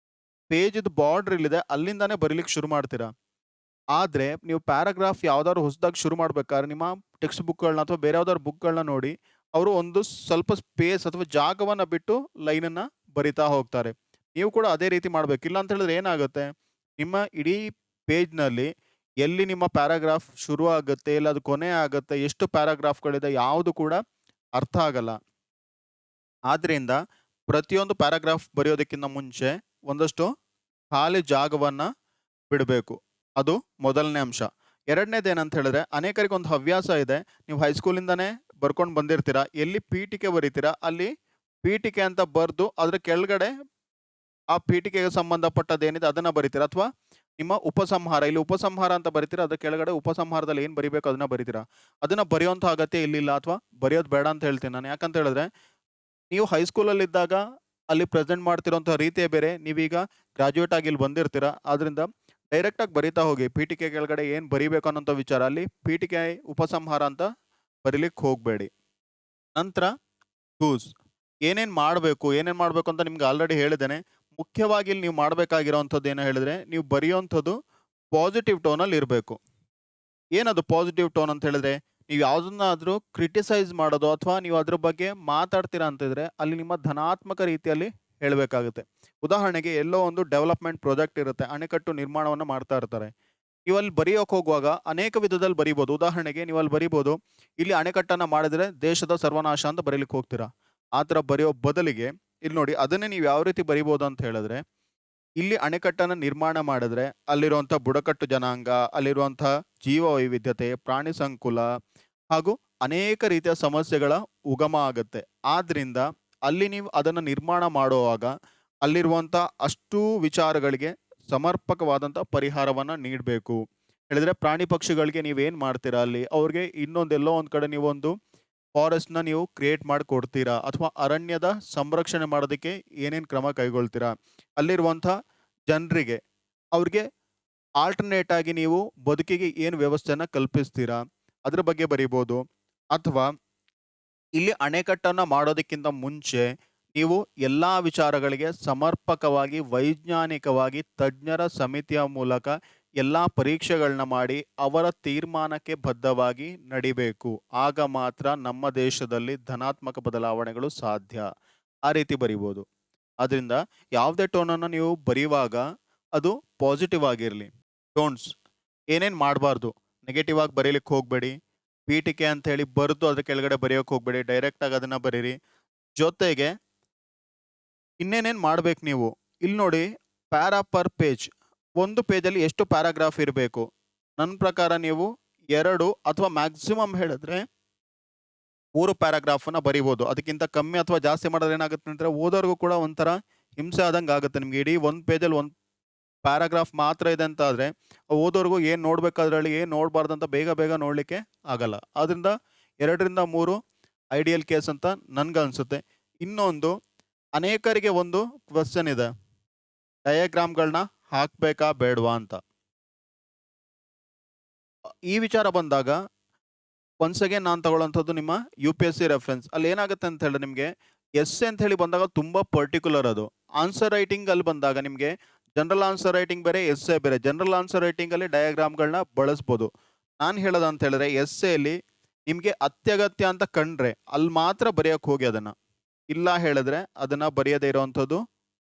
ಪೇಜ್ದು ಬಾರ್ಡರ್ ಇಲ್ಲಿದೆ, ಅಲ್ಲಿಂದಾನೇ ಬರೀಲಿಕ್ಕೆ ಶುರು ಮಾಡ್ತೀರಾ. ಆದರೆ ನೀವು ಪ್ಯಾರಾಗ್ರಾಫ್ ಯಾವ್ದಾದ್ರು ಹೊಸದಾಗಿ ಶುರು ಮಾಡ್ಬೇಕಾದ್ರೆ ನಿಮ್ಮ ಟೆಕ್ಸ್ಟ್ ಬುಕ್ಗಳನ್ನ ಅಥವಾ ಬೇರೆ ಯಾವ್ದಾದ್ರು ಬುಕ್ಗಳನ್ನ ನೋಡಿ ಅವರು ಒಂದು ಸ್ವಲ್ಪ ಸ್ಪೇಸ್ ಅಥವಾ ಜಾಗವನ್ನ ಬಿಟ್ಟು ಲೈನನ್ನ ಬರಿತಾ ಹೋಗ್ತಾರೆ. ನೀವು ಕೂಡ ಅದೇ ರೀತಿ ಮಾಡ್ಬೇಕು. ಇಲ್ಲ ಅಂತ ಹೇಳಿದ್ರೆ ಏನಾಗುತ್ತೆ, ನಿಮ್ಮ ಇಡೀ ಪೇಜ್‌ನಲ್ಲಿ ಎಲ್ಲಿ ನಿಮ್ಮ ಪ್ಯಾರಾಗ್ರಾಫ್ ಶುರು ಆಗುತ್ತೆ, ಇಲ್ಲ ಅದು ಕೊನೆ ಆಗುತ್ತೆ, ಎಷ್ಟು ಪ್ಯಾರಾಗ್ರಾಫ್‌ಗಳಿದೆ ಯಾವುದು ಕೂಡ ಅರ್ಥ ಆಗಲ್ಲ. ಆದ್ರಿಂದ ಪ್ರತಿಯೊಂದು ಪ್ಯಾರಾಗ್ರಾಫ್ ಬರೆಯೋದಕ್ಕಿಂತ ಮುಂಚೆ ಒಂದಷ್ಟು ಖಾಲಿ ಜಾಗವನ್ನ ಬಿಡಬೇಕು. ಅದು ಮೊದಲನೇ ಅಂಶ. ಎರಡನೇದೇನಂತ ಹೇಳಿದ್ರೆ ಅನೇಕರಿಗೆ ಒಂದು ಹವ್ಯಾಸ ಇದೆ. ನೀವು ಹೈಸ್ಕೂಲಿಂದಾನೇ ಬರ್ಕೊಂಡು ಬಂದಿರ್ತೀರಾ. ಎಲ್ಲಿ ಪೀಠಿಕೆ ಬರೀತೀರಾ ಅಲ್ಲಿ ಪೀಠಿಕೆ ಅಂತ ಬರೆದು ಅದ್ರ ಕೆಳಗಡೆ ಆ ಪೀಠಿಕೆಗೆ ಸಂಬಂಧಪಟ್ಟದ್ದೇನಿದೆ ಅದನ್ನ ಬರಿತೀರಾ, ಅಥವಾ ನಿಮ್ಮ ಉಪಸಂಹಾರ, ಇಲ್ಲಿ ಉಪಸಂಹಾರ ಅಂತ ಬರಿತೀರಾ, ಅದ್ರ ಕೆಳಗಡೆ ಉಪಸಂಹಾರದಲ್ಲಿ ಏನು ಬರಿಬೇಕು ಅದನ್ನ ಬರಿತೀರಾ. ಅದನ್ನ ಬರೆಯುವಂಥ ಅಗತ್ಯ ಇಲ್ಲಿಲ್ಲ, ಅಥವಾ ಬರೆಯೋದು ಬೇಡ ಅಂತ ಹೇಳ್ತೀನಿ ನಾನು. ಯಾಕಂತ ಹೇಳಿದ್ರೆ ನೀವು ಹೈಸ್ಕೂಲಲ್ಲಿ ಇದ್ದಾಗ ಅಲ್ಲಿ ಪ್ರೆಸೆಂಟ್ ಮಾಡ್ತಿರೋಂಥ ರೀತಿಯೇ ಬೇರೆ. ನೀವೀಗ ಗ್ರಾಜ್ಯುಯೇಟ್ ಆಗಿ ಇಲ್ಲಿ ಬಂದಿರ್ತೀರಾ. ಆದ್ರಿಂದ ಡೈರೆಕ್ಟ್ ಆಗಿ ಬರಿತಾ ಹೋಗಿ. ಪೀಠಿಕೆ ಕೆಳಗಡೆ ಏನು ಬರಿಬೇಕು ಅನ್ನೋಂಥ ವಿಚಾರ, ಅಲ್ಲಿ ಪೀಠಿಕೆ ಉಪಸಂಹಾರ ಅಂತ ಬರೀಲಿಕ್ಕೆ ಹೋಗಬೇಡಿ. ನಂತರ ಡೂಸ್, ಏನೇನು ಮಾಡಬೇಕು ಅಂತ ನಿಮ್ಗೆ ಆಲ್ರೆಡಿ ಹೇಳಿದ್ದೇನೆ. ಮುಖ್ಯವಾಗಿ ಇಲ್ಲಿ ನೀವು ಮಾಡಬೇಕಾಗಿರೋವಂಥದ್ದು ಏನು ಹೇಳಿದ್ರೆ, ನೀವು ಬರೆಯುವಂಥದ್ದು ಪಾಸಿಟಿವ್ ಟೋನಲ್ಲಿ ಇರಬೇಕು. ಏನದು ಪಾಸಿಟಿವ್ ಟೋನ್ ಅಂತ ಹೇಳಿದ್ರೆ, ನೀವು ಯಾವುದನ್ನಾದ್ರೂ ಕ್ರಿಟಿಸೈಸ್ ಮಾಡೋದು ಅಥವಾ ನೀವು ಅದ್ರ ಬಗ್ಗೆ ಮಾತಾಡ್ತೀರಾ ಅಂತಿದ್ರೆ ಅಲ್ಲಿ ನಿಮ್ಮ ಧನಾತ್ಮಕ ರೀತಿಯಲ್ಲಿ ಹೇಳಬೇಕಾಗುತ್ತೆ. ಉದಾಹರಣೆಗೆ ಎಲ್ಲೋ ಒಂದು ಡೆವಲಪ್ಮೆಂಟ್ ಪ್ರಾಜೆಕ್ಟ್ ಇರುತ್ತೆ, ಅಣೆಕಟ್ಟು ನಿರ್ಮಾಣವನ್ನು ಮಾಡ್ತಾ ಇರ್ತಾರೆ. ನೀವು ಅಲ್ಲಿ ಬರೆಯೋಕೆ ಹೋಗುವಾಗ ಅನೇಕ ವಿಧದಲ್ಲಿ ಬರಿಬೋದು. ಉದಾಹರಣೆಗೆ ನೀವು ಅಲ್ಲಿ ಬರಿಬೋದು, ಇಲ್ಲಿ ಅಣೆಕಟ್ಟನ್ನು ಮಾಡಿದ್ರೆ ದೇಶದ ಸರ್ವನಾಶ ಅಂತ ಬರೀಲಿಕ್ಕೆ ಹೋಗ್ತೀರಾ. ಆ ಥರ ಬರೆಯೋ ಬದಲಿಗೆ ಇಲ್ಲಿ ನೋಡಿ, ಅದನ್ನೇ ನೀವು ಯಾವ ರೀತಿ ಬರಿಬೋದು ಅಂತ ಹೇಳಿದ್ರೆ, ಇಲ್ಲಿ ಅಣೆಕಟ್ಟನ್ನು ನಿರ್ಮಾಣ ಮಾಡಿದ್ರೆ ಅಲ್ಲಿರುವಂಥ ಬುಡಕಟ್ಟು ಜನಾಂಗ, ಅಲ್ಲಿರುವಂಥ ಜೀವ ವೈವಿಧ್ಯತೆ, ಪ್ರಾಣಿ ಸಂಕುಲ ಹಾಗೂ ಅನೇಕ ರೀತಿಯ ಸಮಸ್ಯೆಗಳ ಉಗಮ ಆಗುತ್ತೆ. ಆದ್ರಿಂದ ಅಲ್ಲಿ ನೀವು ಅದನ್ನು ನಿರ್ಮಾಣ ಮಾಡುವಾಗ ಅಲ್ಲಿರುವಂಥ ಅಷ್ಟೂ ವಿಚಾರಗಳಿಗೆ ಸಮರ್ಪಕವಾದಂಥ ಪರಿಹಾರವನ್ನು ನೀಡಬೇಕು. ಹೇಳಿದ್ರೆ ಪ್ರಾಣಿ ಪಕ್ಷಿಗಳಿಗೆ ನೀವೇನು ಮಾಡ್ತೀರಾ, ಅಲ್ಲಿ ಅವ್ರಿಗೆ ಇನ್ನೊಂದೆಲ್ಲೋ ಒಂದು ಕಡೆ ನೀವೊಂದು ಫಾರೆಸ್ಟ್‌ನ ನೀವು ಕ್ರಿಯೇಟ್ ಮಾಡಿ ಕೊಡ್ತೀರಾ, ಅಥವಾ ಅರಣ್ಯದ ಸಂರಕ್ಷಣೆ ಮಾಡೋದಕ್ಕೆ ಏನೇನು ಕ್ರಮ ಕೈಗೊಳ್ತೀರಾ, ಅಲ್ಲಿರುವಂಥ ಜನರಿಗೆ ಅವ್ರಿಗೆ ಆಲ್ಟರ್ನೇಟ್ ಆಗಿ ನೀವು ಬದುಕಿಗೆ ಏನು ವ್ಯವಸ್ಥೆನ ಕಲ್ಪಿಸ್ತೀರಾ, ಅದ್ರ ಬಗ್ಗೆ ಬರಿಬೋದು. ಅಥವಾ ಇಲ್ಲಿ ಅಣೆಕಟ್ಟನ್ನು ಮಾಡೋದಕ್ಕಿಂತ ಮುಂಚೆ ನೀವು ಎಲ್ಲ ವಿಚಾರಗಳಿಗೆ ಸಮರ್ಪಕವಾಗಿ ವೈಜ್ಞಾನಿಕವಾಗಿ ತಜ್ಞರ ಸಮಿತಿಯ ಮೂಲಕ ಎಲ್ಲ ಪರೀಕ್ಷೆಗಳನ್ನ ಮಾಡಿ ಅವರ ತೀರ್ಮಾನಕ್ಕೆ ಬದ್ಧವಾಗಿ ನಡಿಬೇಕು. ಆಗ ಮಾತ್ರ ನಮ್ಮ ದೇಶದಲ್ಲಿ ಧನಾತ್ಮಕ ಬದಲಾವಣೆಗಳು ಸಾಧ್ಯ. ಆ ರೀತಿ ಬರಿಬೋದು. ಆದ್ರಿಂದ ಯಾವುದೇ ಟೋನನ್ನು ನೀವು ಬರೆಯುವಾಗ ಅದು ಪಾಸಿಟಿವ್ ಆಗಿರಲಿ. ಟೋನ್ಸ್ ಏನೇನು ಮಾಡಬಾರ್ದು, ನೆಗೆಟಿವ್ ಆಗಿ ಬರೀಲಿಕ್ಕೆ ಹೋಗಬೇಡಿ. ಪೀಠಿಕೆ ಅಂತ ಹೇಳಿ ಬರೆದು ಅದ್ರ ಕೆಳಗಡೆ ಬರೆಯೋಕೆ ಹೋಗಬೇಡಿ, ಡೈರೆಕ್ಟ್ ಆಗಿ ಅದನ್ನ ಬರೀರಿ. ಜೊತೆಗೆ ಇನ್ನೇನೇನು ಮಾಡ್ಬೇಕು ನೀವು, ಇಲ್ಲಿ ನೋಡಿ, ಪ್ಯಾರಾ ಪರ್ ಪೇಜ್, ಒಂದು ಪೇಜಲ್ಲಿ ಎಷ್ಟು ಪ್ಯಾರಾಗ್ರಾಫ್ ಇರಬೇಕು. ನನ್ನ ಪ್ರಕಾರ ನೀವು 2 ಅಥವಾ ಮ್ಯಾಕ್ಸಿಮಮ್ ಹೇಳಿದ್ರೆ 3 ಪ್ಯಾರಾಗ್ರಾಫನ್ನು ಬರಿಬೋದು. ಅದಕ್ಕಿಂತ ಕಮ್ಮಿ ಅಥವಾ ಜಾಸ್ತಿ ಮಾಡಿದ್ರೆ ಏನಾಗುತ್ತೆ ಅಂದರೆ ಓದೋರ್ಗೂ ಕೂಡ ಒಂಥರ ಹಿಂಸೆ ಆದಂಗೆ ಆಗುತ್ತೆ. ನಿಮ್ಗೆ ಇಡೀ ಒಂದು ಪೇಜಲ್ಲಿ ಒಂದು ಪ್ಯಾರಾಗ್ರಾಫ್ ಮಾತ್ರ ಇದೆ ಅಂತ ಆದರೆ ಓದೋರ್ಗೂ ಏನು ನೋಡ್ಬೇಕಾದ್ರಲ್ಲಿ ಏನು ನೋಡಬಾರ್ದು ಅಂತ ಬೇಗ ಬೇಗ ನೋಡಲಿಕ್ಕೆ ಆಗಲ್ಲ. ಆದ್ದರಿಂದ 2ರಿಂದ 3 ಐಡಿಯಲ್ ಕೇಸ್ ಅಂತ ನನ್ಗನ್ಸುತ್ತೆ. ಇನ್ನೊಂದು, ಅನೇಕರಿಗೆ ಒಂದು ಕ್ವಶನ್ ಇದೆ, ಡಯಾಗ್ರಾಮ್ಗಳನ್ನ ಹಾಕಬೇಕಾ ಬೇಡವಾ ಅಂತ. ಈ ವಿಚಾರ ಬಂದಾಗ ಒನ್ಸ್ ಅಗೇನ್ ನಾನು ತಗೊಳ್ಳೋಂಥದ್ದು ನಿಮ್ಮ UPSC ರೆಫರೆನ್ಸ್. ಅಲ್ಲಿ ಏನಾಗುತ್ತೆ ಅಂತ ಹೇಳಿದ್ರೆ ನಿಮಗೆ ಎಸ್ಸೆ ಅಂತ ಹೇಳಿ ಬಂದಾಗ ತುಂಬ ಪರ್ಟಿಕ್ಯುಲರ್ ಅದು. ಆನ್ಸರ್ ರೈಟಿಂಗ್ ಅಲ್ಲಿ ಬಂದಾಗ ನಿಮಗೆ ಜನರಲ್ ಆನ್ಸರ್ ರೈಟಿಂಗ್ ಬೇರೆ, ಎಸ್ಸೆ ಬೇರೆ. ಜನರಲ್ ಆನ್ಸರ್ ರೈಟಿಂಗಲ್ಲಿ ಡಯಾಗ್ರಾಮ್ಗಳನ್ನ ಬಳಸ್ಬೋದು. ನಾನು ಹೇಳೋದು ಅಂತ ಹೇಳಿದ್ರೆ ಎಸ್ಸೆಯಲ್ಲಿ ನಿಮಗೆ ಅತ್ಯಗತ್ಯ ಅಂತ ಕಂಡ್ರೆ ಅಲ್ಲಿ ಮಾತ್ರ ಬರೆಯೋಕೆ ಹೋಗಿ ಅದನ್ನು, ಇಲ್ಲ ಹೇಳಿದ್ರೆ ಅದನ್ನು ಬರೆಯದೇ ಇರೋವಂಥದ್ದು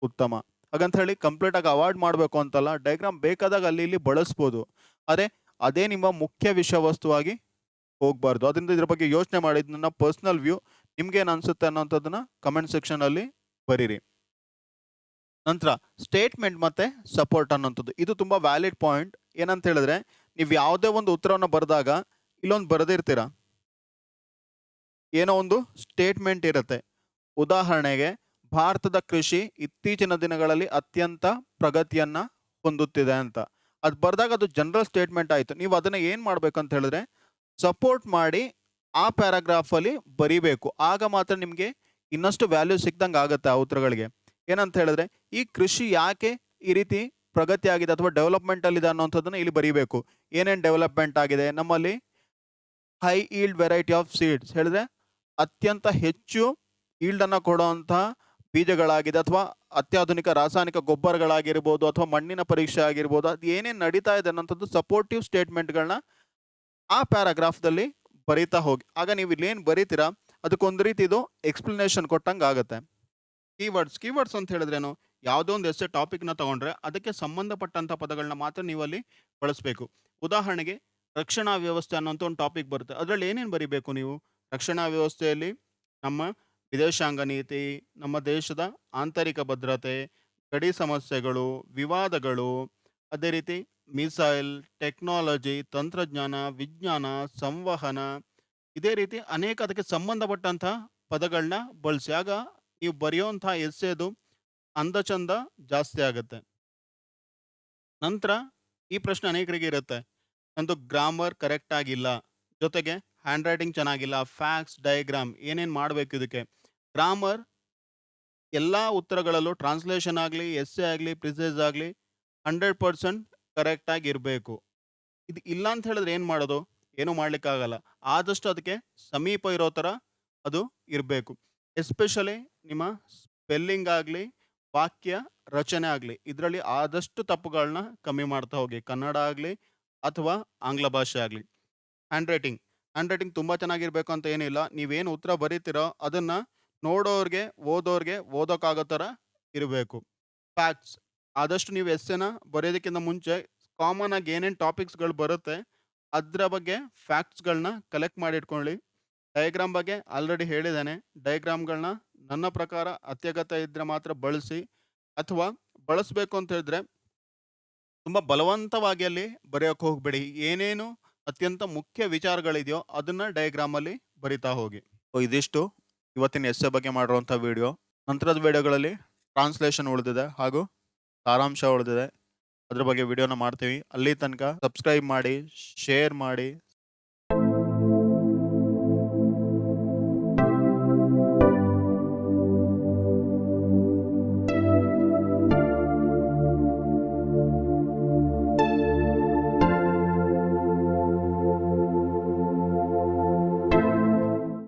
ಉತ್ತಮ. ಹಾಗಂತ ಹೇಳಿ ಕಂಪ್ಲೀಟಾಗಿ ಅವಾಯ್ಡ್ ಮಾಡಬೇಕು ಅಂತಲ್ಲ, ಡಯಾಗ್ರಾಮ್ ಬೇಕಾದಾಗ ಅಲ್ಲಿ ಇಲ್ಲಿ ಬಳಸ್ಬೋದು. ಆದರೆ ಅದೇ ನಿಮ್ಮ ಮುಖ್ಯ ವಿಷಯ ವಸ್ತುವಾಗಿ ಹೋಗಬಾರ್ದು. ಅದರಿಂದ ಇದ್ರ ಬಗ್ಗೆ ಯೋಚನೆ ಮಾಡಿ. ನನ್ನ ಪರ್ಸ್ನಲ್ ವ್ಯೂ, ನಿಮ್ಗೇನು ಅನಿಸುತ್ತೆ ಅನ್ನೋಂಥದ್ದನ್ನ ಕಮೆಂಟ್ ಸೆಕ್ಷನಲ್ಲಿ ಬರೀರಿ. ನಂತರ ಸ್ಟೇಟ್ಮೆಂಟ್ ಮತ್ತು ಸಪೋರ್ಟ್ ಅನ್ನೋಂಥದ್ದು, ಇದು ತುಂಬ ವ್ಯಾಲಿಡ್ ಪಾಯಿಂಟ್. ಏನಂತ ಹೇಳಿದ್ರೆ, ನೀವು ಯಾವುದೇ ಒಂದು ಉತ್ತರವನ್ನು ಬರೆದಾಗ ಇಲ್ಲೊಂದು ಬರೆದಿರ್ತೀರ, ಏನೋ ಒಂದು ಸ್ಟೇಟ್ಮೆಂಟ್ ಇರುತ್ತೆ. ಉದಾಹರಣೆಗೆ, ಭಾರತದ ಕೃಷಿ ಇತ್ತೀಚಿನ ದಿನಗಳಲ್ಲಿ ಅತ್ಯಂತ ಪ್ರಗತಿಯನ್ನು ಹೊಂದುತ್ತಿದೆ ಅಂತ. ಅದು ಬರೆದಾಗ ಅದು ಜನರಲ್ ಸ್ಟೇಟ್ಮೆಂಟ್ ಆಯಿತು. ನೀವು ಅದನ್ನು ಏನು ಮಾಡಬೇಕು ಅಂತ ಹೇಳಿದ್ರೆ ಸಪೋರ್ಟ್ ಮಾಡಿ ಆ ಪ್ಯಾರಾಗ್ರಾಫಲ್ಲಿ ಬರಿಬೇಕು. ಆಗ ಮಾತ್ರ ನಿಮಗೆ ಇನ್ನಷ್ಟು ವ್ಯಾಲ್ಯೂ ಸಿಕ್ದಂಗೆ ಆಗುತ್ತೆ ಆ ಉತ್ತರಗಳಿಗೆ. ಏನಂತ ಹೇಳಿದ್ರೆ, ಈ ಕೃಷಿ ಯಾಕೆ ಈ ರೀತಿ ಪ್ರಗತಿ ಆಗಿದೆ ಅಥವಾ ಡೆವಲಪ್ಮೆಂಟಲ್ಲಿದೆ ಅನ್ನೋಂಥದ್ದನ್ನು ಇಲ್ಲಿ ಬರೀಬೇಕು. ಏನೇನು ಡೆವಲಪ್ಮೆಂಟ್ ಆಗಿದೆ ನಮ್ಮಲ್ಲಿ, high yield variety of seeds ಹೇಳಿದ್ರೆ ಅತ್ಯಂತ ಹೆಚ್ಚು ಈಲ್ಡನ್ನು ಕೊಡುವಂತಹ ಬೀಜಗಳಾಗಿದೆ, ಅಥವಾ ಅತ್ಯಾಧುನಿಕ ರಾಸಾಯನಿಕ ಗೊಬ್ಬರಗಳಾಗಿರ್ಬೋದು, ಅಥವಾ ಮಣ್ಣಿನ ಪರೀಕ್ಷೆ ಆಗಿರ್ಬೋದು. ಅದು ಏನೇನು ನಡೀತಾ ಇದೆ ಅನ್ನೋಂಥದ್ದು ಸಪೋರ್ಟಿವ್ ಸ್ಟೇಟ್ಮೆಂಟ್ಗಳನ್ನ ಆ ಪ್ಯಾರಾಗ್ರಾಫ್ದಲ್ಲಿ ಬರೀತಾ ಹೋಗಿ. ಆಗ ನೀವು ಇಲ್ಲೇನು ಬರೀತೀರಾ ಅದಕ್ಕೊಂದು ರೀತಿ ಇದು ಎಕ್ಸ್ಪ್ಲನೇಷನ್ ಕೊಟ್ಟಂಗೆ ಆಗುತ್ತೆ. ಕೀವರ್ಡ್ಸ್ ಅಂತ ಹೇಳಿದ್ರೇನು? ಯಾವುದೋ ಒಂದು ಎಸ್ಸೆ ಟಾಪಿಕ್ನ ತಗೊಂಡ್ರೆ ಅದಕ್ಕೆ ಸಂಬಂಧಪಟ್ಟಂಥ ಪದಗಳನ್ನ ಮಾತ್ರ ನೀವು ಅಲ್ಲಿ ಬಳಸಬೇಕು. ಉದಾಹರಣೆಗೆ ರಕ್ಷಣಾ ವ್ಯವಸ್ಥೆ ಅನ್ನೋಂಥ ಒಂದು ಟಾಪಿಕ್ ಬರುತ್ತೆ. ಅದರಲ್ಲಿ ಏನೇನು ಬರಿಬೇಕು ನೀವು? ರಕ್ಷಣಾ ವ್ಯವಸ್ಥೆಯಲ್ಲಿ ನಮ್ಮ ವಿದೇಶಾಂಗ ನೀತಿ, ನಮ್ಮ ದೇಶದ ಆಂತರಿಕ ಭದ್ರತೆ, ಗಡಿ ಸಮಸ್ಯೆಗಳು, ವಿವಾದಗಳು, ಅದೇ ರೀತಿ ಮಿಸೈಲ್, ಟೆಕ್ನಾಲಜಿ, ತಂತ್ರಜ್ಞಾನ, ವಿಜ್ಞಾನ, ಸಂವಹನ, ಇದೇ ರೀತಿ ಅನೇಕ ಅದಕ್ಕೆ ಸಂಬಂಧಪಟ್ಟಂಥ ಪದಗಳನ್ನ ಬಳಸಿ. ಆಗ ನೀವು ಬರೆಯುವಂಥ ಎಸ್ಸೆದು ಅಂದಚಂದ ಜಾಸ್ತಿ ಆಗುತ್ತೆ. ನಂತರ ಈ ಪ್ರಶ್ನೆ ಅನೇಕರಿಗೆ ಇರುತ್ತೆ, ನಂದು ಗ್ರಾಮರ್ ಕರೆಕ್ಟ್ ಆಗಿಲ್ಲ, ಜೊತೆಗೆ ಹ್ಯಾಂಡ್ ರೈಟಿಂಗ್ ಚೆನ್ನಾಗಿಲ್ಲ, ಫ್ಯಾಕ್ಟ್ಸ್, ಡಯಾಗ್ರಾಮ್ ಏನೇನು ಮಾಡಬೇಕು ಇದಕ್ಕೆ? ಗ್ರಾಮರ್ ಎಲ್ಲ ಉತ್ತರಗಳಲ್ಲೂ ಟ್ರಾನ್ಸ್ಲೇಷನ್ ಆಗಲಿ, ಎಸ್ಸೆ ಆಗಲಿ, ಪ್ರಿಸೇಸ್ ಆಗಲಿ 100% ಕರೆಕ್ಟಾಗಿ ಇರಬೇಕು. ಇದು ಇಲ್ಲ ಅಂತ ಹೇಳಿದ್ರೆ ಏನು ಮಾಡೋದು? ಏನೂ ಮಾಡಲಿಕ್ಕಾಗಲ್ಲ. ಆದಷ್ಟು ಅದಕ್ಕೆ ಸಮೀಪ ಇರೋ ಥರ ಅದು ಇರಬೇಕು. ಎಸ್ಪೆಷಲಿ ನಿಮ್ಮ ಸ್ಪೆಲ್ಲಿಂಗ್ ಆಗಲಿ, ವಾಕ್ಯ ರಚನೆ ಆಗಲಿ, ಇದರಲ್ಲಿ ಆದಷ್ಟು ತಪ್ಪುಗಳನ್ನ ಕಮ್ಮಿ ಮಾಡ್ತಾ ಹೋಗಿ. ಕನ್ನಡ ಆಗಲಿ ಅಥವಾ ಆಂಗ್ಲ ಭಾಷೆ ಆಗಲಿ. ಹ್ಯಾಂಡ್ ರೈಟಿಂಗ್ ತುಂಬ ಚೆನ್ನಾಗಿರಬೇಕು ಅಂತ ಏನಿಲ್ಲ. ನೀವೇನು ಉತ್ತರ ಬರೀತೀರೋ ಅದನ್ನು ನೋಡೋರಿಗೆ, ಓದೋರಿಗೆ ಓದೋಕ್ಕಾಗೋ ಥರ ಇರಬೇಕು. ಫ್ಯಾಕ್ಟ್ಸ್ ಆದಷ್ಟು ನೀವು ಎಸ್ಸೆನ ಬರೆಯೋದಕ್ಕಿಂತ ಮುಂಚೆ ಕಾಮನ್ ಆಗಿ ಏನೇನು ಟಾಪಿಕ್ಸ್ಗಳು ಬರುತ್ತೆ ಅದರ ಬಗ್ಗೆ ಫ್ಯಾಕ್ಟ್ಸ್ಗಳನ್ನ ಕಲೆಕ್ಟ್ ಮಾಡಿ ಇಟ್ಕೊಳ್ಳಿ. ಡಯಾಗ್ರಾಮ್ ಬಗ್ಗೆ ಆಲ್ರೆಡಿ ಹೇಳಿದ್ದೇನೆ. ಡಯಾಗ್ರಾಮ್ಗಳನ್ನ ನನ್ನ ಪ್ರಕಾರ ಅತ್ಯಗತ್ಯ ಇದ್ದರೆ ಮಾತ್ರ ಬಳಸಿ, ಅಥವಾ ಬಳಸಬೇಕು ಅಂತ ಹೇಳಿದ್ರೆ ತುಂಬ ಬಲವಂತವಾಗಿ ಅಲ್ಲಿ ಬರೆಯೋಕ್ಕೆ ಹೋಗಬೇಡಿ. ಏನೇನು ಅತ್ಯಂತ ಮುಖ್ಯ ವಿಚಾರಗಳಿದೆಯೋ ಅದನ್ನು ಡಯಾಗ್ರಾಮಲ್ಲಿ ಬರಿತಾ ಹೋಗಿ. ಇದಿಷ್ಟು ಇವತ್ತಿನ ಎಸ್ಸೆ ಬಗ್ಗೆ ಮಾಡಿರುವಂಥ ವಿಡಿಯೋ. ನಂತರದ ವಿಡಿಯೋಗಳಲ್ಲಿ ಟ್ರಾನ್ಸ್ಲೇಷನ್ ಉಳಿದಿದೆ ಹಾಗೂ ಸಾರಾಂಶ ಉಳಿದಿದೆ. ಅದ್ರ ಬಗ್ಗೆ ವಿಡಿಯೋನ ಮಾಡ್ತೀವಿ. ಅಲ್ಲಿ ತನಕ ಸಬ್ಸ್ಕ್ರೈಬ್ ಮಾಡಿ, ಶೇರ್ ಮಾಡಿ,